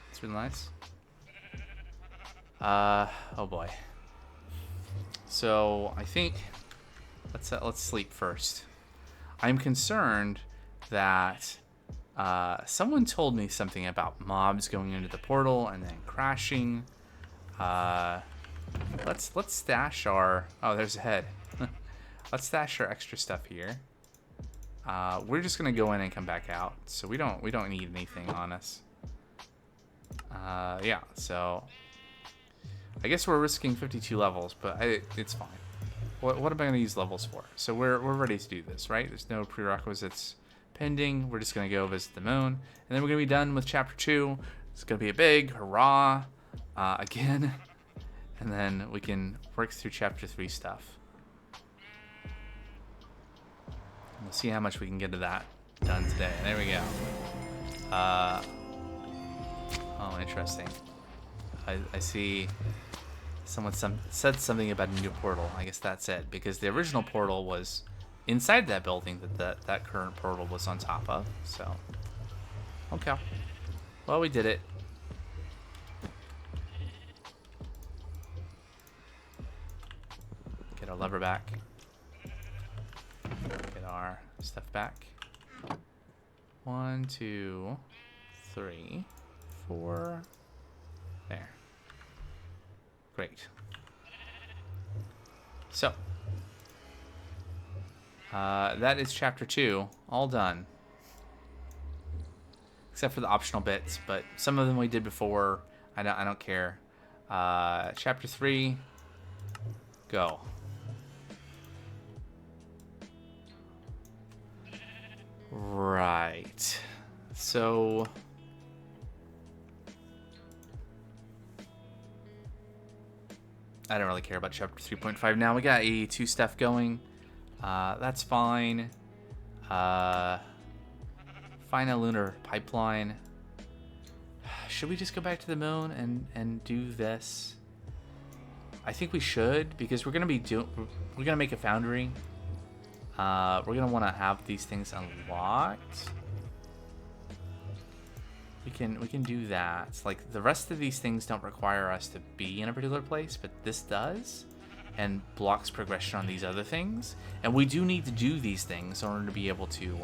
Speaker 1: It's really nice. Oh boy. So I think let's sleep first. I'm concerned that someone told me something about mobs going into the portal and then crashing. Let's stash our... Oh, there's a head. Let's stash our extra stuff here. We're just gonna go in and come back out, so we don't need anything on us. Yeah, so I guess we're risking 52 levels, but it's fine. What am I gonna use levels for? So we're ready to do this, right? There's no prerequisites pending. We're just gonna go visit the moon, and then we're gonna be done with chapter 2. It's gonna be a big hurrah again, and then we can work through chapter 3 stuff. We'll see how much we can get of that done today. There we go. Oh, interesting. I see someone said something about a new portal. I guess that's it, because the original portal was inside that building that current portal was on top of. So, okay. Well, we did it. Get our lever back. Get our stuff back. 1, 2, 3, 4. There. Great. So, that is chapter 2, all done. Except for the optional bits, but some of them we did before. I don't care. Chapter 3, go. Right. So I don't really care about chapter 3.5 now. We got 82 stuff going. That's fine. Find a lunar pipeline. Should we just go back to the moon and do this? I think we should, because we're gonna make a foundry. We're gonna want to have these things unlocked. We can do that. It's like the rest of these things don't require us to be in a particular place, but this does, and blocks progression on these other things. And we do need to do these things in order to be able to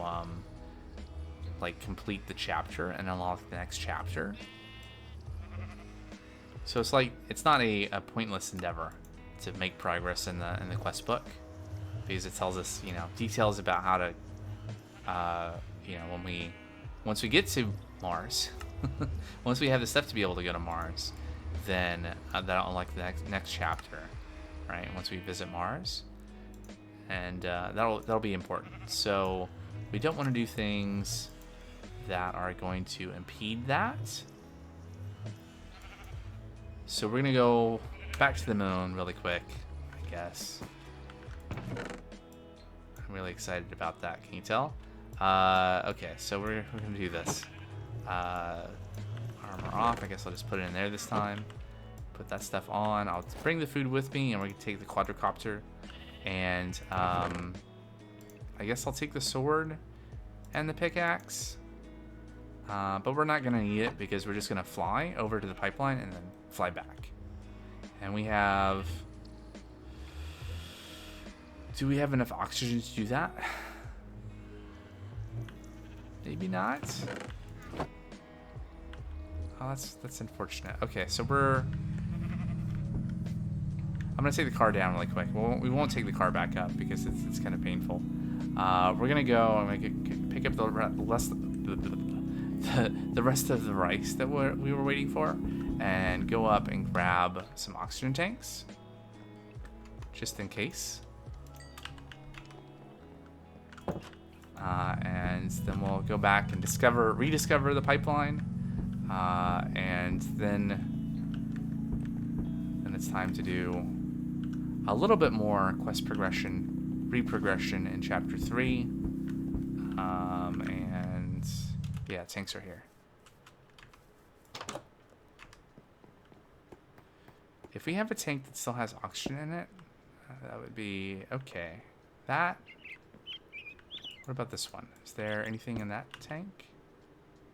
Speaker 1: like complete the chapter and unlock the next chapter. So it's like it's not a pointless endeavor to make progress in the quest book, because it tells us, you know, details about how to you know, once we get to Mars, once we have the stuff to be able to go to Mars, then that'll unlock the next chapter, right? Once we visit Mars, and that'll be important. So we don't want to do things that are going to impede that. So we're gonna go back to the moon really quick, I guess. I'm really excited about that. Can you tell? Okay, so we're gonna do this. Armor off. I guess I'll just put it in there this time. Put that stuff on. I'll bring the food with me, and we're gonna take the quadricopter. And I guess I'll take the sword and the pickaxe. But we're not gonna need it, because we're just gonna fly over to the pipeline and then fly back. And we have... Do we have enough oxygen to do that? Maybe not. Oh, that's unfortunate. Okay, so I'm gonna take the car down really quick. We won't take the car back up because it's kind of painful. We're gonna go. I'm gonna pick up the rest of the rice that we were waiting for, and go up and grab some oxygen tanks, just in case. And then we'll go back and rediscover the pipeline, and then it's time to do a little bit more quest progression, reprogression in chapter 3. And yeah, tanks are here. If we have a tank that still has oxygen in it, that would be okay. What about this one? Is there anything in that tank?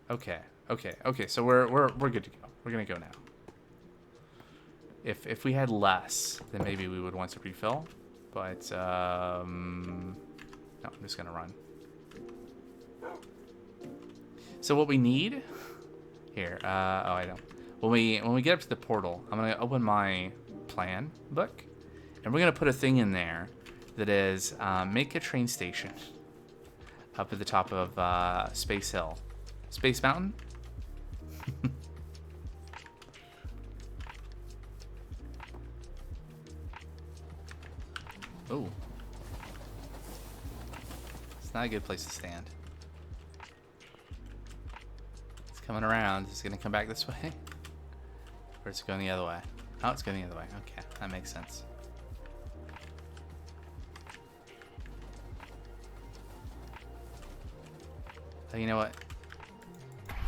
Speaker 1: Okay. So we're good to go. We're gonna go now. If we had less, then maybe we would want to refill. But no, I'm just gonna run. So what we need here? I don't. When we get up to the portal, I'm gonna open my plan book, and we're gonna put a thing in there that is make a train station up at the top of Space Mountain. Oh, it's not a good place to stand. It's coming around. It's gonna come back this way, or it's going the other way. Oh, it's going the other way. Okay, that makes sense. You know what?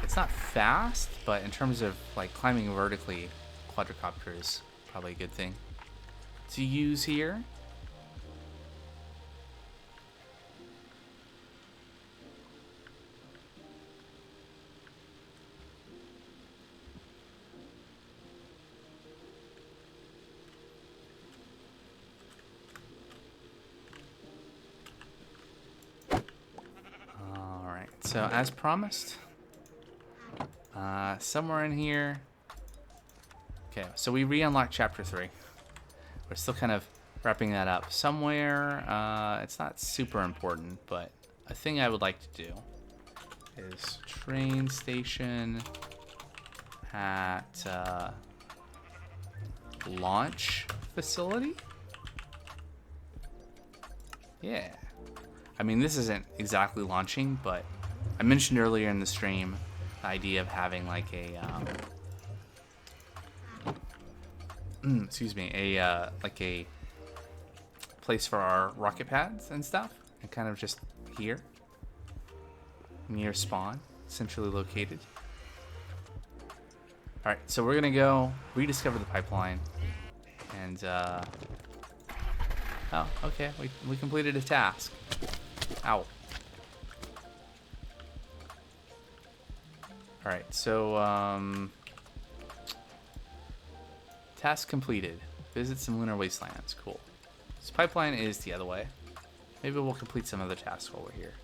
Speaker 1: It's not fast, but in terms of like climbing vertically, quadricopter is probably a good thing to use here. So as promised, somewhere in here. Okay, so we re-unlocked chapter 3. We're still kind of wrapping that up. Somewhere, it's not super important, but a thing I would like to do is train station at launch facility. Yeah. I mean, this isn't exactly launching, but I mentioned earlier in the stream the idea of having like a like a place for our rocket pads and stuff, and kind of just here near spawn, centrally located. All right, so we're gonna go rediscover the pipeline, and oh, okay, we completed a task. Ow. Alright, so, task completed. Visit some lunar wastelands. Cool. This pipeline is the other way. Maybe we'll complete some other tasks while we're here.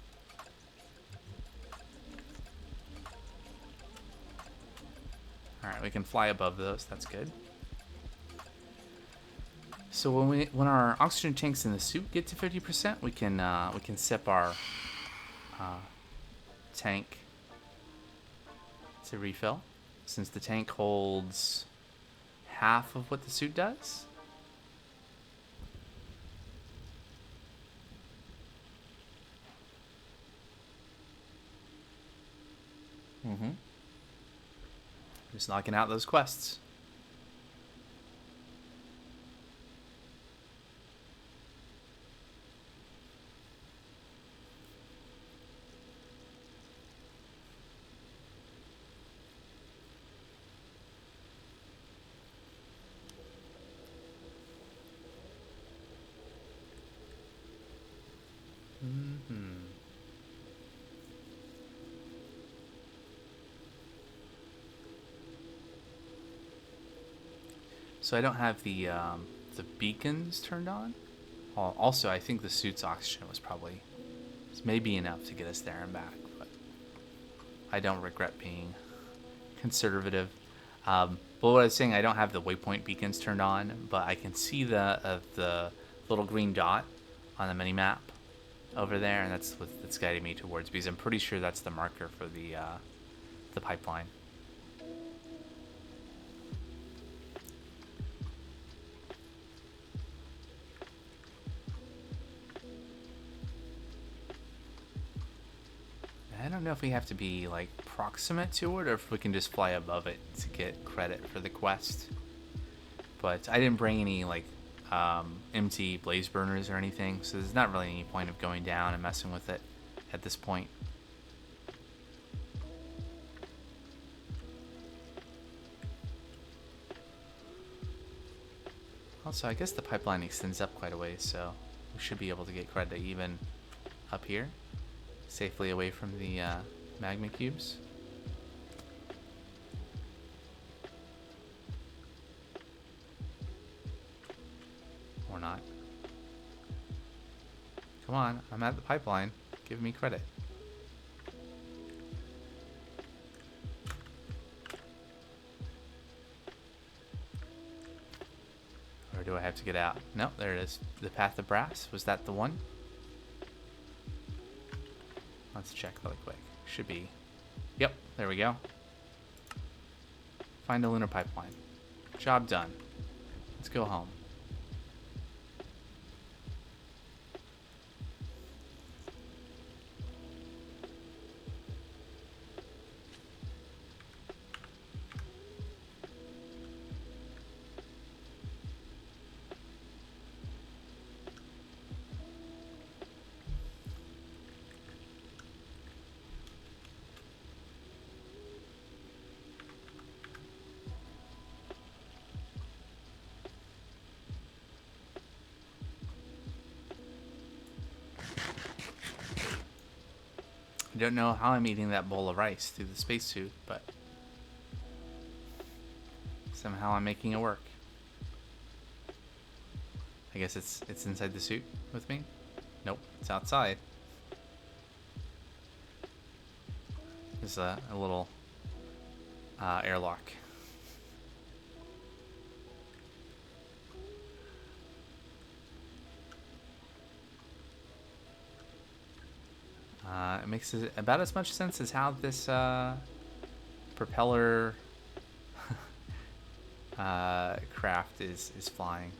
Speaker 1: Alright, we can fly above those. That's good. So when our oxygen tanks in the suit get to 50%, we can sip our tank to refill, since the tank holds half of what the suit does. Just knocking out those quests. So I don't have the beacons turned on. Also, I think the suit's oxygen was maybe enough to get us there and back, but I don't regret being conservative. We'll Well, what I was saying, I don't have the waypoint beacons turned on, but I can see the little green dot on the mini map over there, and that's what it's guiding me towards, because I'm pretty sure that's the marker for the pipeline. I don't know if we have to be like proximate to it or if we can just fly above it to get credit for the quest. But I didn't bring any like empty blaze burners or anything, so there's not really any point of going down and messing with it at this point. Also, I guess the pipeline extends up quite a ways, so we should be able to get credit even up here, safely away from the magma cubes. Or not. Come on, I'm at the pipeline. Give me credit. Or do I have to get out? Nope, there it is. The Path of Brass. Was that the one? Let's check really quick. Should be. Yep, there we go. Find a lunar pipeline. Job done. Let's go home. I don't know how I'm eating that bowl of rice through the spacesuit, but somehow I'm making it work. I guess it's inside the suit with me? Nope, it's outside. There's a little airlock. It makes about as much sense as how this propeller craft is flying.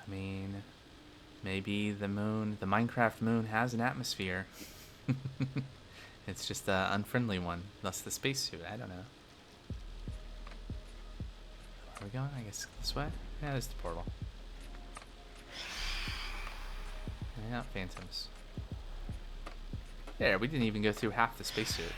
Speaker 1: I mean, maybe the moon, the Minecraft moon, has an atmosphere. It's just an unfriendly one, thus the spacesuit. I don't know. Where are we going? I guess this way? Yeah, there's the portal. Yeah, phantoms. There, we didn't even go through half the spacesuit.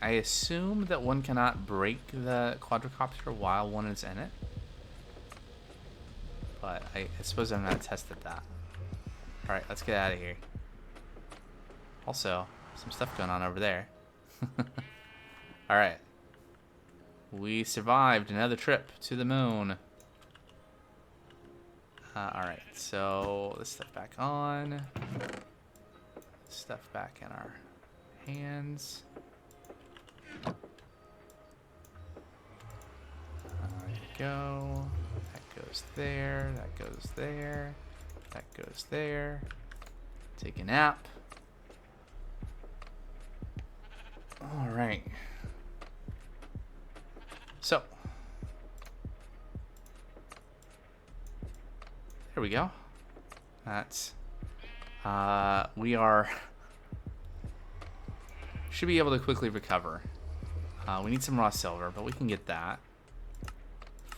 Speaker 1: I assume that one cannot break the quadricopter while one is in it. But I suppose I've not tested that. Alright, let's get out of here. Also, some stuff going on over there. Alright. We survived another trip to the moon. Alright, so this stuff back on. Stuff back in our hands. There we go. That goes there. That goes there. That goes there. Take a nap. Alright. So. There we go. That's we are should be able to quickly recover. We need some raw silver, but we can get that.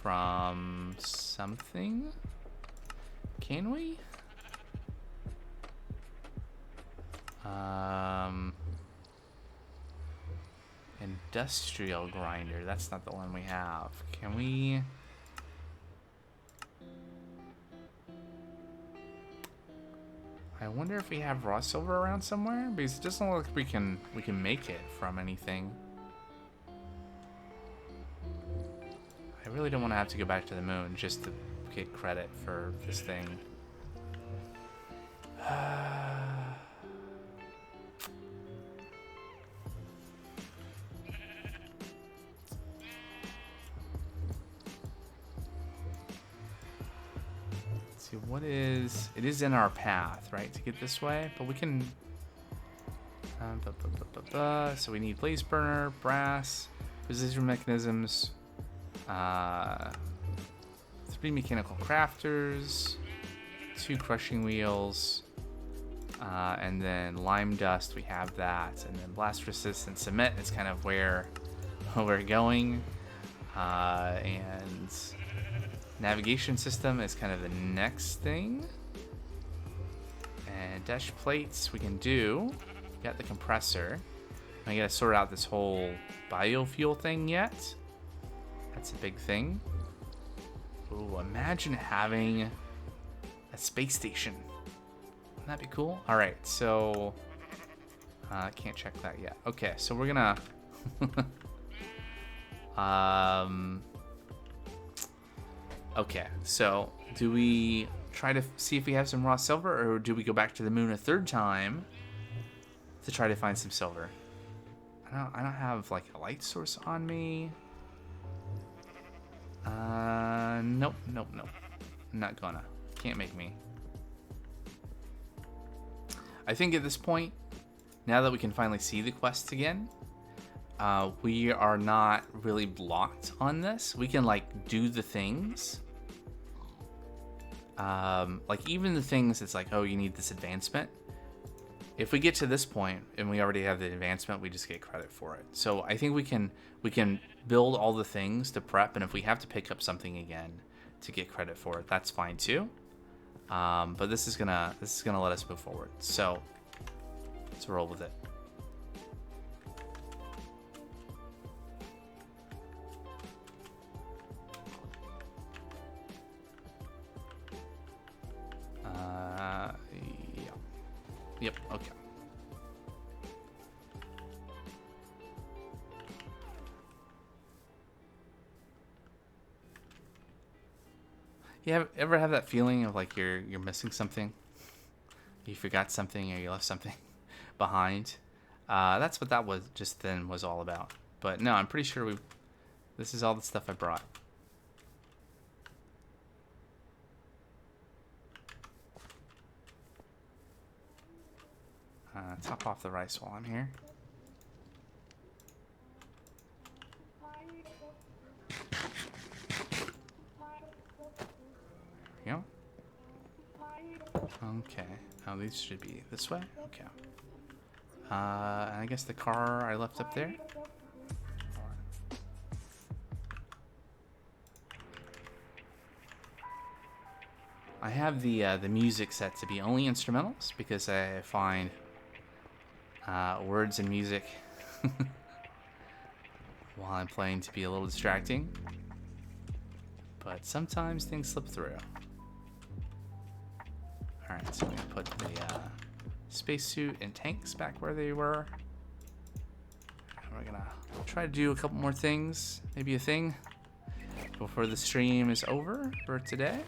Speaker 1: from something. Can we? Industrial grinder. That's not the one we have. Can we? I wonder if we have raw silver around somewhere, because it doesn't look like we can make it from anything. I really don't want to have to go back to the moon just to get credit for this thing. Let's see, what is... It is in our path, right, to get this way, but we can... So we need blaze burner, brass, precision mechanisms, 3 mechanical crafters, 2 crushing wheels, and then lime dust, we have that, and then blast resistant cement is kind of where we're going, and navigation system is kind of the next thing, and dash plates we can do. We got the compressor. I gotta sort out this whole biofuel thing yet. That's a big thing. Ooh, imagine having a space station. Wouldn't that be cool? All right, so can't check that yet. Okay, so we're gonna okay, so do we try to see if we have some raw silver, or do we go back to the moon a third time to try to find some silver? I don't have like a light source on me. Nope. I'm not gonna. Can't make me. I think at this point, now that we can finally see the quests again, we are not really blocked on this. We can like do the things. Like even the things it's like, oh, you need this advancement. If we get to this point and we already have the advancement, we just get credit for it. So I think we can build all the things to prep, and if we have to pick up something again to get credit for it, that's fine too. But this is gonna let us move forward. So let's roll with it. Yep, okay. You ever have that feeling of like you're missing something? You forgot something, or you left something behind? That's what that was just then was all about. But no, I'm pretty sure this is all the stuff I brought. Top off the rice while I'm here. There we go. Okay. Oh, these should be this way? Okay. And I guess the car I left up there? I have the music set to be only instrumentals because I find words and music while I'm playing to be a little distracting, but sometimes things slip through. Alright, so I'm going to put the spacesuit and tanks back where they were. And we're going to try to do a couple more things, maybe a thing, before the stream is over for today.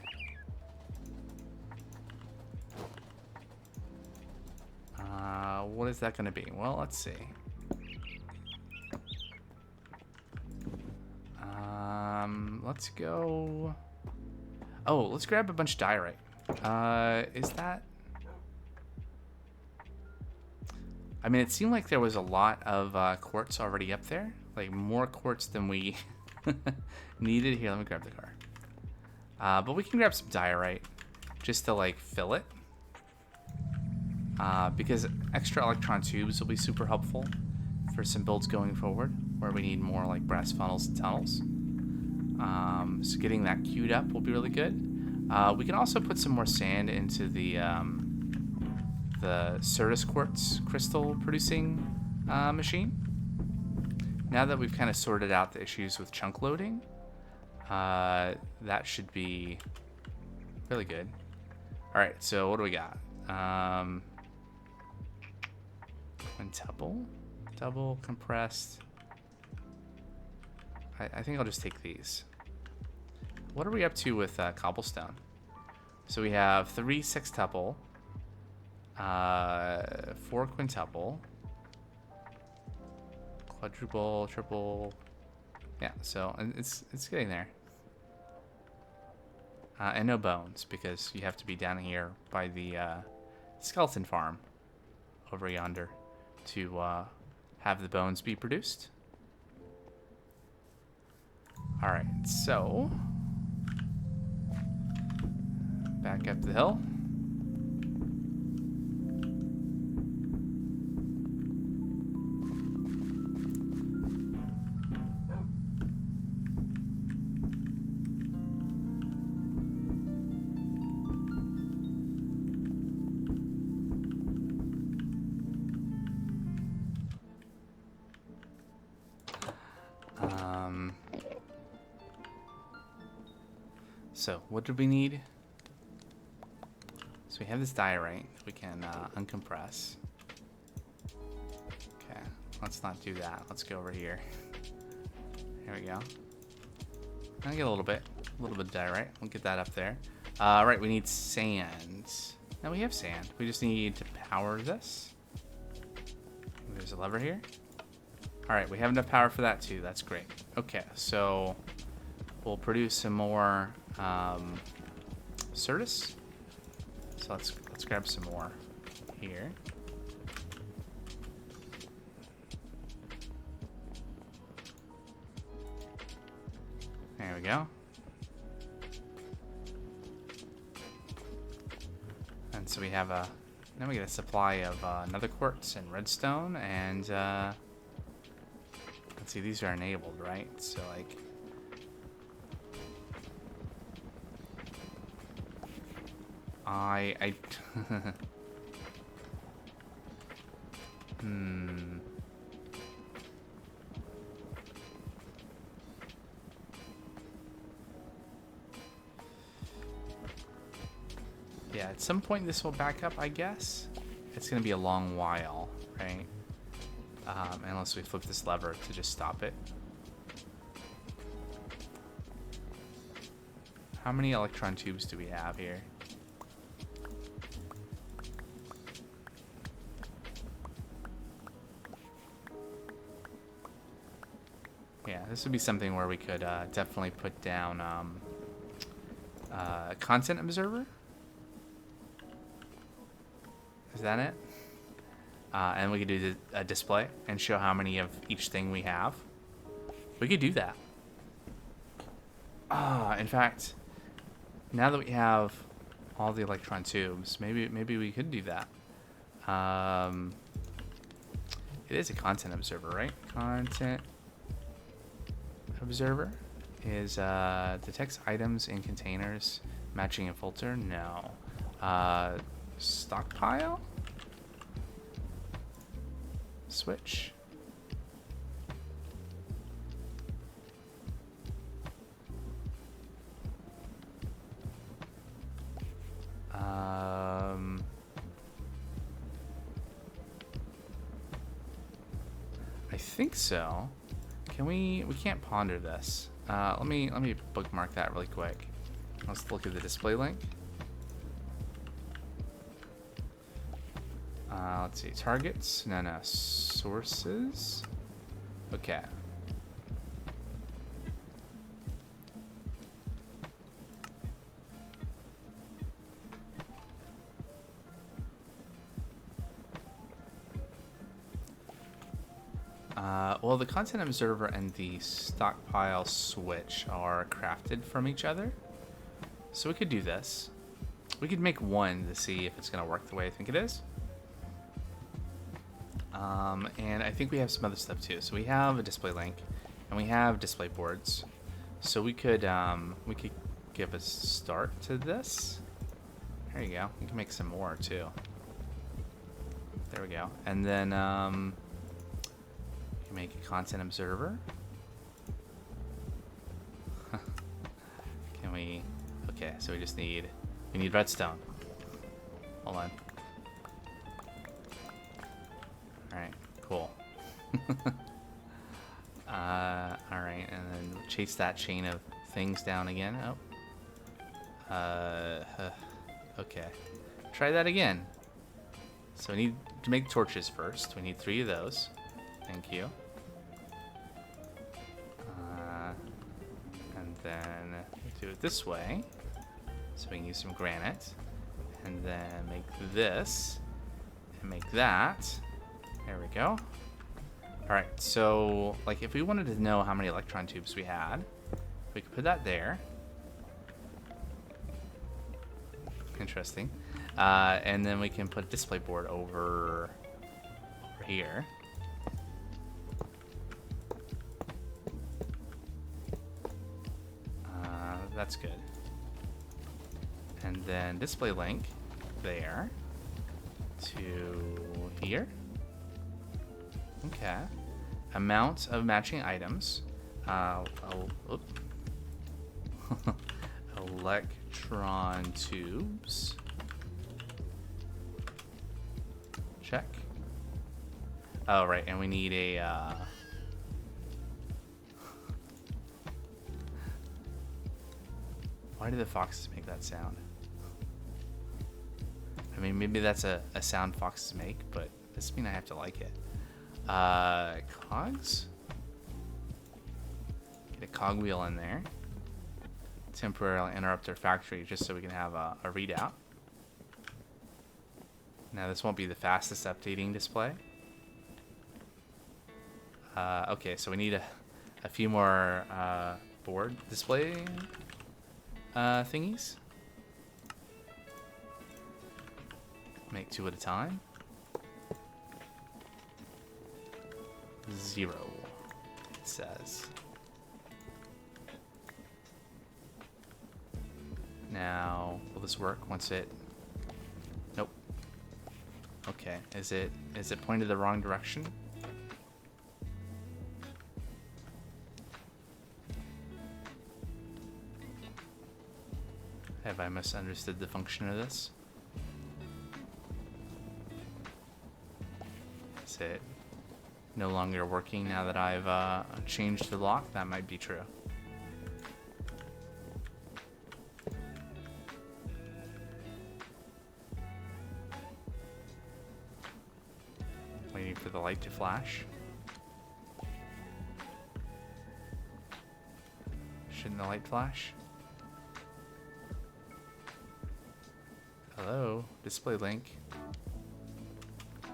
Speaker 1: What is that going to be? Well, let's see. Let's go... Oh, let's grab a bunch of diorite. Is that... I mean, it seemed like there was a lot of quartz already up there. Like, more quartz than we needed. Here, let me grab the car. But we can grab some diorite just to, like, fill it. Because extra electron tubes will be super helpful for some builds going forward, where we need more like brass funnels and tunnels. So getting that queued up will be really good. We can also put some more sand into the Certus quartz crystal producing machine. Now that we've kind of sorted out the issues with chunk loading, that should be really good. All right, so what do we got? Quintuple, double, compressed. I think I'll just take these. What are we up to with cobblestone? So we have 3 sextuple, 4 quintuple, quadruple, triple. Yeah, so it's getting there. And no bones, because you have to be down here by the skeleton farm over yonder to have the bones be produced. Alright, so back up the hill. So what do we need? So we have this diorite we can uncompress. Okay, let's not do that. Let's go over here. Here we go. I'll get a little bit of diorite. We'll get that up there. Right, we need sand. Now we have sand. We just need to power this. There's a lever here. All right, we have enough power for that too. That's great. Okay, so we'll produce some more Certus. So let's grab some more here. There we go. And so we have now we get a supply of nether quartz and redstone, and let's see, these are enabled, right? So like, I yeah, at some point this will back up, I guess. It's gonna be a long while, right? Unless we flip this lever to just stop it. How many electron tubes do we have here? Yeah, this would be something where we could definitely put down a content observer. Is that it? And we could do a display and show how many of each thing we have. We could do that. In fact, now that we have all the electron tubes, maybe we could do that. It is a content observer, right? Content observer is detects items in containers matching a filter. No. Stockpile switch. I think so. Can we can't ponder this. Let me bookmark that really quick. Let's look at the display link. Let's see, targets. No, sources. Okay. Well, the content observer and the stockpile switch are crafted from each other. So we could do this. We could make one to see if it's going to work the way I think it is. And I think we have some other stuff too. So we have a display link and we have display boards. So we could give a start to this. There you go. We can make some more too. There we go. And then we can make a content observer. Can we? Okay, so we need redstone. Hold on. All right, cool. All right, and then chase that chain of things down again. Oh. Okay. Try that again. So we need to make torches first. We need 3 of those. Thank you. And then do it this way. So we can use some granite. And then make this. And make that. There we go. Alright, so like if we wanted to know how many electron tubes we had, we could put that there. Interesting. And then we can put a display board over here. That's good. And then display link there to here. Okay. Amount of matching items. Electron tubes. Check. Oh, right, and we need a why do the foxes make that sound? I mean, maybe that's a sound foxes make, but this doesn't mean I have to like it. Cogs? Get a cogwheel in there. Temporarily interrupt our factory just so we can have a readout. Now this won't be the fastest updating display. Okay, so we need a few more board display thingies. Make 2 at a time. 0, it says. Now, will this work once it... Nope. Okay, is it pointed the wrong direction? Have I misunderstood the function of this? Is it no longer working now that I've changed the lock? That might be true. Waiting for the light to flash. Shouldn't the light flash? Hello, display link.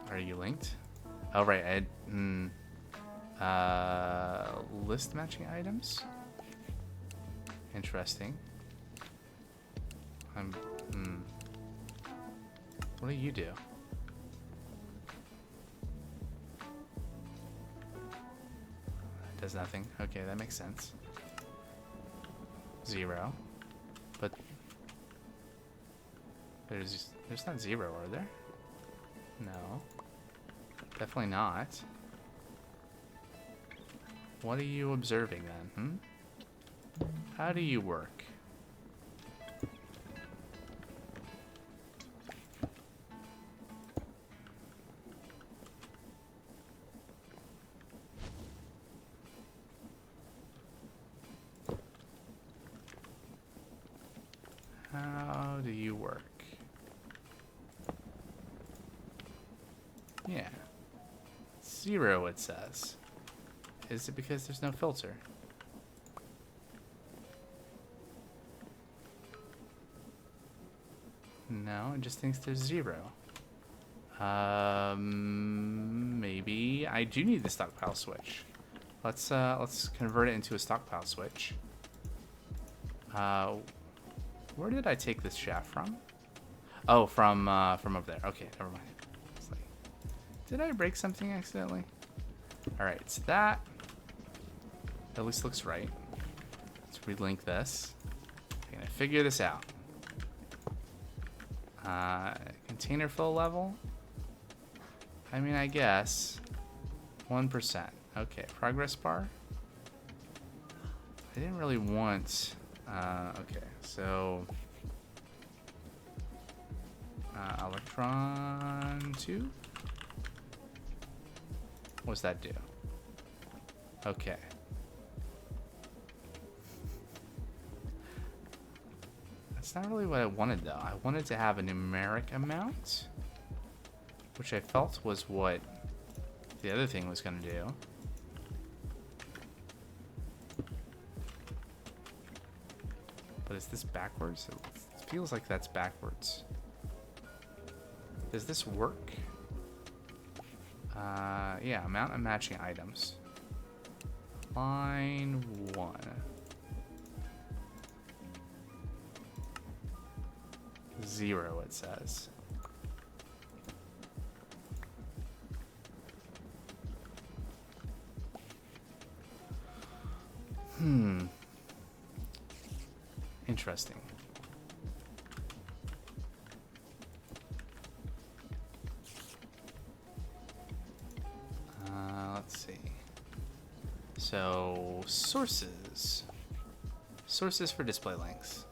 Speaker 1: Are you linked? Oh right, list matching items. Interesting. What do you do? Does nothing. Okay, that makes sense. 0, but there's not 0, are there? No, definitely not. What are you observing then? How do you work? How do you work? Yeah. 0 it says. Is it because there's no filter? No, it just thinks there's 0. Maybe I do need the stockpile switch. Let's convert it into a stockpile switch. Where did I take this shaft from? Oh, from over there. Okay, never mind. It's like, did I break something accidentally? All right, so that at least looks right. Let's relink this. I'm gonna figure this out. Container fill level. I mean, I guess 1%. Okay, progress bar. I didn't really want. Okay, so electron 2. What's that do? Okay. That's not really what I wanted, though. I wanted to have a numeric amount, which I felt was what the other thing was going to do. But is this backwards? It feels like that's backwards. Does this work? Yeah, amount of matching items. Line 1. Zero, it says. Interesting. Let's see. So, sources. Sources for display links.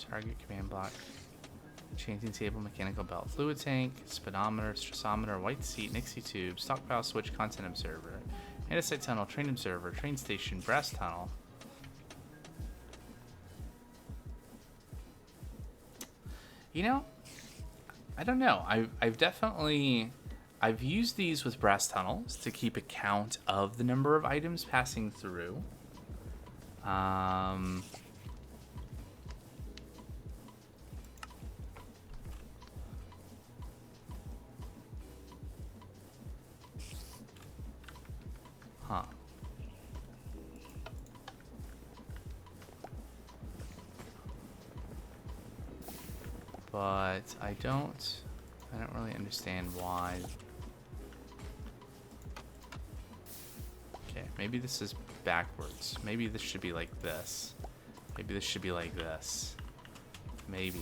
Speaker 1: Target command block. Changing table, mechanical belt, fluid tank, speedometer, stressometer, white seat, Nixie tube, stockpile switch, content observer, andesite tunnel, train observer, train station, brass tunnel. You know, I don't know. I've used these with brass tunnels to keep a count of the number of items passing through. Huh. But I don't really understand why. Okay, maybe this is backwards. Maybe this should be like this. Maybe this should be like this. Maybe.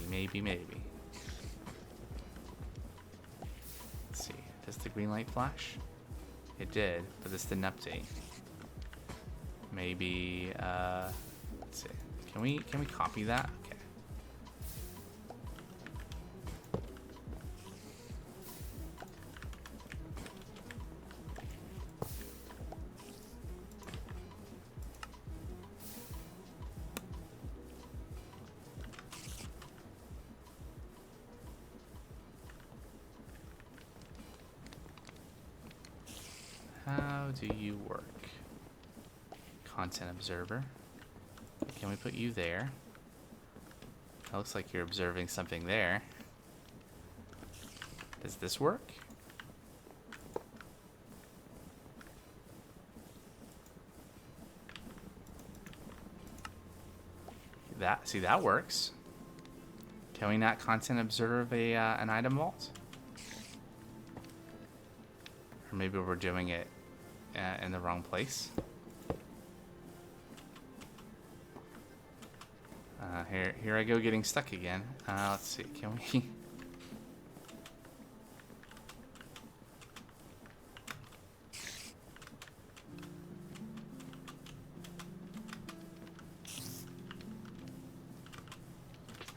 Speaker 1: Let's see. Does the green light flash? It did, but this didn't update. Maybe, let's see. Can we copy that? Okay. How do you work? Content observer. Can we put you there? That looks like you're observing something there. Does this work? See, that works. Can we not content observe an item vault? Or maybe we're doing it in the wrong place. Here I go getting stuck again. Let's see, can we...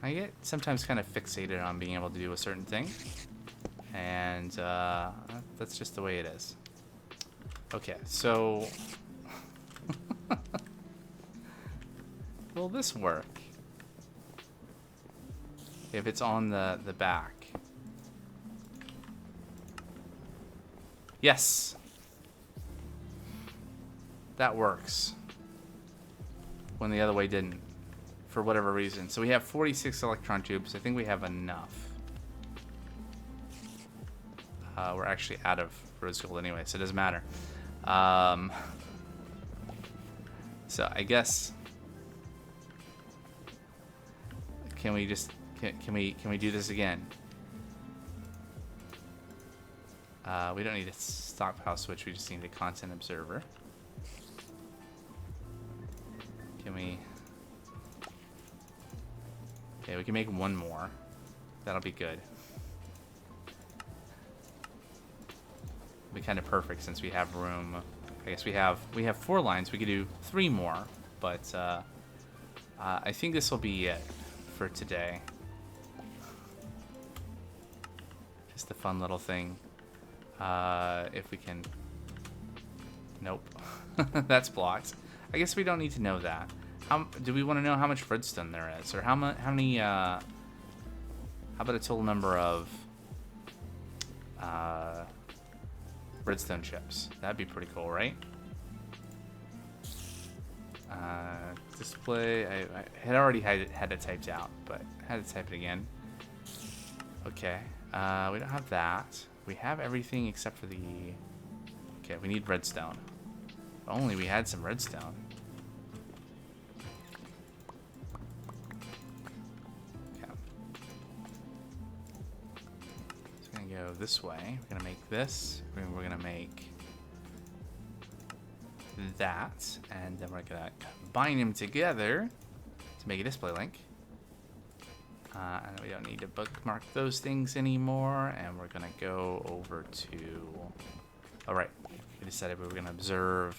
Speaker 1: I get sometimes kind of fixated on being able to do a certain thing. And that's just the way it is. Okay, so... Will this work? If it's on the back. Yes! That works. When the other way didn't. For whatever reason. So we have 46 electron tubes. I think we have enough. We're actually out of rose gold anyway, so it doesn't matter. So I guess... Can we just... Can we do this again? We don't need a stockpile switch. We just need a content observer. Can we... Okay, we can make one more. That'll be good. It'll be kind of perfect since we have room. I guess we have 4 lines. We could do 3 more, but I think this will be it for today. Just a fun little thing. If we can... Nope. That's blocked. I guess we don't need to know that. Do we want to know how much redstone there is? Or how many, how about a total number of redstone chips? That'd be pretty cool, right? Display, I had already had it typed out, but I had to type it again. Okay, we don't have that. We have everything except for the... Okay, we need redstone. If only we had some redstone. Go this way. We're gonna make this, and we're gonna make that, and then we're gonna combine them together to make a display link. And we don't need to bookmark those things anymore, and we're gonna go over to... Alright, we decided we were gonna observe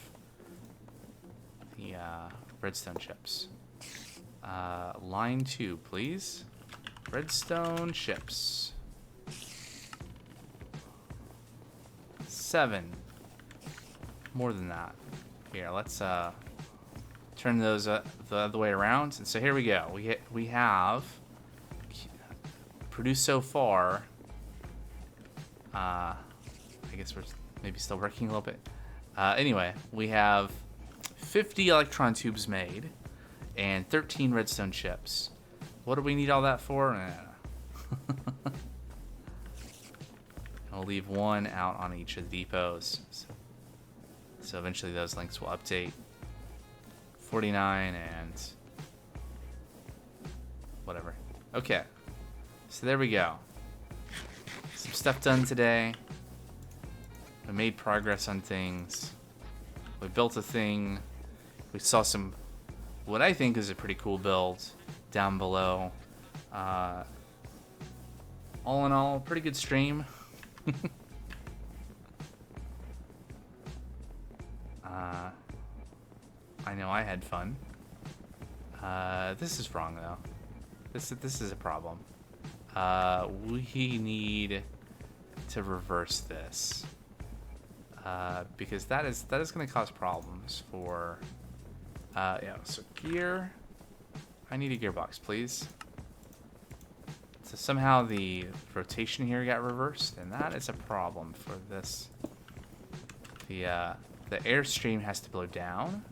Speaker 1: the redstone chips. Line 2, please. Redstone chips. 7. More than that. Here, let's turn those the other way around. And so here we go. We have produced so far. I guess we're maybe still working a little bit. Anyway, we have 50 electron tubes made and 13 redstone chips. What do we need all that for? We'll leave 1 out on each of the depots. So eventually those links will update. 49 and whatever. Okay. So there we go. Some stuff done today. We made progress on things. We built a thing. We saw some, what I think is a pretty cool build down below. All in all, pretty good stream. I know I had fun. This is wrong though. This is a problem. We need to reverse this because that is going to cause problems for. Yeah. So gear. I need a gearbox, please. So somehow the rotation here got reversed, and that is a problem for this. The airstream has to blow down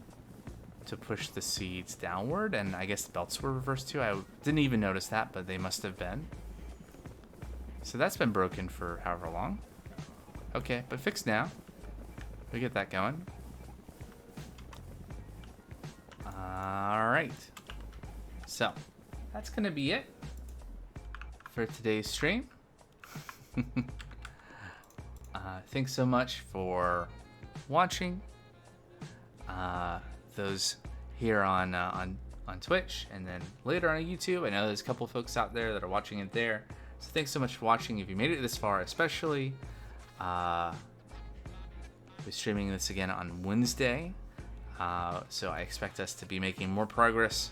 Speaker 1: to push the seeds downward, and I guess the belts were reversed too. I didn't even notice that, but they must have been. So that's been broken for however long. Okay, but fixed now. We get that going. Alright. So, that's going to be it for today's stream. Thanks so much for watching. Those here on Twitch and then later on YouTube. I know there's a couple folks out there that are watching it there. So thanks so much for watching. If you made it this far, especially, we're streaming this again on Wednesday. So I expect us to be making more progress.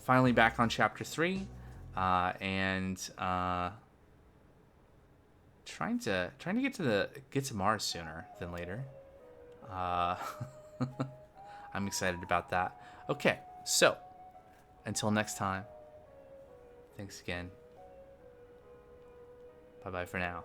Speaker 1: Finally back on Chapter 3. And trying to get to Mars sooner than later. I'm excited about that. Okay, so until next time, thanks again. Bye bye for now.